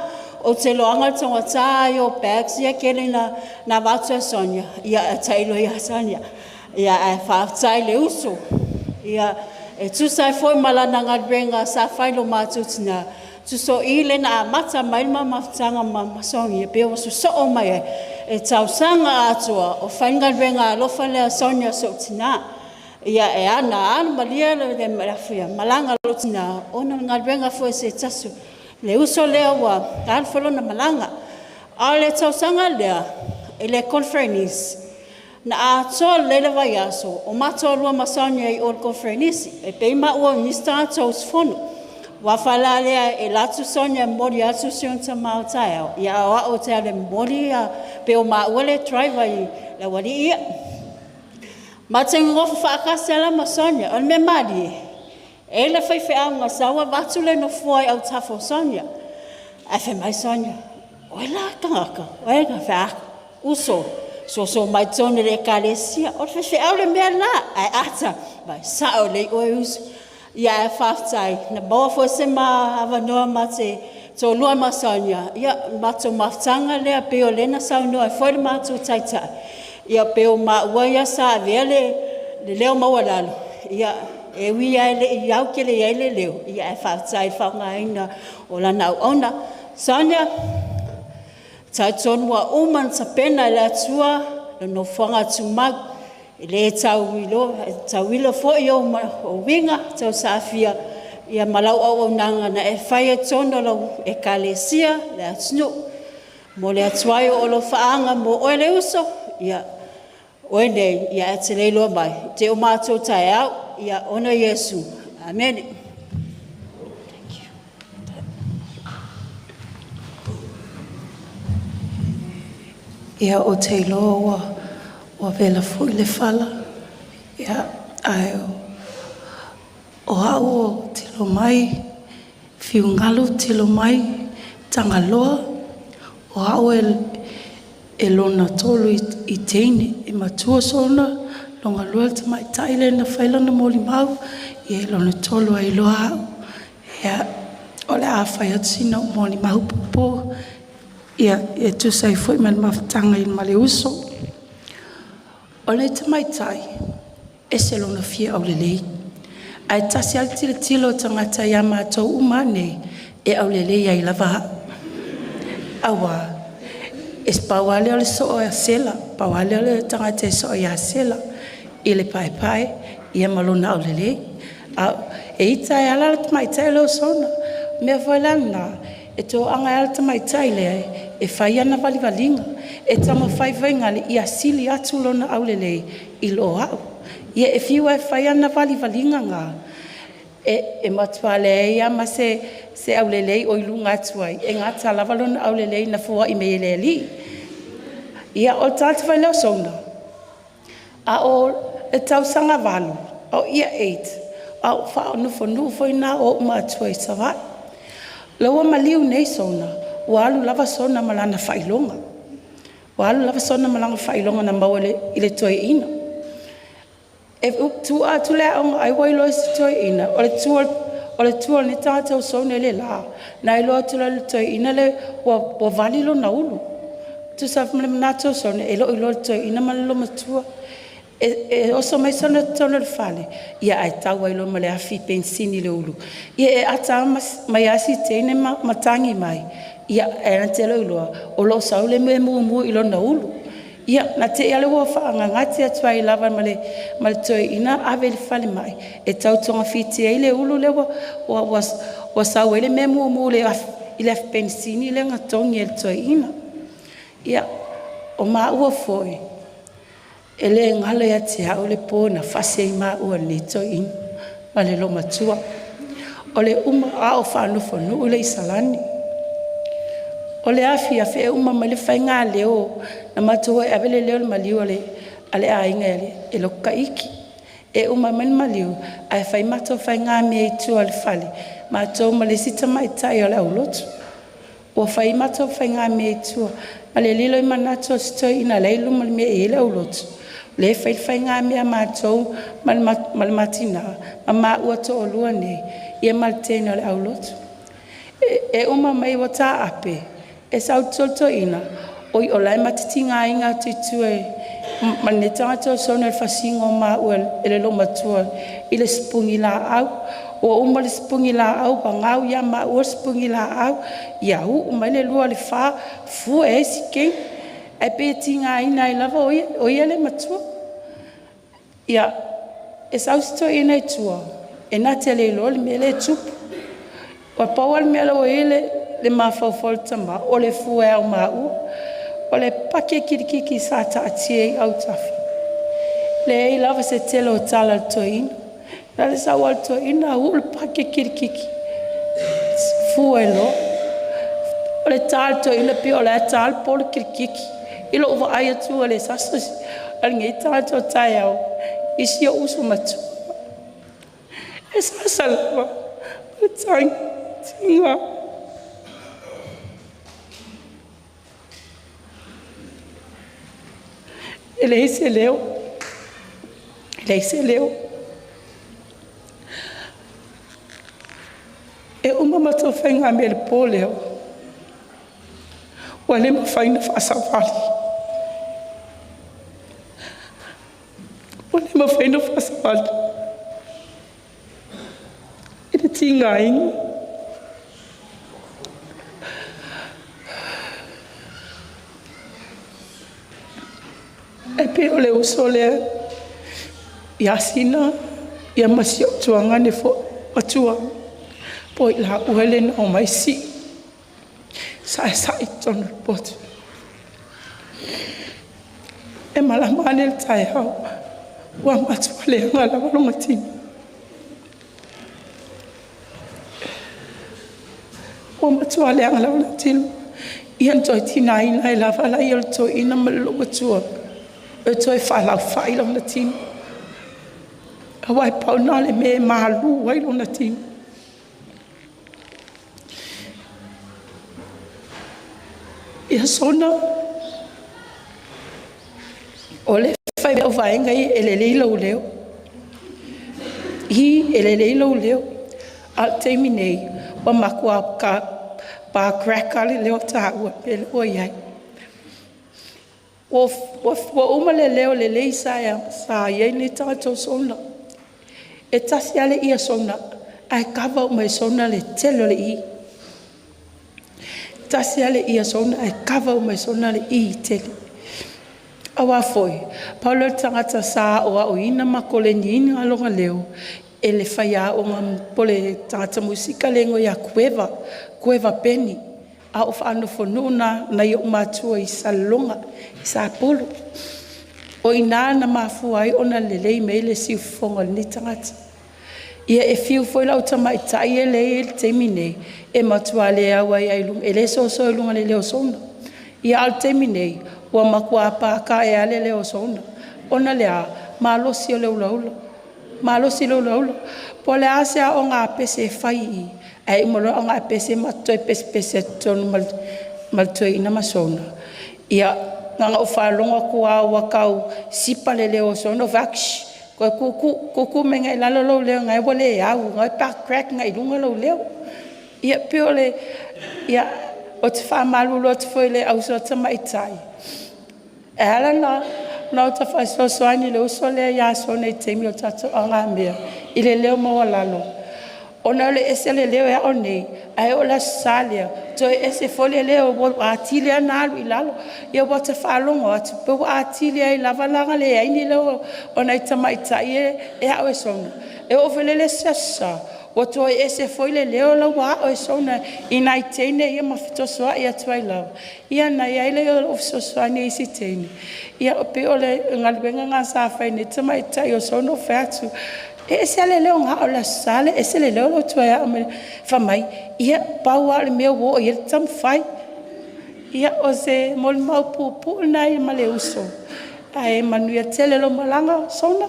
o te loanga tonga tai o bags ia kele na vatu Sonia ia tailo ia Sonia ia e fa tai le uso ia e tu sai foi malana ngadrenga sa failo matutina tu so ile na mata mai mama tanga mama Sonia pe o so o mai e tau sanga atua o fainga ngadrenga lo fale Sonia so tina ia e ana malia le marafia malanga lo tina ona ngadrenga foi se tasu le uso le wa tal folo na malanga ale tau sanga le ele conference na ato lele vai aso o mato lua Sonia i ol conference e pe ma o mista tos fono wa fala le e latu Sonia mori atu sion ta Taeao ia o te ale mori pe o ma ole driver i la wali ia ma tengo fa kasela ma Sonia on me madi e le fai fa nga sawa vatu le no foi au tafo Sonia a fe mai Sonia ola kaka ola fa uso so mai tone le kalesia o fe au le mea la ai ata mai sao le o us ia e whaftai. Na bawa fo se ma awanoa ma te tō lua masanya. Ia mato maftanga lea peo lena saunoa. Foi le mato taitai. Ia peo ma ua ia sa avele le leo mawalalo. Ia e wia ele i au ke le ele leo. Ia e whaftai whaungaina o lana au ona. Sanya, tai tonua uman sa pena le atua le no whanga tumag le tau wilo fo i o winga tau Sophia ia malau au nanga na e whai tono lau e kalesia le atunu mo le atuai o lo whaanga mo oe le uso ia oe nei ia e te leilo mai te o mātou Taeao ia ona Yesu. Amen. Ia o te loa wa vela fui le fala. Ia ai o hao tilo mai, fiungalu tilo mai, tangaloa. O hao e lona tolu i teine, e matua sona, longa lua te mai taile na whailana moli mau, ia e lona tolu ai loa hao. Ia o le a whai atsina o moli mau pupo. Ia e tu sai foi man maftanga in male uso. O le te mai tai, e se lona fia au le lei. Ai tasi al tilo tangata ia mātou umane, e au le lei ai lava. Awa, e spawale o le so o sela, pawale o le tangata so o ia sela, i le pai pai, ia malona au le lei. E ita e ala te mai tai leo sona, mea foi lana, e tō anga ala te mai tai lea, e whai ana waliwalinga, e tama whai vaingali i asili atu lona aulelei i lo au. Ia e whiua e whai ana waliwalinga ngā, e matuale e ama se aulelei o ilunga atuai, e ngā talawa lona aulelei na fua i mei le li. Ia o tātu wai leo sona, a o e tausanga walu, o ia 8, a o whao nufo i nā o umatuai savai. Laua maliu nei sona, walu lava sona malana whailonga. Walu lava sona malana whailonga na mawale i le toi ina. E tu atu lea onga ai wailo si toi ina, o le tua ni tātou sona le la, na ilo atu le toi ina le wa valilo na ulu. Tu sa mle mnato sona, ilo le toi ina malilo matua. E oso mai sona tona le fale, ia ai tau wailo male afi pensini le ulu. Ia e ata mai asi teine matangi mai, ia e antelo iloa, o lo sau le mu ilo na ulu. Ia na te ale ua whaanga ngati atuai lava male toi ina ave le fale mai, e tau tonga fiti e le ulu le wa sau ele me mu le ile afi pensini le ngatongi e le toi ina. Ia o maa ua foi, ele ngale ya te hau le po na fase i maa ua ni toi ina, ma le lo matua. O le uma a o whanufo nu ule i salani. O le afi a whea uma ma le whainga leo, na matua e avele leo le maliu ale a inga e lo kaiki. E uma mani maliu, a e whai mato whainga mea i tua le fale, mato ma le sita mai tai o le au lotu. O whai mato whainga mea i tua, ma le lilo i manato stoi ina leilu ma le mea e le au lotu. Le whai ngā mea mātou malmatina, ma mā ua to o lua nei, ia maltena le au lotu. E uma mai wa tā ape, e sau toto ina, oi o lai matiti ngā inga tutue, ma ne tātou sona le whasingo mā ua ele lo matua, i le spungi la au, o uma le spungi la au, pa ngau ia mā ua spungi la au, ia hu, umai le lua le wha, fu e si keng, e peti ngā ina i lava o ia le matua. Ia, e sausito ina i tua, e nati ale ilo le mele e tupu. Wa paua le mele o ele le mawhauwhol tama, o le fua au mau, o le pake kirikiki sa ta atie i au tafi. Le e lava se telo o tala le toina, na le sa wal toina, u le pake kirikiki, fua e lo. O le tal toina pi o le tal po le kirikiki, ilo uwa aia tua le sasosi, al ngai tātou Taeao, isi o uso matu. E sasalawa, o tinga. Ele recebeu. e uma matawhainga me le pō leo. Wa le mawhaina whaasawali. Wa le mawhaina whaasawali. E te tinga ingi. E pe o le uso lea ia sina ia masio tuanga ne fo atua po i la uele na o mai si sa i tonu potu e malamane le Taeao wa matua le ngala walonga tini wa matua le ngala walonga tini ia ntoi tina ina i la wala ia le toi ina malunga tua e toi whalau whai lona tini a wai pauna le me malu wai lona tini ia Zonna o le whai o vaenga i ele leilo leo i ele leilo leo al teimi nei wa makua ka pa crack ale leo ta ua pele o iai wa uma le leo le lei sa iai ni tātou Zonna e tasi ale ia Zonna ai kawa o mai Zonna le telo le i tasi ale ia Zonna ai kawa o mai Zonna le i tele awa foi paulo tangata sa o ina makole ni ina alonga leo e le whaia o ngam pole tangata musika lengo ya kueva peni a o whaano whanuna na i o matua i sa longa i sa polo o ina na mafu ai ona lelei mei le si ufonga ni tangata ia e fiu foi lau tamai tai e le teimi nei e matua le awa i ailung e le so ilunga le leo Zonna ia al teimi nei wa makua pa ka e ale leo Zonna ona lea malosi o leo laula malosi leo laula po le ase a o ngā pese whai i ai molo o ngā pese matoi pese tonu maltoi ina ma Zonna ia nganga o whalonga kua wa kau sipa le leo Zonna vaksh ko kuku menga i lalo lo leo ngai wale e au ngai pa crack ngai lunga lo leo ia pio le ia o te whamalu lo te foi le au so tamai tai e ala na o ta whai so ani le uso le ia Zonna i teimi o tato o ngā mea i le leo mawa lalo ona le ese le leo e o nei ai o la salia to ese fole leo o atili ana alu i lalo ia o te whalongo atu pe o atili ai lavalanga le ai ni leo ona i tamai tai e au e Zonna e o vele le sasa o to ese fole leo la wa o Zonna i nai teine ia mafito soa ia tuai lau ia nai ai le o so ni isi teine ia o pe o le ngalwenga ngā sa whai ne tamai tai o Zonna o whatu ese ale leo ngā o la sale ese le leo lo tuai a me whamai ia paua le mea wo ia tam whai ia o se mol mau pupu nai ma le uso ai manuia tele lo malanga Zonna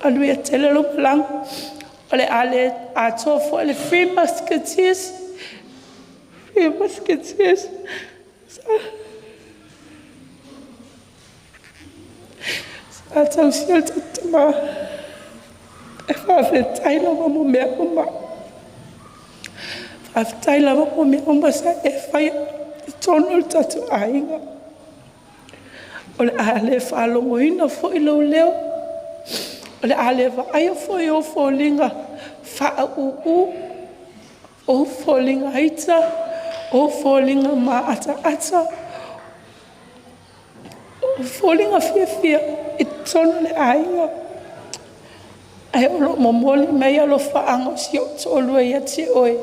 manuia tele lo malanga ole ale a tofo le free musketeers a tau sial tatama e whawhetai lawa mo mea uma whawhetai lawa mo mea uma sa e whai e tono le tatu ainga o le ale whalongo ina fo i lau leo o le ale aia fo i o fōlinga wha o fōlinga haita o fōlinga ma ata o fōlinga fia i tono le ainga ai o lo momoli mei alo whaanga si o tolu e ati oe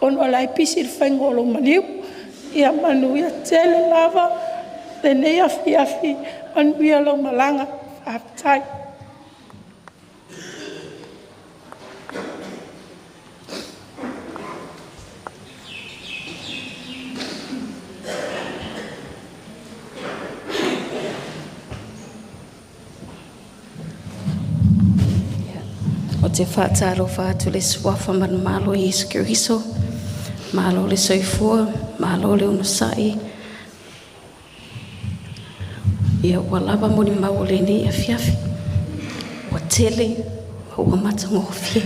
ono lai pisi il whaingo lo maniu ia manu ia tele lava le nei afi manu ia lo malanga whaatai o te whaataro whaatu le swafa man malo i Iskiriso, malo le soifua, malo le unasai. Ia walaba moni mau le ni a fiafi, wa tele, wa mata ngofie.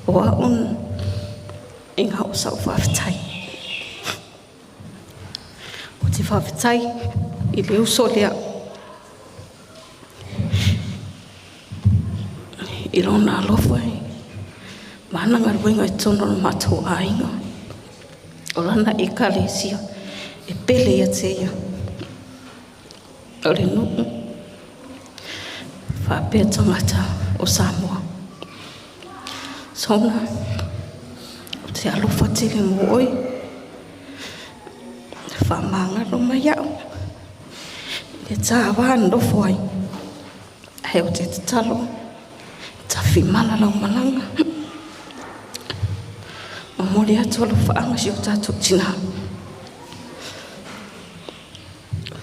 O aun inga o sau whawhitai. O te whawhitai I leo so lea. I rona alofa e. Mana ngaruenga I tono na matou ainga. O lana I kalesia. E pele ia te ia. O le nuku. Whapea tangata o Samoa. Zonna. O te alofa tele mo oi. Whamanga roma iau. E tāwān rofo ai. Hei o te tatalo. Ta whimala lau malanga. Mamori atu alofa anga si o tātou tina.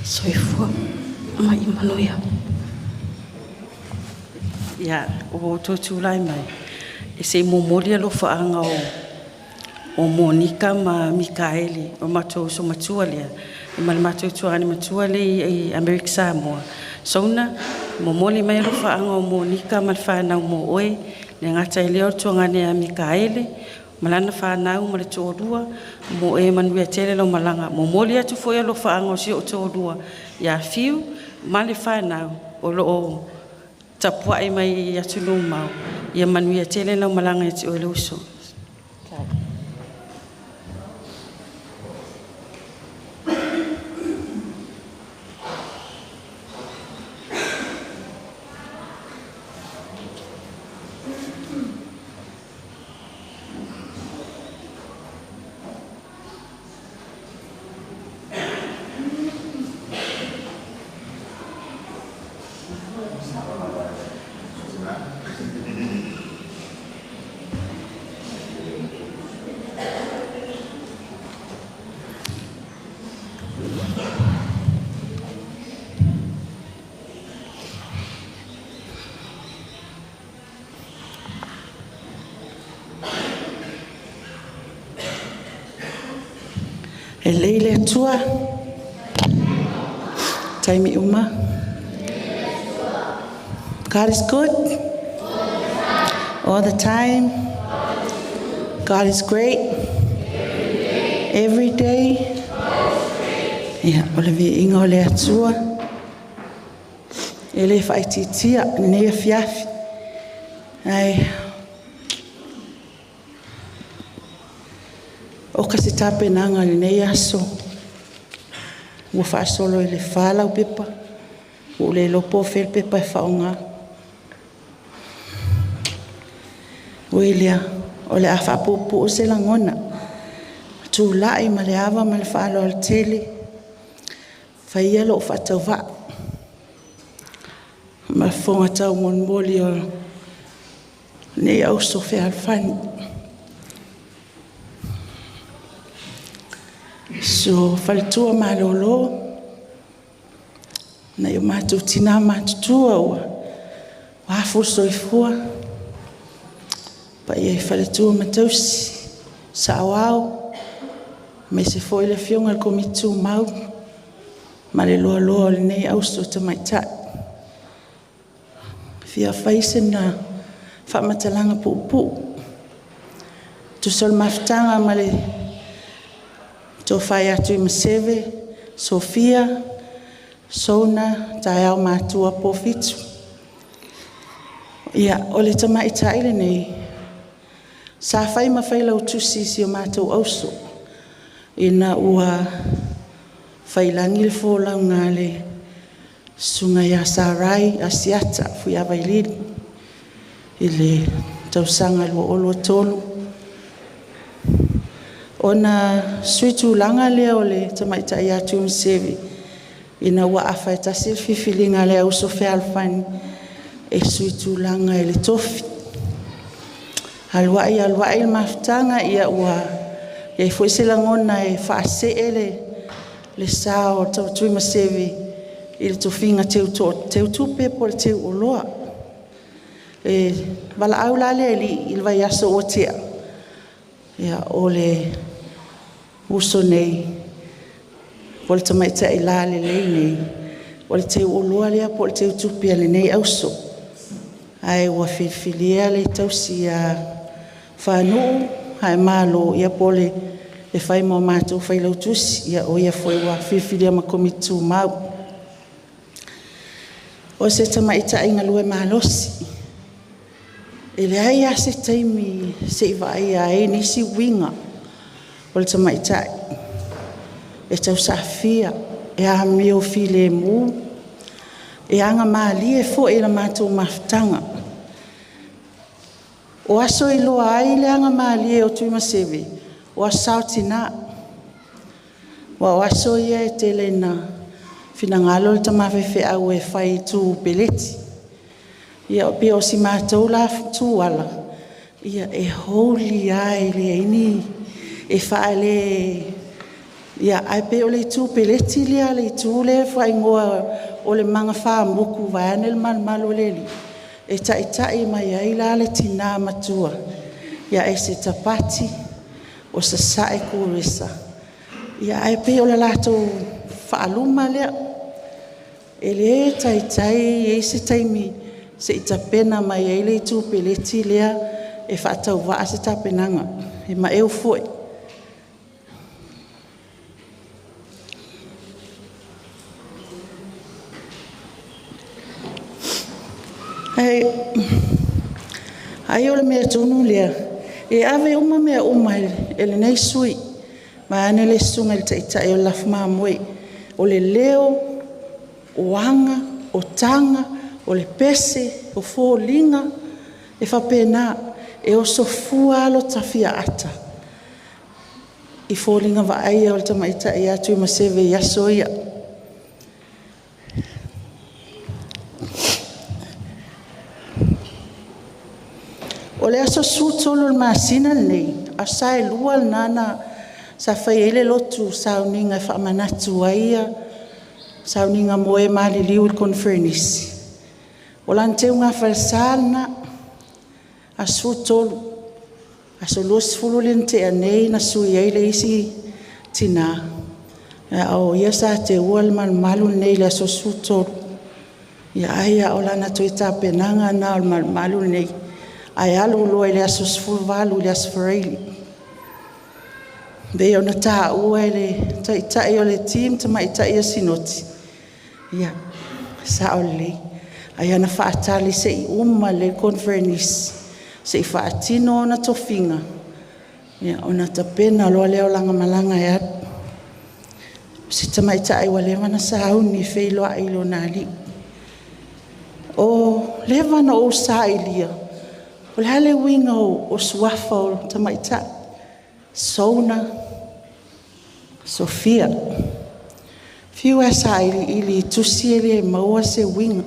Soifua. Mai Manuia. Ia, o tōtu lai mai. E se momori alofa anga o Monika ma Mikaeli. O matou so matua lea. I mali matou tuani matua le I Amerika Samoa. Zonna, momoli mai alofa anga o Monika ma le whanau mo oe. Le ngata I leo tuangane a Mikaeli. Malana whanau ma le tōrua. Mo e Manuia tele lo malanga. Momoli atu foi alofa anga o si o tōrua. Ia fiu, ma le whanau. O loo tapuai mai atu no mau. Ia Manuia tele lo malanga I te o le uso. E leile atua. Taimi uma. God is good. All the time. God is great. Every day. Ia, o le vi inga o le atua. E le whaititia, ne fiafi. Ai. O kasi tape nanga ni nei aso. Ua whaasolo I le whalau pepa. O le lopo fel pepa e whaonga. O ilea, o le a whapopo o se langona. Tu lai ma le awa ma le whaalo al tele. Whaia lo whatau wa. Ma whonga tau mon moli o nei au sofe alfani. So faltua malolo na yo matu tina matutua wa fu soifua pa ye faltua matausi sawao me se foi le fionga al komitu mau male lo lo le nei austo te maita fia faisen na fa matalanga pu tu sol maftanga male Tofaya Tuimaseve Sophia Zonna Taeao Pofitu. Ia, o le tamaita ile nei. Sa fai mawhai lau tusi si o mātou auso. Ina ua whailangi le fōlau ngā le sunga ia sarai asiata fui awailiri. I le tausanga lua olo tolu. Ona suitu langa lea o le tamaita ia Tuimaseve. Ina ua awhai tasi fifilinga lea uso fe alfani. E suitu langa e le tofi. Alwai le maftanga ia ua. Ia fwoi se langona e whaase ele. Le sao tau Tuimaseve. I le tofinga teu tupe po le teu oloa. E wala au lale ili ilwai aso o tea. Ia o le uso nei. Po le tamaita I lale lei nei. O le teu oloa lea po le teu tupe ale nei auso. Ai ua whiwhilia le tausi a whanuu, hai malo ia pole e whai mo mātou whailau tusi, ia o ia whai wa whiwhilia ma komitu mau. O se tamaita inga lue malosi, e le ai a se taimi se iwa ai a e nisi winga, o le tamaita e tau safia, e a meo file mu, e anga maali e fo e la mātou maftanga. O aso i loa ai le anga maali e o Tuimaseve, o asao tina. Wa o aso ia e tele na finangalo le tamawhewhe au e whai tu peleti. Ia o pia o si mātou la tu ala. Ia e holy ai le ini e whae le. Ia ai pe o le tu peleti lea le tu le whai ngoa o le manga wha moku vane le malo le li. E tai mai ai la le tina matua. Ia e se tapati o sa sae kuresa. Ia ai pe o le lato whaaluma lea. E le tai e se taimi se itapena mai ai le tu peleti lea e whaatau waa se tapenanga. E ma eo foi. Ai o le mea tunu lea, e ave uma mea uma e le nei sui, ma ane le sunga le taitai o lafu mamoe, o le leo, o anga, o tanga, o le pese, o fōlinga, e whapena, e o sofua alo tawhia ata. I fōlinga wa aia o le tamaitai a Tuimaseve i aso ia. O le aso sūtolo le māsina nei, a sae lua nana sa whai ele lotu sauninga e whamanatu aia, sauninga moe maali liu il konfernisi. O lan teu ngā whalsana, a sūtolo, a so luas fulu lente a nei na sui eile isi tina. O ia sa te ua le malu nei le aso sūtolo. Ia aia o lana tuita penanga na o le malu nei. Ai alu loa le aso sfulvalu le asfareili. Be o na taa ua le taitai o le team tamaitai a sinoti. Ia, sa o le. Ai ana whaatali se i uma le confernis. Se i whaatino o na tofinga. Ia, o na tapena loa leo langa malanga e atu. Se tamaitai wa lewa na sauni feiloa ilo nali. O lewa na o sa ilia. O le hale winga o suafa o tamaita. Zonna Sophia. Fiu e sa ili tusi ele maua se winga.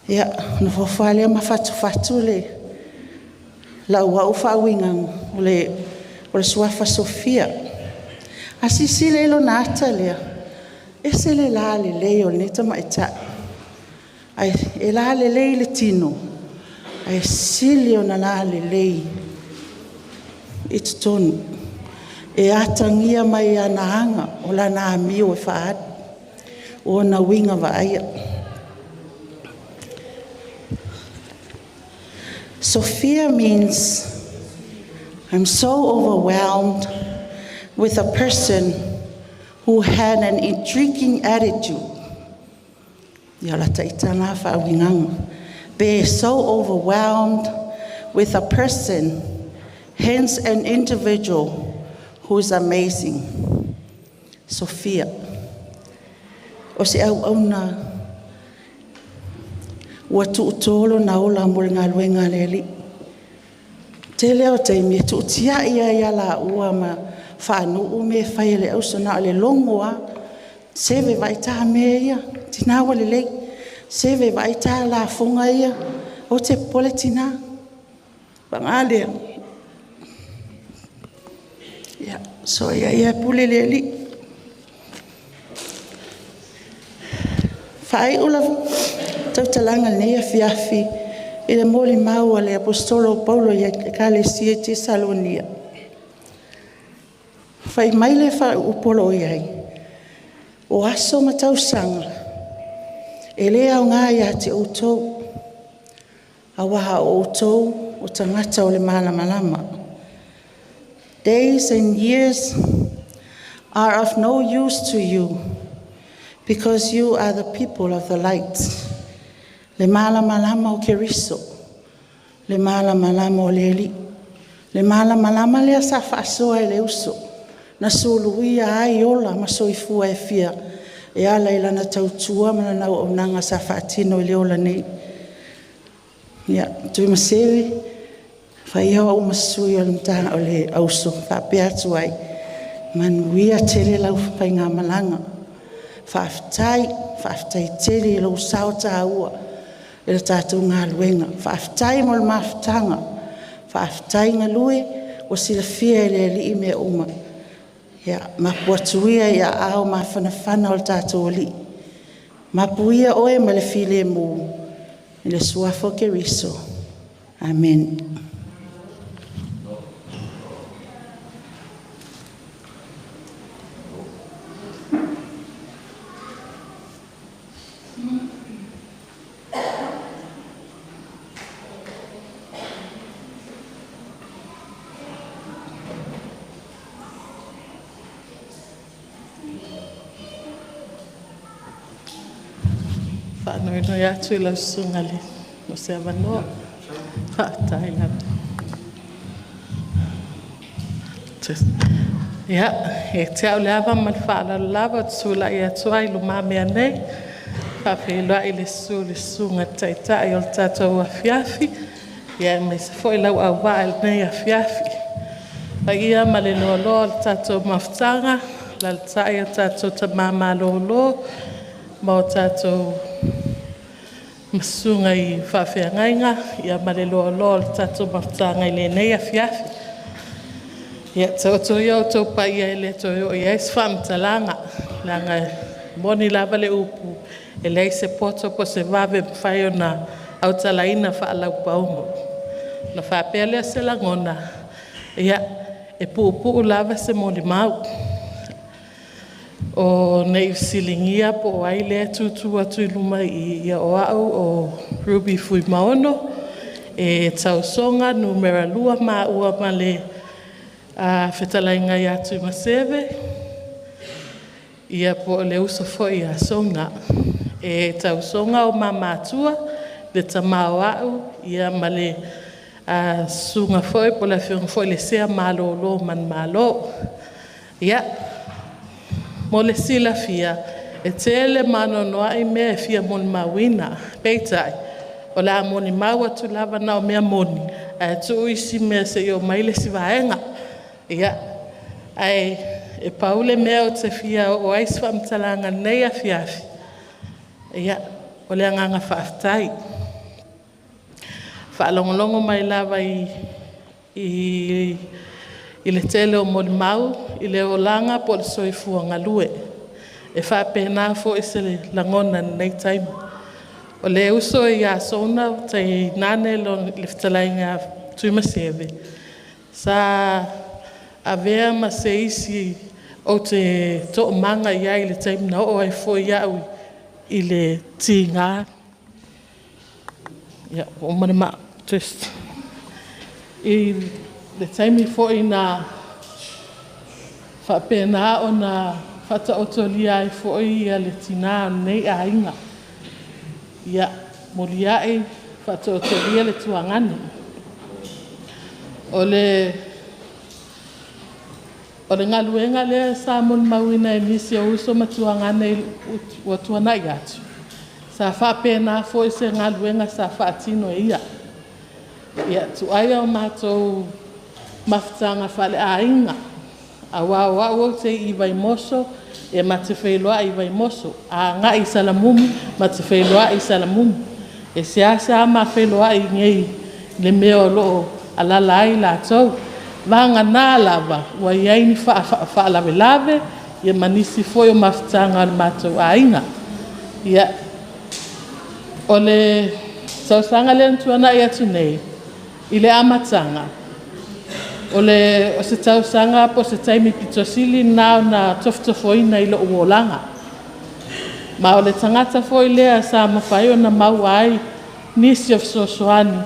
Ia, na fofale ma fatu le. La ua ufa winga o le suafa Sophia. Asisi le lo nata lea. Ese le la le leo le tamaita. Ai, e la le le tino. Ai silio na la le lei. It's tonu. E atangia mai ana hanga o la na amio e whaad. O na winga wa aia. Sophia means I'm so overwhelmed with a person who had an intriguing attitude. Yala taitana whawinganga. Be so overwhelmed with a person, hence an individual who is amazing. Sophia. O se au na ua tuutolo na ola mole ngā luenga leli. Te leo te mi tuutia ia la ua ma whanuu me whaile au sona le longoa. Seve vai tā mea ia, tinawa le lei. Seve vai tā la funga ia, o te pole tina. Pangale. Ia, so ia pule leli. Whai ula tautalanga nei a fiafi, i le moli maua le apostolo Paulo ia kalesia te Salonia. Whai maile wha upolo iai, o aso matausanga, e lea o ngā ia te outou, Awaha o tau o tangata o le malama. Days and years are of no use to you because you are the people of the light. Le malama o keriso. Le malama o leli. Le malama le asa whaasoa e le uso. Na suluia ai ola ma soifua e fia. E ala ila na tautua mana na o nanga sa whaatino i le ola nei. Ia, Tuimaseve, whaiawa umasui o le mtana o le auso. Whapea atu ai. Manuia tele lau whai ngā malanga. Whaafitai tele lau sao tā ua. E le tātou ngā luenga. Whaafitai mo le mawhitanga. Whaafitai ngā lue o sila fia e le li i mea uma. Ia, mapuatuia ia ao mawhanawhana o le tātou li. Mapuia oe ma le file mū. I le suafo ke riso. Amen. Whanoino ia tui lau sungale. No se avanoa. Whaatai lata. Ia, e te au leava man whaala lava tula i atuai luma mea nei. Whawhiloa i le sunga taitai o le tātou a fiafi. Ia me se fo i lau au waa nei a fiafi. Ia ma le loa le tātou mawhtanga. La le tai o tātou ta mama lolo. Ma o tātou masunga i whawhiangainga. Ia ma le loa le tātou mawhtanga i le nei a fiafi. Ia tau ia o tau pa ia ele tau ia is whamtalanga. Langa moni lava le upu. E lei se poto po se vave whai o na au talaina whaalau paungo. Na whapelea se langona. Ia e puupu lava se moni mau. O nei silingia po ai le tutu atu i luma i o au o Ruby Fui Maono. E tau songa numera lua ma ua ma le whetalainga i atu Tuimaseve. Ia po le uso foi a songa. E tau songa o mamatua le tamao au. Ia ma le sunga foi po la whiunga foi le sea malo lo man malo. Ia mo le sila fia. E tele mano noa i mea fia moni mawina. Peitai. O la moni maua tu lava na o mea moni. A tu isi mea se yo maile si vaenga. Ia, ai, e paule mea o te fia o aisi whamtalanga nei a fiafi. Ia, o le anganga whaafitai. Whaalongolongo mai lava i le tele o moli mau, i le olanga po le soifua ngalue. E whapena fo i se le langona nei taima. O le uso i a sona, te nane lo le whtalainga Tuimaseve. Sa avea ma se isi o te to manga ia i le taimina o ai fo iau i le tinga. Ia, o manama, just. I le taimi fo i na whapena o na whata otolia ai fo i a le tina nei a inga. Ia, molia ai whata otolia le tuangani. O le ngaluenga le sa mon mawina e nisi o uso matuangane o tuana i atu. Sa whapena fo i se ngaluenga sa whaatino e ia. Ia tu aia o mātou mawhitanga whale a inga. A wā o te iwai moso e mate whailoa iwai moso. A ngā i salamumu mate whailoa i salamumu. E seasa ma whailoa i ngei le meo loo alala ai la tau. Vanga nā lava, wa iaini whaalawe lawe, ia manisi foi o mawhitanga al mātou a inga. Ia, o le sausanga le ntuana i atu nei, i le amatanga. O se tausanga po se taimi pitosili nao na toftofoina i lo uolanga. Ma o le tangata foi lea sa mawhai o na mau ai, nisi o sosoani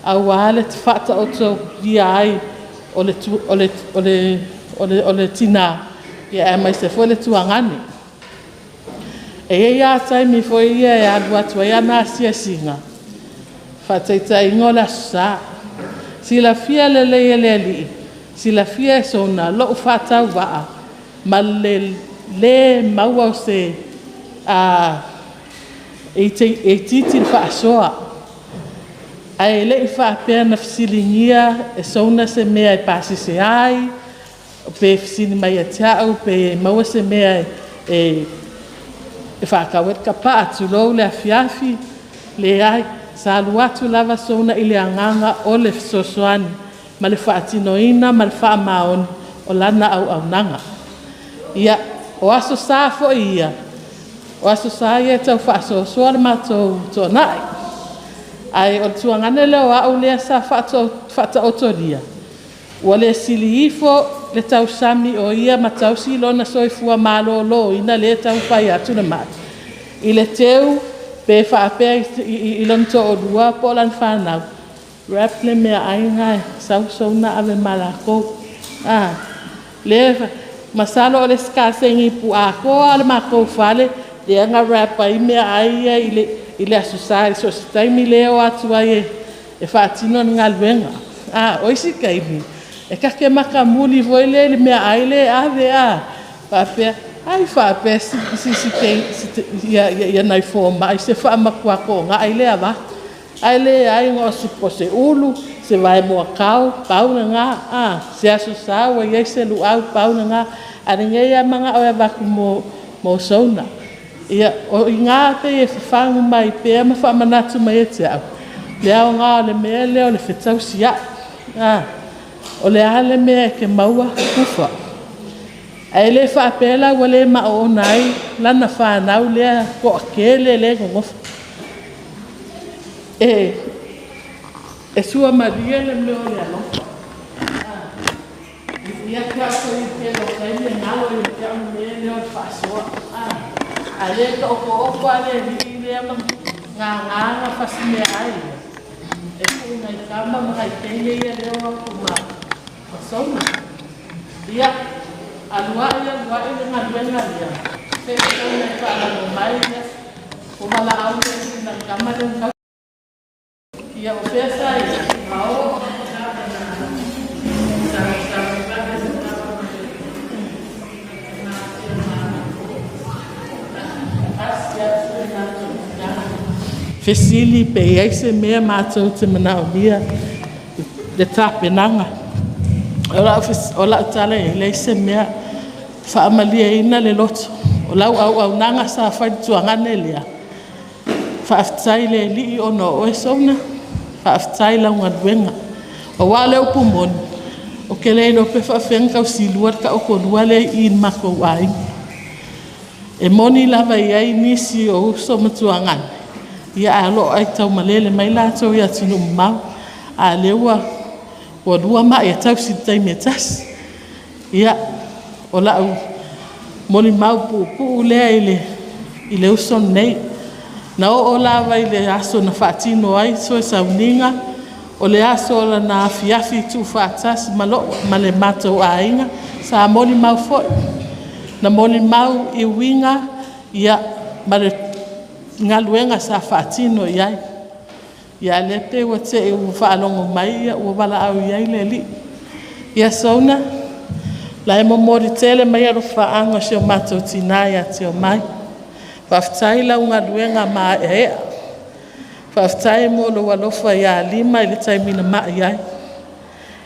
au ale te fata o tō ia ai o le tina ia e mai se foi le tuangani. E ia taimi foi ia e alu atu ia na sia singa. Fataita ingola sa. Sila fia le li. Sila fia sona lo fata wa ma le maua se e titi fa soa. Ai le fa pena fisilingia e sona se mea e pasi se ai. Pe fisini mai a tiao pe maua se mea e whakawet ka pa atu lou le afiafi le ai sa alu atu lava sona i le anganga o le sosoani ma le whaatinoina ma le whaamaoni o lana au nanga. Ia o aso sa fo ia o aso sa ia tau whaasosoa le matou tō nai ai o tuangane leo au lea sa whaata otoria ua le sili ifo le tau sami o ia ma tau silona soifua malolo ina le tau whai atu na matu. I le teu pe whaapea i lonto o dua po lan whanau. Rap le mea ainga sau sauna ave malako. Le masalo o le skasengi pu ako ale mako fale le anga rap ai mea aia i le asusari so si taimi leo atu ai e whaatino nga luenga. Oisi kaimi. E kake makamuli voi le mea aile ave whaapea. Ai whaapea si ia nai fōma. Ai se whaamakua ko ngā aile awa. Aile ai ngō si po se ulu. Se vai mua kau. Pauna ngā. Se aso sawa iei se luau. Pauna ngā. Are ngei a manga o e waku mo sauna. Ia o i ngā te e whangu mai pēr ma whaamanatu mai e te au. Le au ngā o le mea leo le whetau siya. O le ale mea ke maua kufa. Ai le whaapela wa le mao nai lana whanau lea ko akele le ngongofa. E sua maria le meo le alofa. Ia kia ko i ke lo kai le ngalo i te au mea leo le whaasoa. A le ka oko ale li le ama ngā whasimea ai. E ku ngai kama mga i kenge ia leo aku maa. Sauna. Ia alua le ngaluenga ia. Se sauna e whaala no mai ia. O mala au le na kama le ngau. Ia o pesa ia. Mao. Fesili pe ia se mea mātou te manao lia. Le tāpenanga. Ola tala e le se mea whaamalia ina le loto. O lau au nanga sa whaituangane lea. Whaaftai le li o no oe sauna. Whaaftai lau ngaduenga. O wale upu moni. O ke le no pe whaafenga o silua ka o konua le i mako wai. E moni lava iai nisi o uso matuangane. Ia alo ai tau malele mai lato ia tinu mau. A leua o lua mai e tau si taimi e tas. Ia o lau moni mau pu lea i le uson nei. Na o lava i le aso na whaatino ai so e sauninga. O le aso o la na afiafi tu whaatas ma le matou a inga. Sa moni mau foi. Na moni mau i winga ia ma le ngaluenga sa whaatino iai. Ia le pe wa te e whaalongo mai ia ua wala au iai le li. Ia sauna, la e momori tele mai aru whaanga se o matou tinai a te o mai. Whaftai lau ngaluenga maa e ea. Whaftai mo lo walofa ia lima i le taimina maa iai.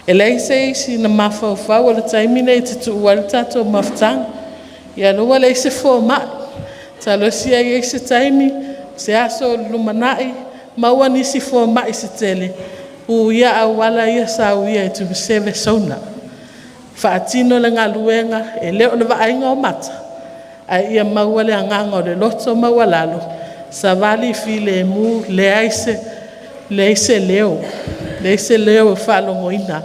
E lei se isi na mawhauwhau o le taimina i te tuuari tato maftang. Ia lua lei se fō mai. Talo sia i se taimi, se aso lumanai, maua nisi fō mai se tele. U ia au wala ia sau ia e Tuimaseve Zonna. Whaatino le ngaluenga e leo le waainga o mata. Ai ia maua le anganga o le loto maua lalo. Sa vali fi le mu le aise leo. Le aise leo e whalongo ina.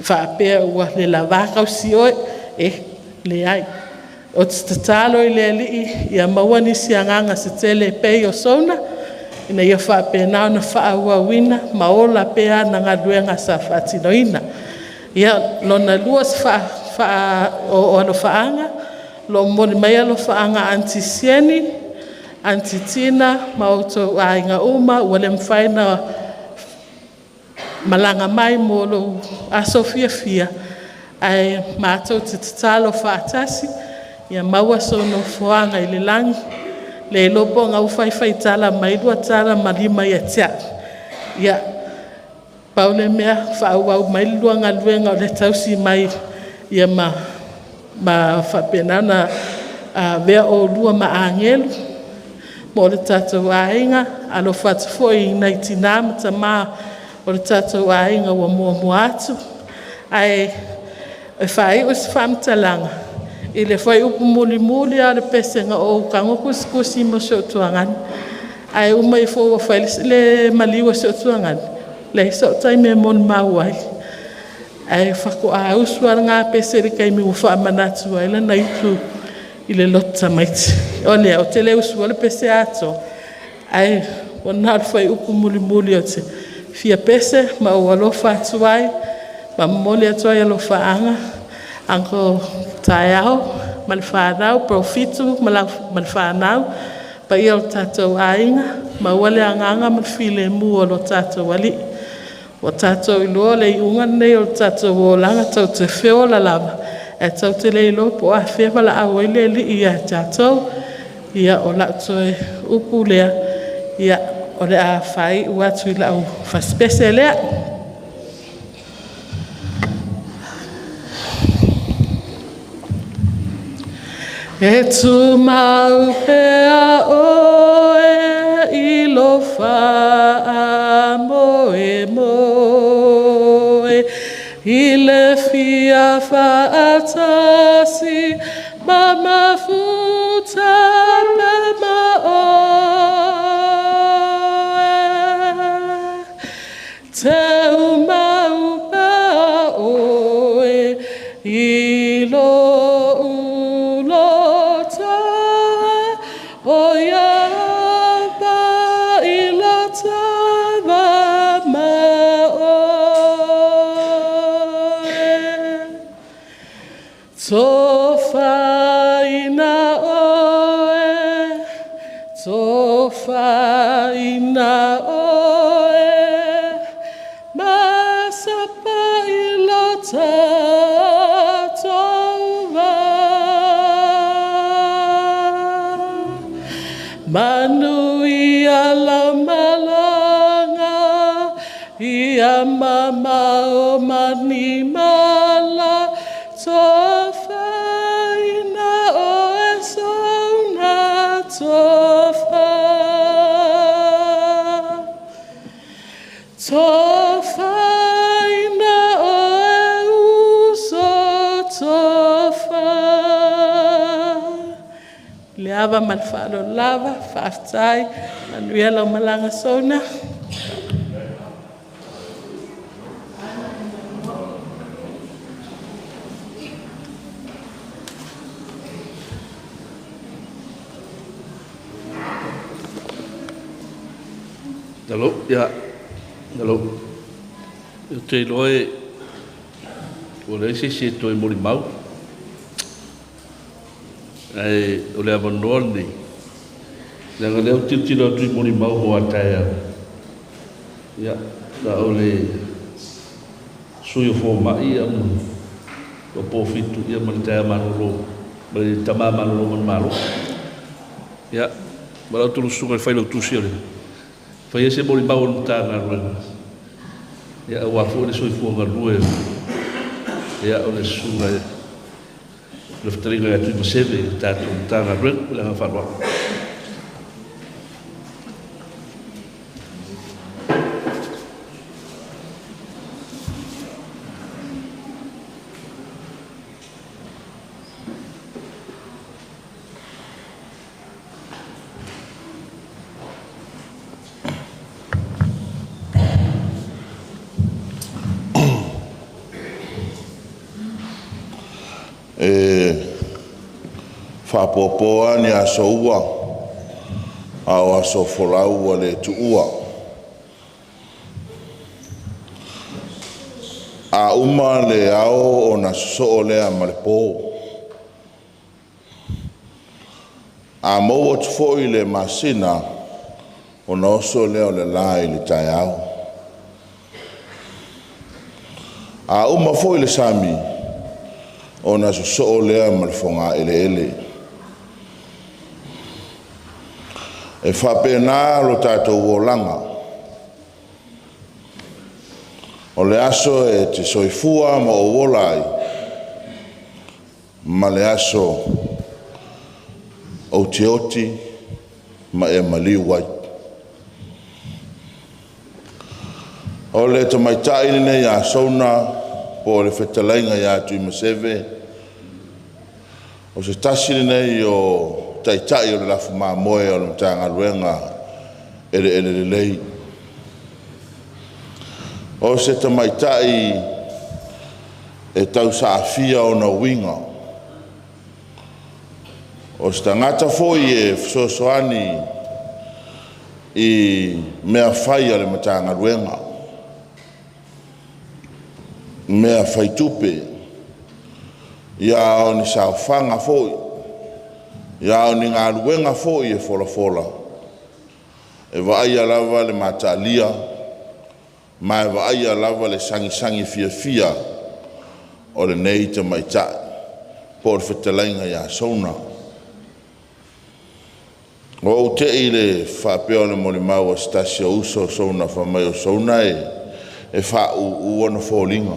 Whaapea ua le lavaka o si oe e le ai. O te tatalo i le li ia maua nisi anganga se tele pei o Zonna. ina ia whaapena na whaauawina, maola pea na ngā luenga sa whaatinoina. Ia lona lua o alo whaanga, lo moni mai alo whaanga Aunty Sieni, Aunty Tina, mauto a inga uma, wale mwhaina malanga mai mo lo a Sophia Fia, ai mātou te tatalo whaatasi, ia maua sono whaanga i le langi, le lopo ngau whai tala mai lua tala marima ia tia. Ia paule mea whaau mai lua ngā luenga o le tausi mai ia ma whapenana vea o lua ma angelu. Mo le tātou ainga, alo whatafoi nei tinama ta maa o le tātou ainga wa mua atu. Ai whai o se whamtalanga. I le whai upu muli a le pesenga o kango kusi mo se o tuangani. Ai umai fo wa whai le maliwa se o tuangani. Le so tai me mon mauai. Ai whako a usua ngā pesere kai mi uwha amanatu ai la naitu i le lota maiti. O lea o te le usua le pese ato. Ai o nāru whai upu muli o te fia pese ma o alofa atu ai. Ma mole atu ai alofa anga. Anko Taeao, malwhanau, Pofitu, malwhanau, pa ia o tātou ainga, ma wale anganga mawhile mua o tātou wali. O tātou iloa le iunga nei o tātou o langa tau te whio la lava, e tau te leilo po a whiwa la au ele li ia tātou, ia o lautoe upu lea, ia o le a whai uatu i lau whaspese lea. E tu mau pea oe I lo wha moe I le fia whaatasi ma mafuta ma oe Te mau pea oe I lo Tofa ina oe, masapa ilota tova. Manu ia la malanga, ia mama o mani mala, tofa ina oe Zonna tofa. Tofa ina oe uso tofa. Leava malfalo lava, whaftai, manuela o malanga sona. Hello, ya. Hello. Eu te loe o le se to mori mau. Ai o le abandoni. Le ngale titi lo tu mori mau ho ataya. Ya, da o le suyo fo mai am o Pofitu ia manita manolo. Bali tama manolo manmalo. Ya, bala tu sunga fai lo tu sire. Fai ese mori mau no tanga ruenga. Ia ua fu le soi fuanga rue. Ia o le sunga le ftringa ya Tuimaseve tatu tanga ruenga le ngawharwa. Whapopoa ni a soua Ao aso folau le tuua. A uma le ao o na so lea ma le pō. A maua tu foi le masina o na oso leo le lai le Taeao. A uma foi le sami o na so lea ma le fonga ele ele. E whapena lo tātou o langa. O le aso e te soifua ma o wolai. Ma le aso o te oti ma e maliwai. O le to mai taine ya Zonna po le whetalainga ya Tuimaseve. O se tasiri nei o taitai o le lafu maa moe o le mtanga ruenga ele lei. O se tamaitai e tau saafia o na winga. O se tangata foi e fsosoani i mea fai o le mtanga ruenga. Mea fai tupe. Ia o ni saofanga foi. Ia o ni ngā ruenga foi e fola fola. E vaia lava le matalia. Ma e vaia lava le sangi fia o le nei te maita. Po le whetalainga ia Zonna. O te i le whapeo le mori mau a stasio uso Zonna whamai o Zonna e wha uona fōlinga.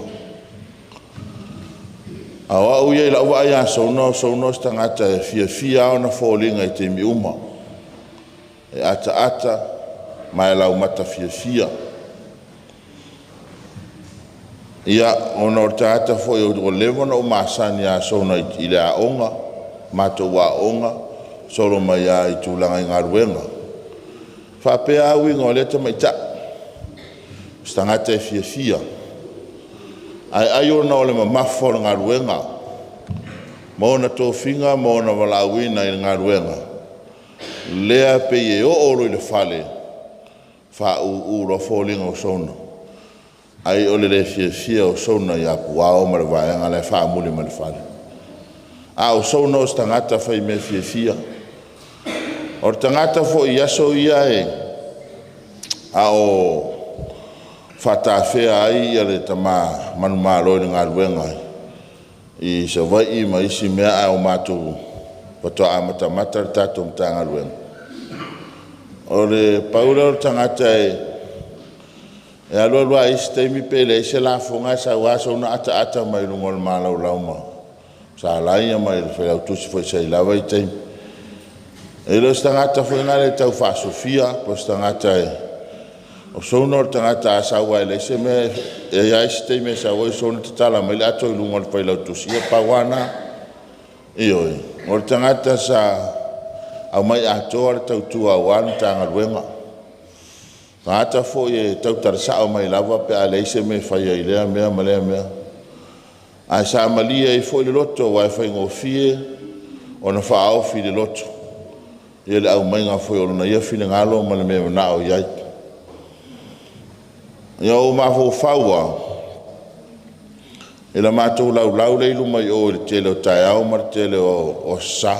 Awa au ia ila ua ia Zonna stangata e fia ona fōlinga i te mi uma. E ata ma e lau mata fia. Ia ona o te ata foi o levona o masani a Zonna i le aonga, mato wa aonga, solo mai a i tūlanga i ngā ruenga. Whapea au ingo le te maita, stangata e fia. Ai ona o le mamafo o ngā ruenga, maona tō whinga, maona walauina i ngā ruenga. Lea pe e o oro i le whale, wha uro fōlinga o Zonna. Ai ole le fia o Zonna i apu wao ma le vaenga le wha amuli ma le whale. A o Zonna o stangata whai me fia. O tangata fo i aso ia e a o whatawhea ai ia le tama manu māloi ni ngā ruenga. I sa vai i ma isi mea ai o mātou patoa amata le tātou mta ngā ruenga. O le paura o tangata e alua isi teimi pele isi la fonga sa waso na ata mai lungo le mālau lauma. Sa laia mai le whela utusi fo isa i lawa i teimi. E lo stangata foi ngā le tau wha Sophia, po stangata e. O Zonna o tangata a sawa e le se me e aisi teimi e sawa i Zonna te tala mai le ato i lungo le whaila utusi. Ia pawana i oi. O tangata sa au mai atoa le tau tua wani tanga ruenga. Tangata foi e tau tarasao mai lava pe a le se me whaia i lea mea ma lea mea. A sa amalia i foi le loto wa e whai ngofie o na wha aofi le loto. Ia le au mai ngā foi o na ia while ngalo ma le mea na o iai. Ia o mafo whaua. E la mātou lau leilu mai o le tele o Taeao ma le tele o sa.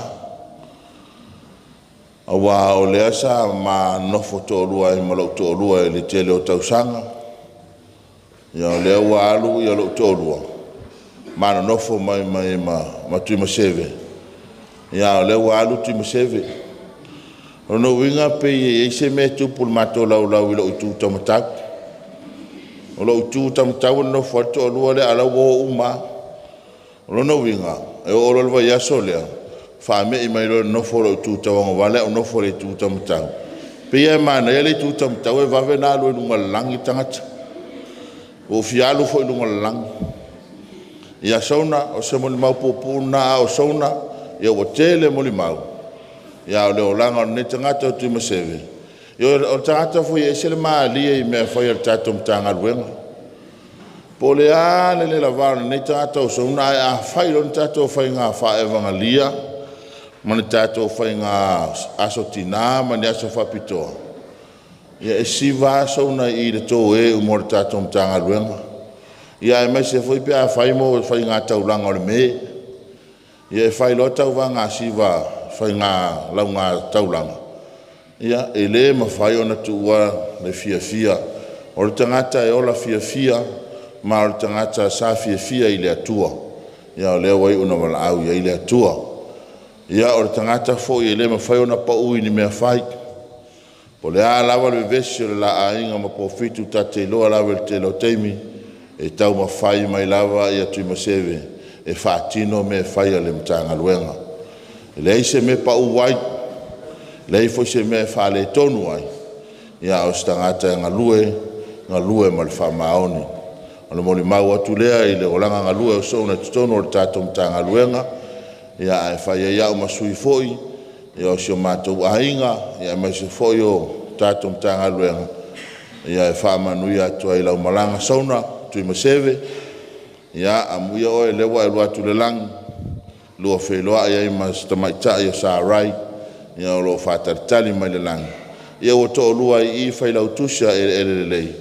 Awa o le asa ma nofo tōrua e ma lau tōrua e le tele o tausanga. Ia o le awa alu ia lau tōrua. Ma na nofo mai ma Tuimaseve. Ia o le awa alu Tuimaseve. Ono winga pe e se me tupu mato lau i lo tu tamatau. O lo tu tamatau no foto lo le ala wo uma. O no winga e o lo va ya solea. Fa me i mai lo no fo tu tawango vale o no fo le tu tamatau. Pe e mana ele tu tamatau e va vena lo lunga langi tangata. O fialu fo lunga lang. Ia Zonna o se mo mau popuna o Zonna e o tele mo mau. Ia o leo langa o ne tangata o Tuimaseve. Ia o tangata foi e sele maa lia i mea whai al tato mtanga ruenga. Po le le lavana ne tangata o Zonna e a whai lon tato o whai ngā wha e vanga lia. Mana tātou whai ngā aso tina, mani aso whapitoa. Ia e siva sauna I le tō e umore tātou mtanga luenga. Ia e mai se whai pia whai mo whai ngā taulanga o le me. Ia e whai lo tau wa ngā siva whai ngā lau ngā taulanga. Ia e le ma whai ona tuua le fia fia. O le tangata e ola fia fia, ma o le tangata sa fia fia I le atua. Ia o lea wai una wala au ia I le atua. Ia o le tangata fo I le ma whai ona pa ui ni mea whai. Po le a lawa le vesi o le la a inga ma Pofitu ta te loa lawa le te lo teimi, e tau ma whai mai lawa ia Tuimaseve, e whaatino me whai a le mtanga luenga. Le se me pa uwai, le fo se me whale tonu ai, ia o stangata ngā lue ma le whamaoni. O le moli mau atu lea I le olanga ngā lue o sona tutono o le tātou mtanga luenga, ia e whai ia o masui foi, ia o sio mātou ainga, ia mai se foi o tātou mtanga luenga, ia e whamanui atu ai lau malanga sauna, Tuimaseve, ia a muia o e lewa e lua tu le langi, lua wheloa ia I mas tamaita ia sa rai, ia o lo whataritali mai le langi. Ia o to lua I whai lau tusia e le lei,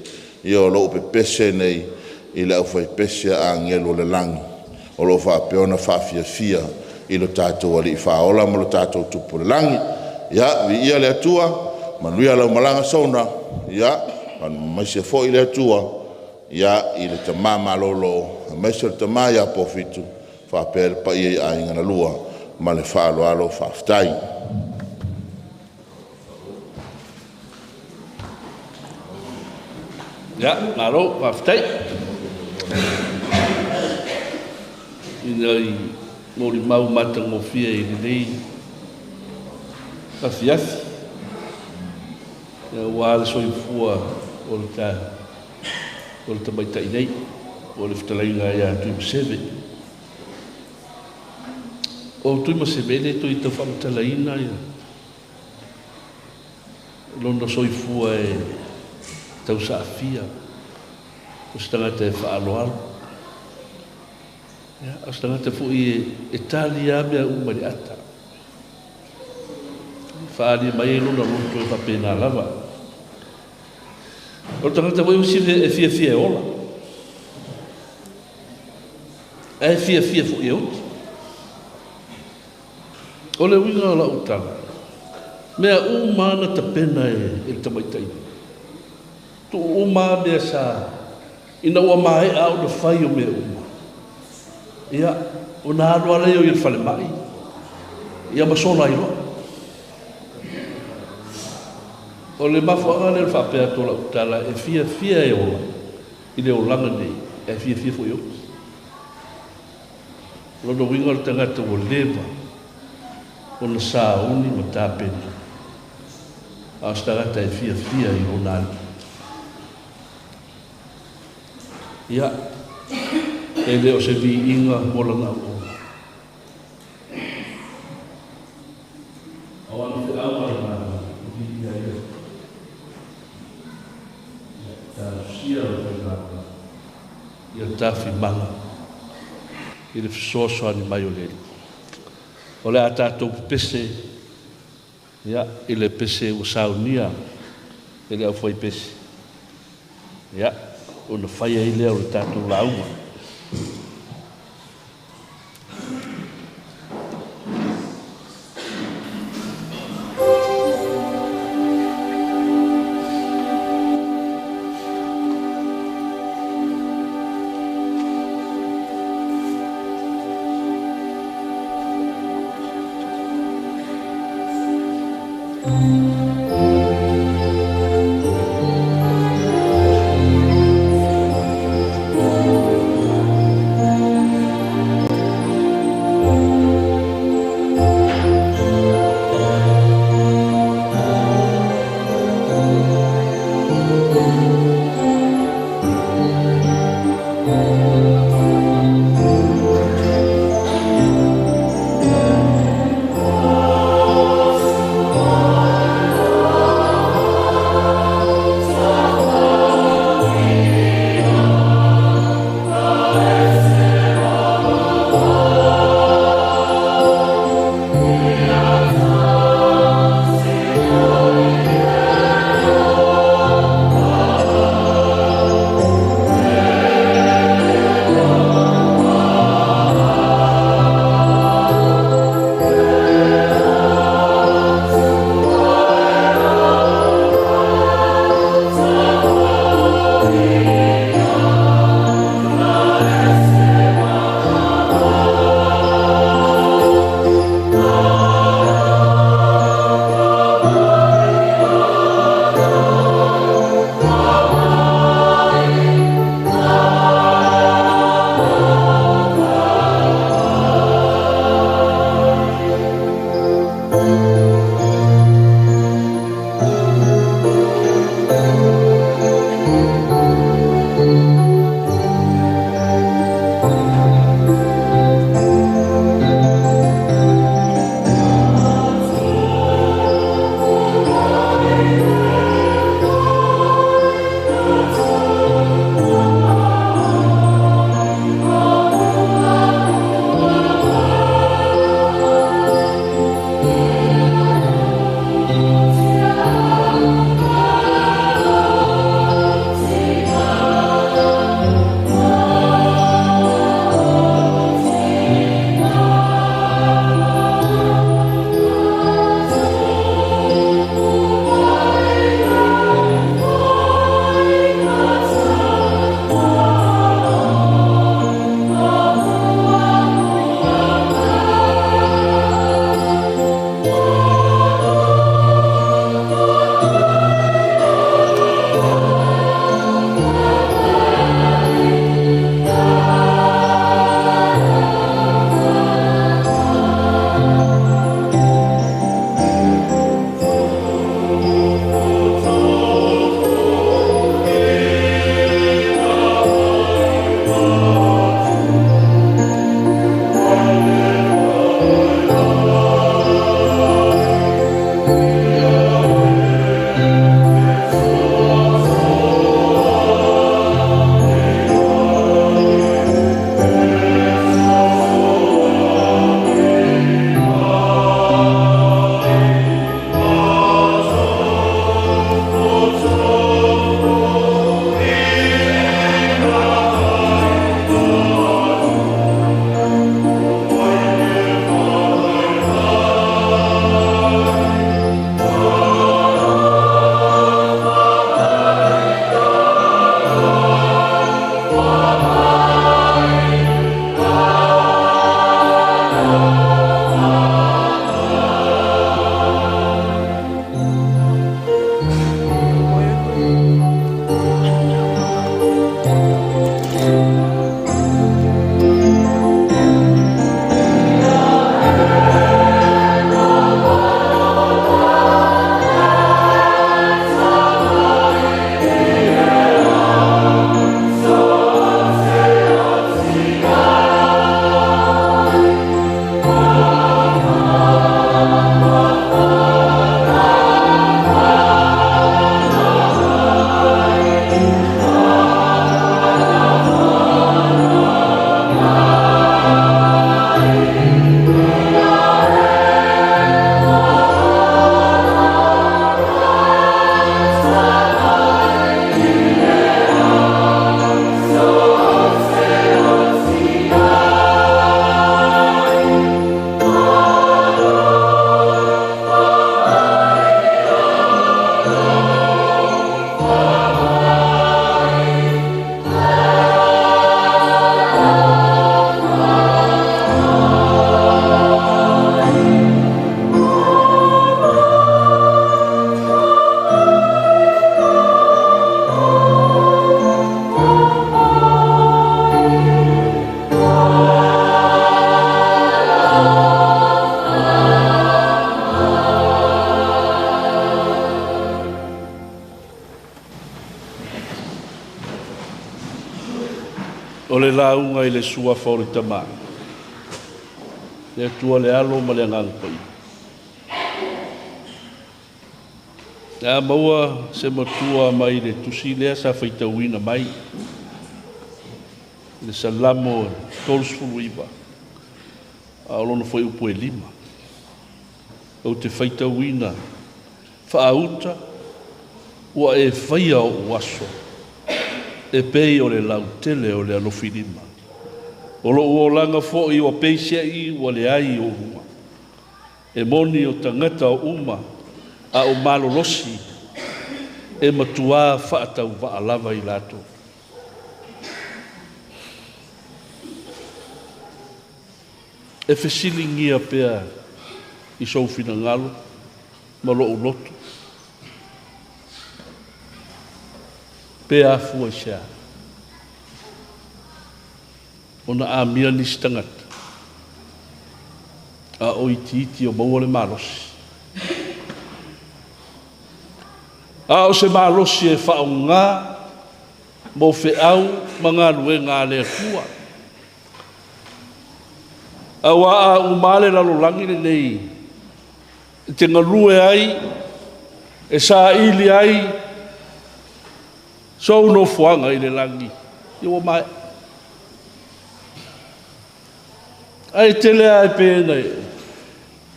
ia o lo pepese nei, I lau whai pese a ngelo le langi, o lo whapeona whafia fia, I lo tātou ali I whaola mo lo tātou tupu le langi. Ia, vi ia le atua, manuia lau malanga sauna, ia, mai se fo I le atua, ia, I le tamā malolo, mai se le tamā ia Pofitu, whapere pa ia I ingana lua, ma le whaalo alo whaftai. Ia, ngaro, whaftai. Ina I mori mau matango fia I nei afiafi. Ia wale soifua o le tamaitai nei, o le whtalainga ia Tuimaseve. O Tuimaseve ne to I tau whamatalaina ia. Lona soifua e tau saafia, o stangata e whaaloalo. Ya, astangata fu I Italia mea umari ata. Whaari mai luna lunto e whapena lava. O tangata wai usi e fia e ola. E fia fu I uti. O le winga o la utanga. Mea umana ta pena e tamaitai. Tu uma mea sa. Ina ua mai au na whai o mea uma. Ia, o nā roa leo I le whale mai. Ia masona I roa. O le mafuanga le whapea tola utala e fia e ola. I le o langa nei, e fia fo I o. Lono winga o tangata o leva. O na saa uni ma tāpeni. A stangata e fia I o nāli. Ia, e leo se vi inga mola na o. Awana te awara na vi ia ia. Ta sia o na ia tafi manga. I le fisoso ani mai o leli. O le atatou pese, ia, I le pese o saunia, e le au foi pese. Ia, o na whaia I lea o le tātou lauma. le launga i le sua fori tama. Le tua le alo ma le ngang pai. Nā maua se matua mai le tusi lea sa whaitauina mai. Le salamo tolsfulu iwa. A olono foi upo e lima. O te whaitauina whaauta ua e whaia o waso. E pei o le lautele o le alofi lima. O lo uolanga fo i o peisia i ua le ai o uma. E moni o tangata o uma a o malolosi e matua whaatau waalava i lato. E whesilingia pea i soufina ngalo, ma loo loto. Pea fua sia. Ona a mia nisi tangata. A o iti o maua le malosi. A o se malosi e whaunga, mo fe au, mga lue ngā le fua. A wa a umale lalo langi le nei. Te ngalue ai, e sa ili ai, so no fuanga i le langi. Iwa mai. Ai tele ai pēna e.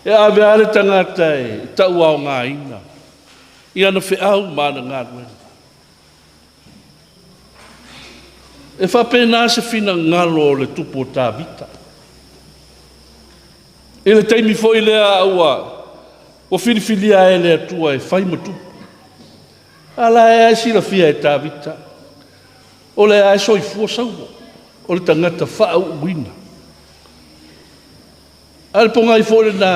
E a veare tangata e, ta ua o ngā ina. I ana whi au mana ngā ruena. E whapena se fina ngalo le tupo tā vita. E le teimi fo i lea aua, o whiriwhiria e lea tua e whaima tupo. Ala e ai sila fia e tā vita. O le ai soi fua saua. O le tangata wha uina. Al ponga i fo le nā,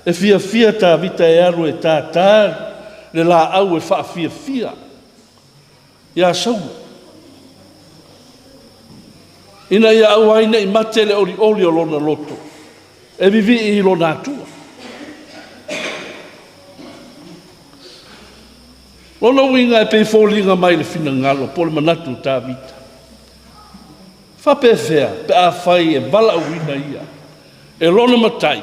e fia tā vita e aru e tā tā, le la au e wha fia. Ia saua. Ina ia au aina i mate le oli o lona loto. E vivi i lona atua. Lona winga e pei fōlinga mai le fina ngalo, po le manatu tā vita. Whape fea, pe a whai e wala uina ia. E lona matai.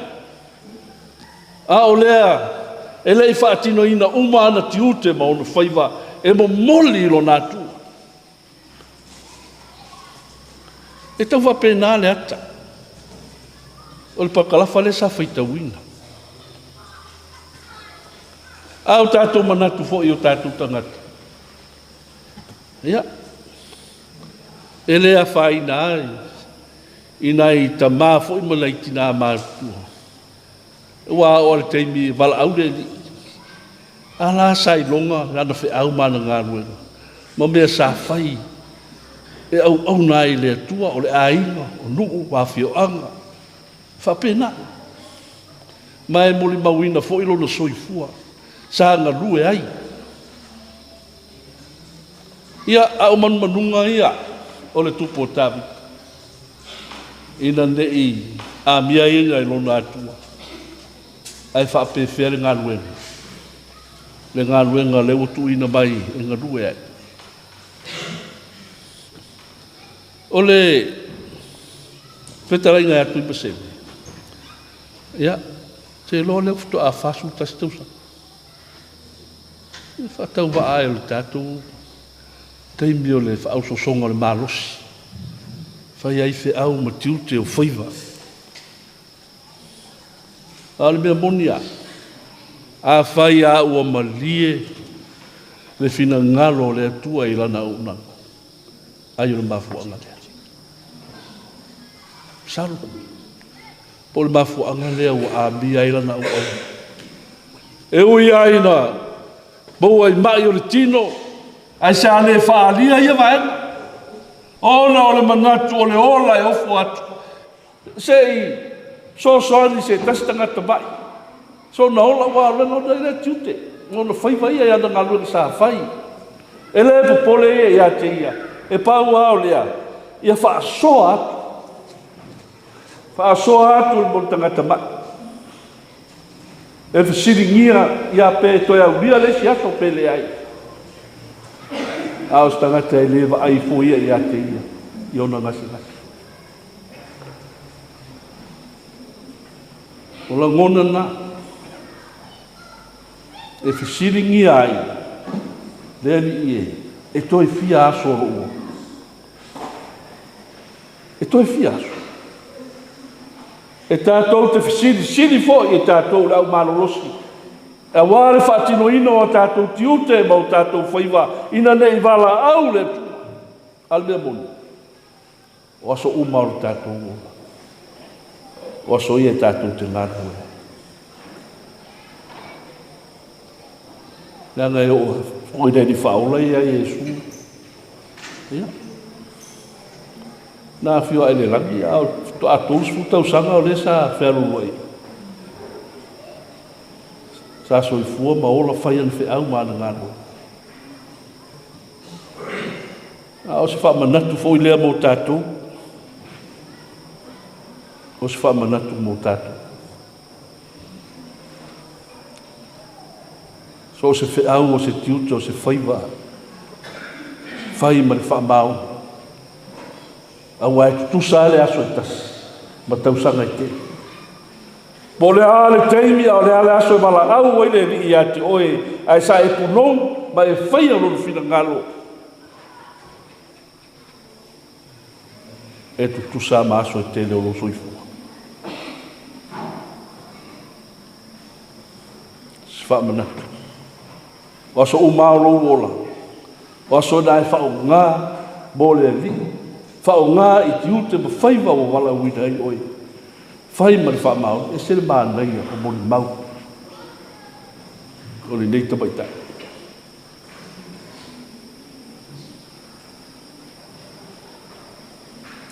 A o lea, e lei whaatino ina uma ana tiute ma ona whaiva, e mo moli i lona atua. E tau wape nā le ata. O le pakalafa le sa whaitauina. A o tātou manatu fo i o tātou tangata. Ia. E lea whaina ai. Ina i ta maa fo i mana i tina mātua. Ua o le teimi wala au le li. A la sai longa, lana whi au mana ngā ruenga. Ma mea sa whai. E au nai le tua o le ainga, o nuu wawhio anga. Whapena. Mai moli mawina fo ilo na soifua. Sa ngā rue ai. Ia au manunga ia o le tupo tavi. Ina nei a mia inga ilo na atua. Ai whapewhia le ngā ruenga. Le ngā ruenga le utu ina mai e ngā rue ai. O le whetarainga atu i Tuimaseve. Ia, te lo leo futo a whasu tasi tausa. E whatau wa ai o le tātou teimi o le whausosonga o le mālosi. Whai ai whi au ma tiute o whaiva. A le mea monia. A whai a ua malie le whina ngalo le atua i lana unanga. Ai o le mafuanga lea. Salu. Po le mafuanga lea ua amia i lana ua. E ui aina. Bou ai mai o le tino. Ai sa le whaalia ia vaena. Ona o le manatu o le ola e ofo atu. Sei, so soani se tasi tangata mai. So na ola wa lengo na ile tiute. Ngona whaiva ia ia na ngā sa whai. E le popole ia te ia. E pau au lea. Ia wha soa atu. Wha soa atu le mo tangata mai. E whasiringia ia pe toi au ria le si ato pe le ai. Aos tangata e lewa ai fo ia te ia. i ona ngasi. O la ngona na e fisiringi ai lea li e toi fia aso o ua. E toi fia aso. E tātou te fisiri fo i e tātou lau malolosi. E wāre whaatino ino o tātou tiute ma o tātou whaiva ina nei wala au le tu. Almea moni. O aso umaro tātou ua. O aso i e tātou te ngātu e. Nanga e o i ni whaola i a Iesu. Ia. Nā whio ai le rangi au to atos futau sanga o le sa wherua i. Sa soifua ma ola whai an whi au mana ngānu. O se whamanatu fo i lea mō tātou. O se whamanatu mō tātou. So se whi au o se tiuta o se whaiva. Whai ma le whamau. Au ai tutusa le aso e tasi. Ma tausanga i te. Po le ale teimi o le ale aso e mala au o ile i ati oe. Ai sa e punon ma e whai a loro fina ngalo. E tutusa ma aso e te leo lo soifua. Se wha manatu. O aso umao lo wola. O aso nai whao ngā mo le li. Whao ngā i ti ute ma whaiva o wala uina i oi. Whai mari wha mau, e sere maa nei o moni mau. O le nei tamaitai.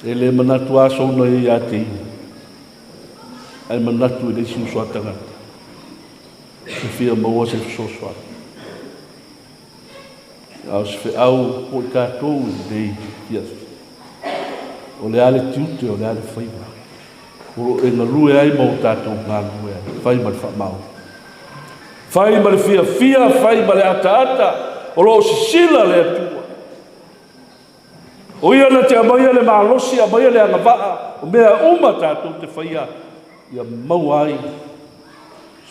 E le manatu aso na e a te ina. Ai manatu e le si usua tangata. Se fia maua se fisosua. Au se fe au o i kātou i nei fiasu. O le ale tiute o le ale whaiva. O e na lue ai mau tātou ngā lue ai. Whai ma le whamau. Whai ma le fia, whai ma le ata. O lo si sila le atua. O ia na te amaia le maalosi, amaia le angawaa. O mea uma tātou te whaia. Ia mau ai.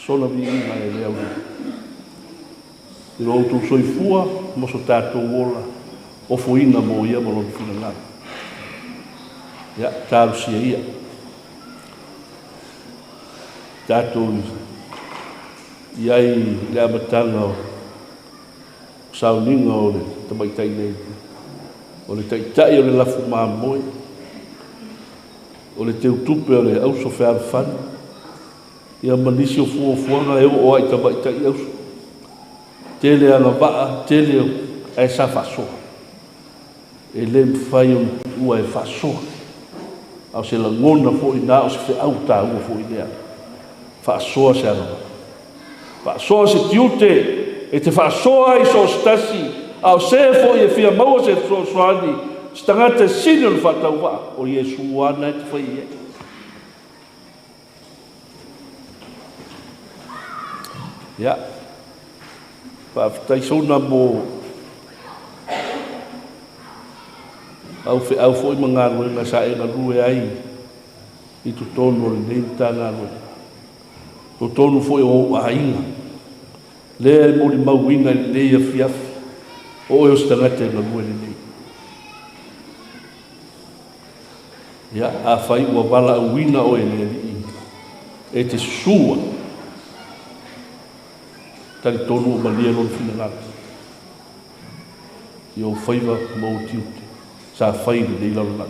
Sona vi inga e lea ui. I lo autou soifua, moso tātou ola. O fuina mo ia mo lo fina ngā. Ia, tāru sia ia. Tātou iai le amatanga o sauninga o le tamaitai nei. O le taitai o le lafu māmoe. O le teutupe o le auso whāwhani. Ia manisi o fuafuanga e o ai tamaitai auso. Tele anga waa, tele ai sa whasoa. E le mwhai o ua e whasoa. Au se la ngona fo i nā o se whi au tā ua fo i nea. Whaasoa se anga. Whaasoa se tiute, e te whaasoa i so stasi, au se fo i e whia maua se so soani, stangata sini o le whatau wa, o Iesu wana e te whai e. Ia. Whaafitai sona mo au fo i mga roi nga sa e nga rue ai i tu tonu le nei ta nga roi. Tu tonu fo i o ainga. Lea i mori mauinga i nei a fiafi. O e o stangate nga rue le nei. Ia, a whai ua wala uina o e lea li inga. E te sua. Tari tonu o malia lor fina ngata. I o whaiva mau tiute. Sa whaire nei lalona.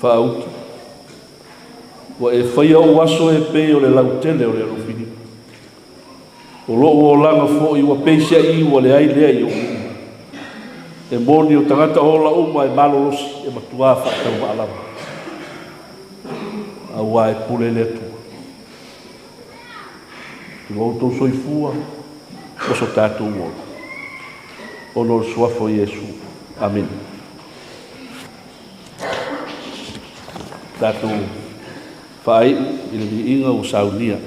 Whaautu. Wa e whaia o aso e pe o le lautele o le arofini. O loo o langa fo i wa peisia i wa le ai lea i o uma. E moni o tangata o la uma e malolosi e matua whaatau maalama. A wa e pule le atua. Ki ngautou soifua, oso tātou uola. Ono suafo Iesu. Amen. Tātou whaai i le inga o saunia.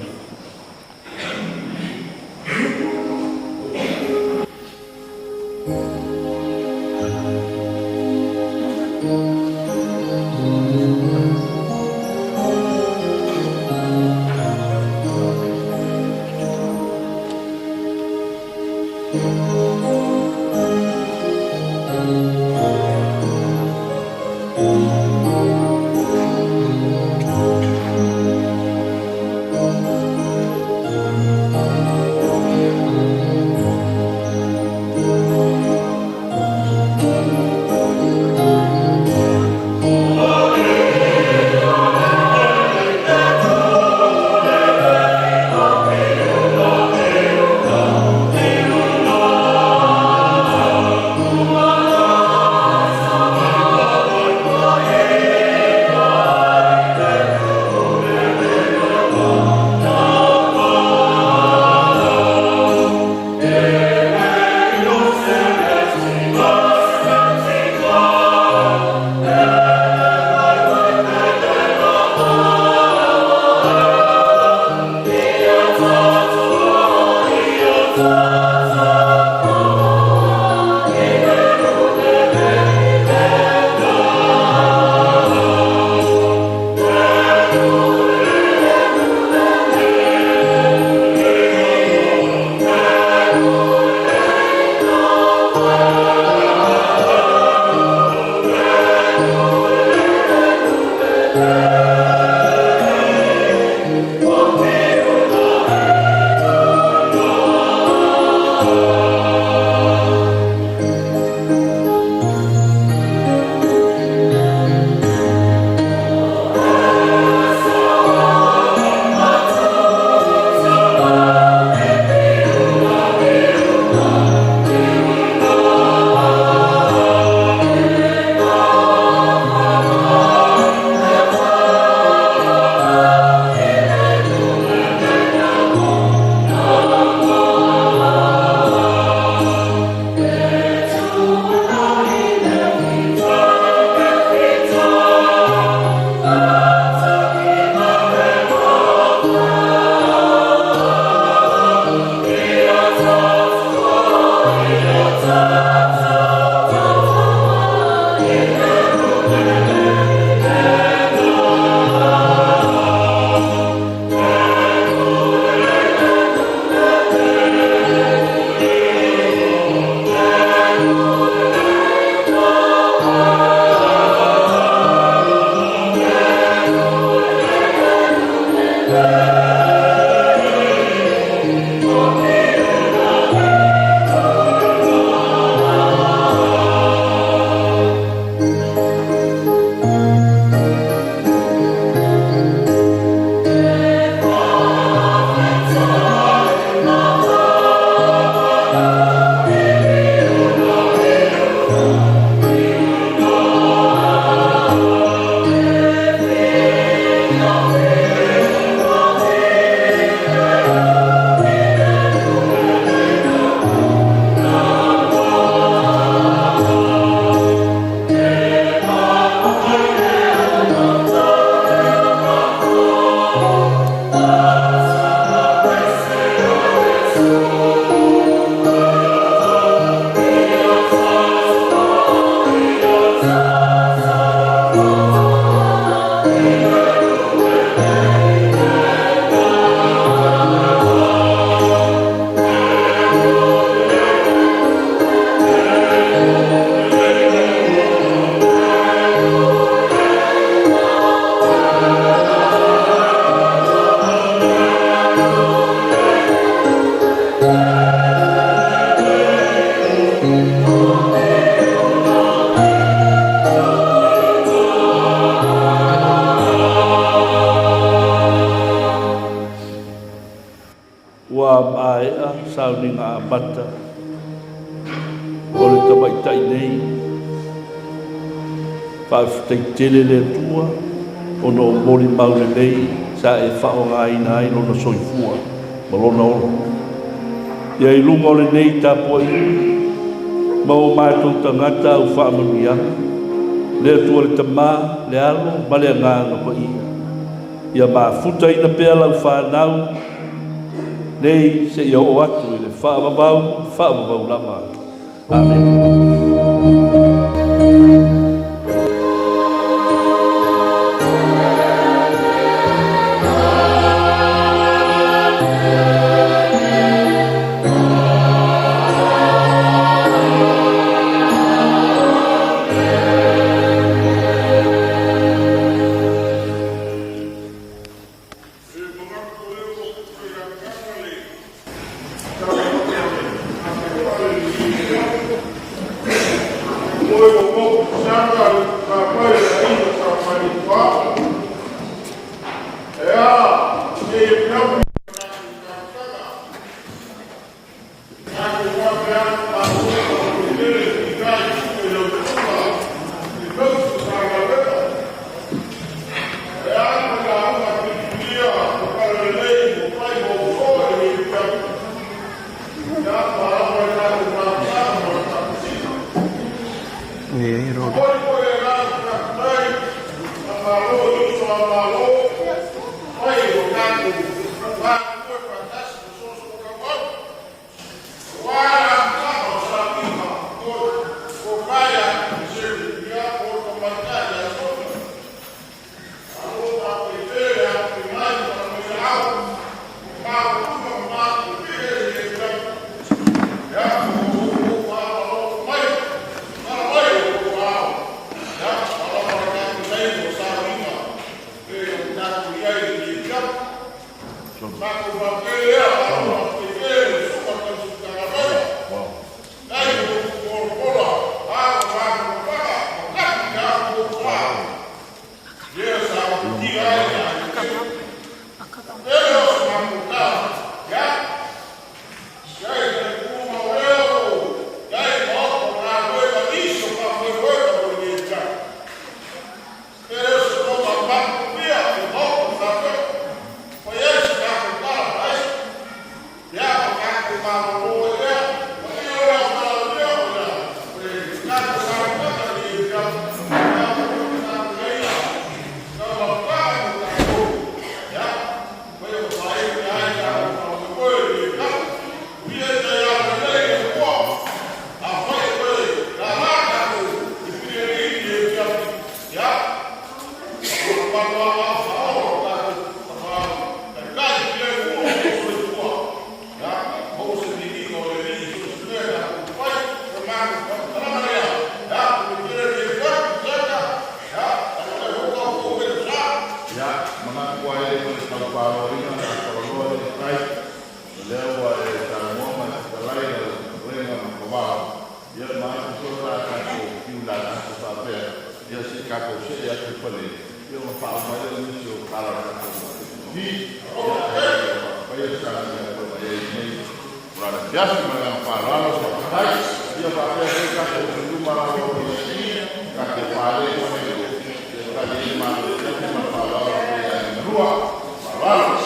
Sauninga bata o le tamaitai nei whaafitai le tua o no mori maule nei sa e whaonga ina ai lona soifua ma lona olo ia i lunga o le nei tapo i ma o mātou tangata au whaamanuia le atua le tamā le alo ma le anganga pa ia ma futa ina pea lau whanau nei se ia o atu i le whaamavau lama. Amen. Yafi mana paralo so kai dia pa pe ka ko ndu mara lo ka ke pare ko ne ka ni ma paralo rua paralo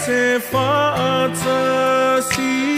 Te whaata si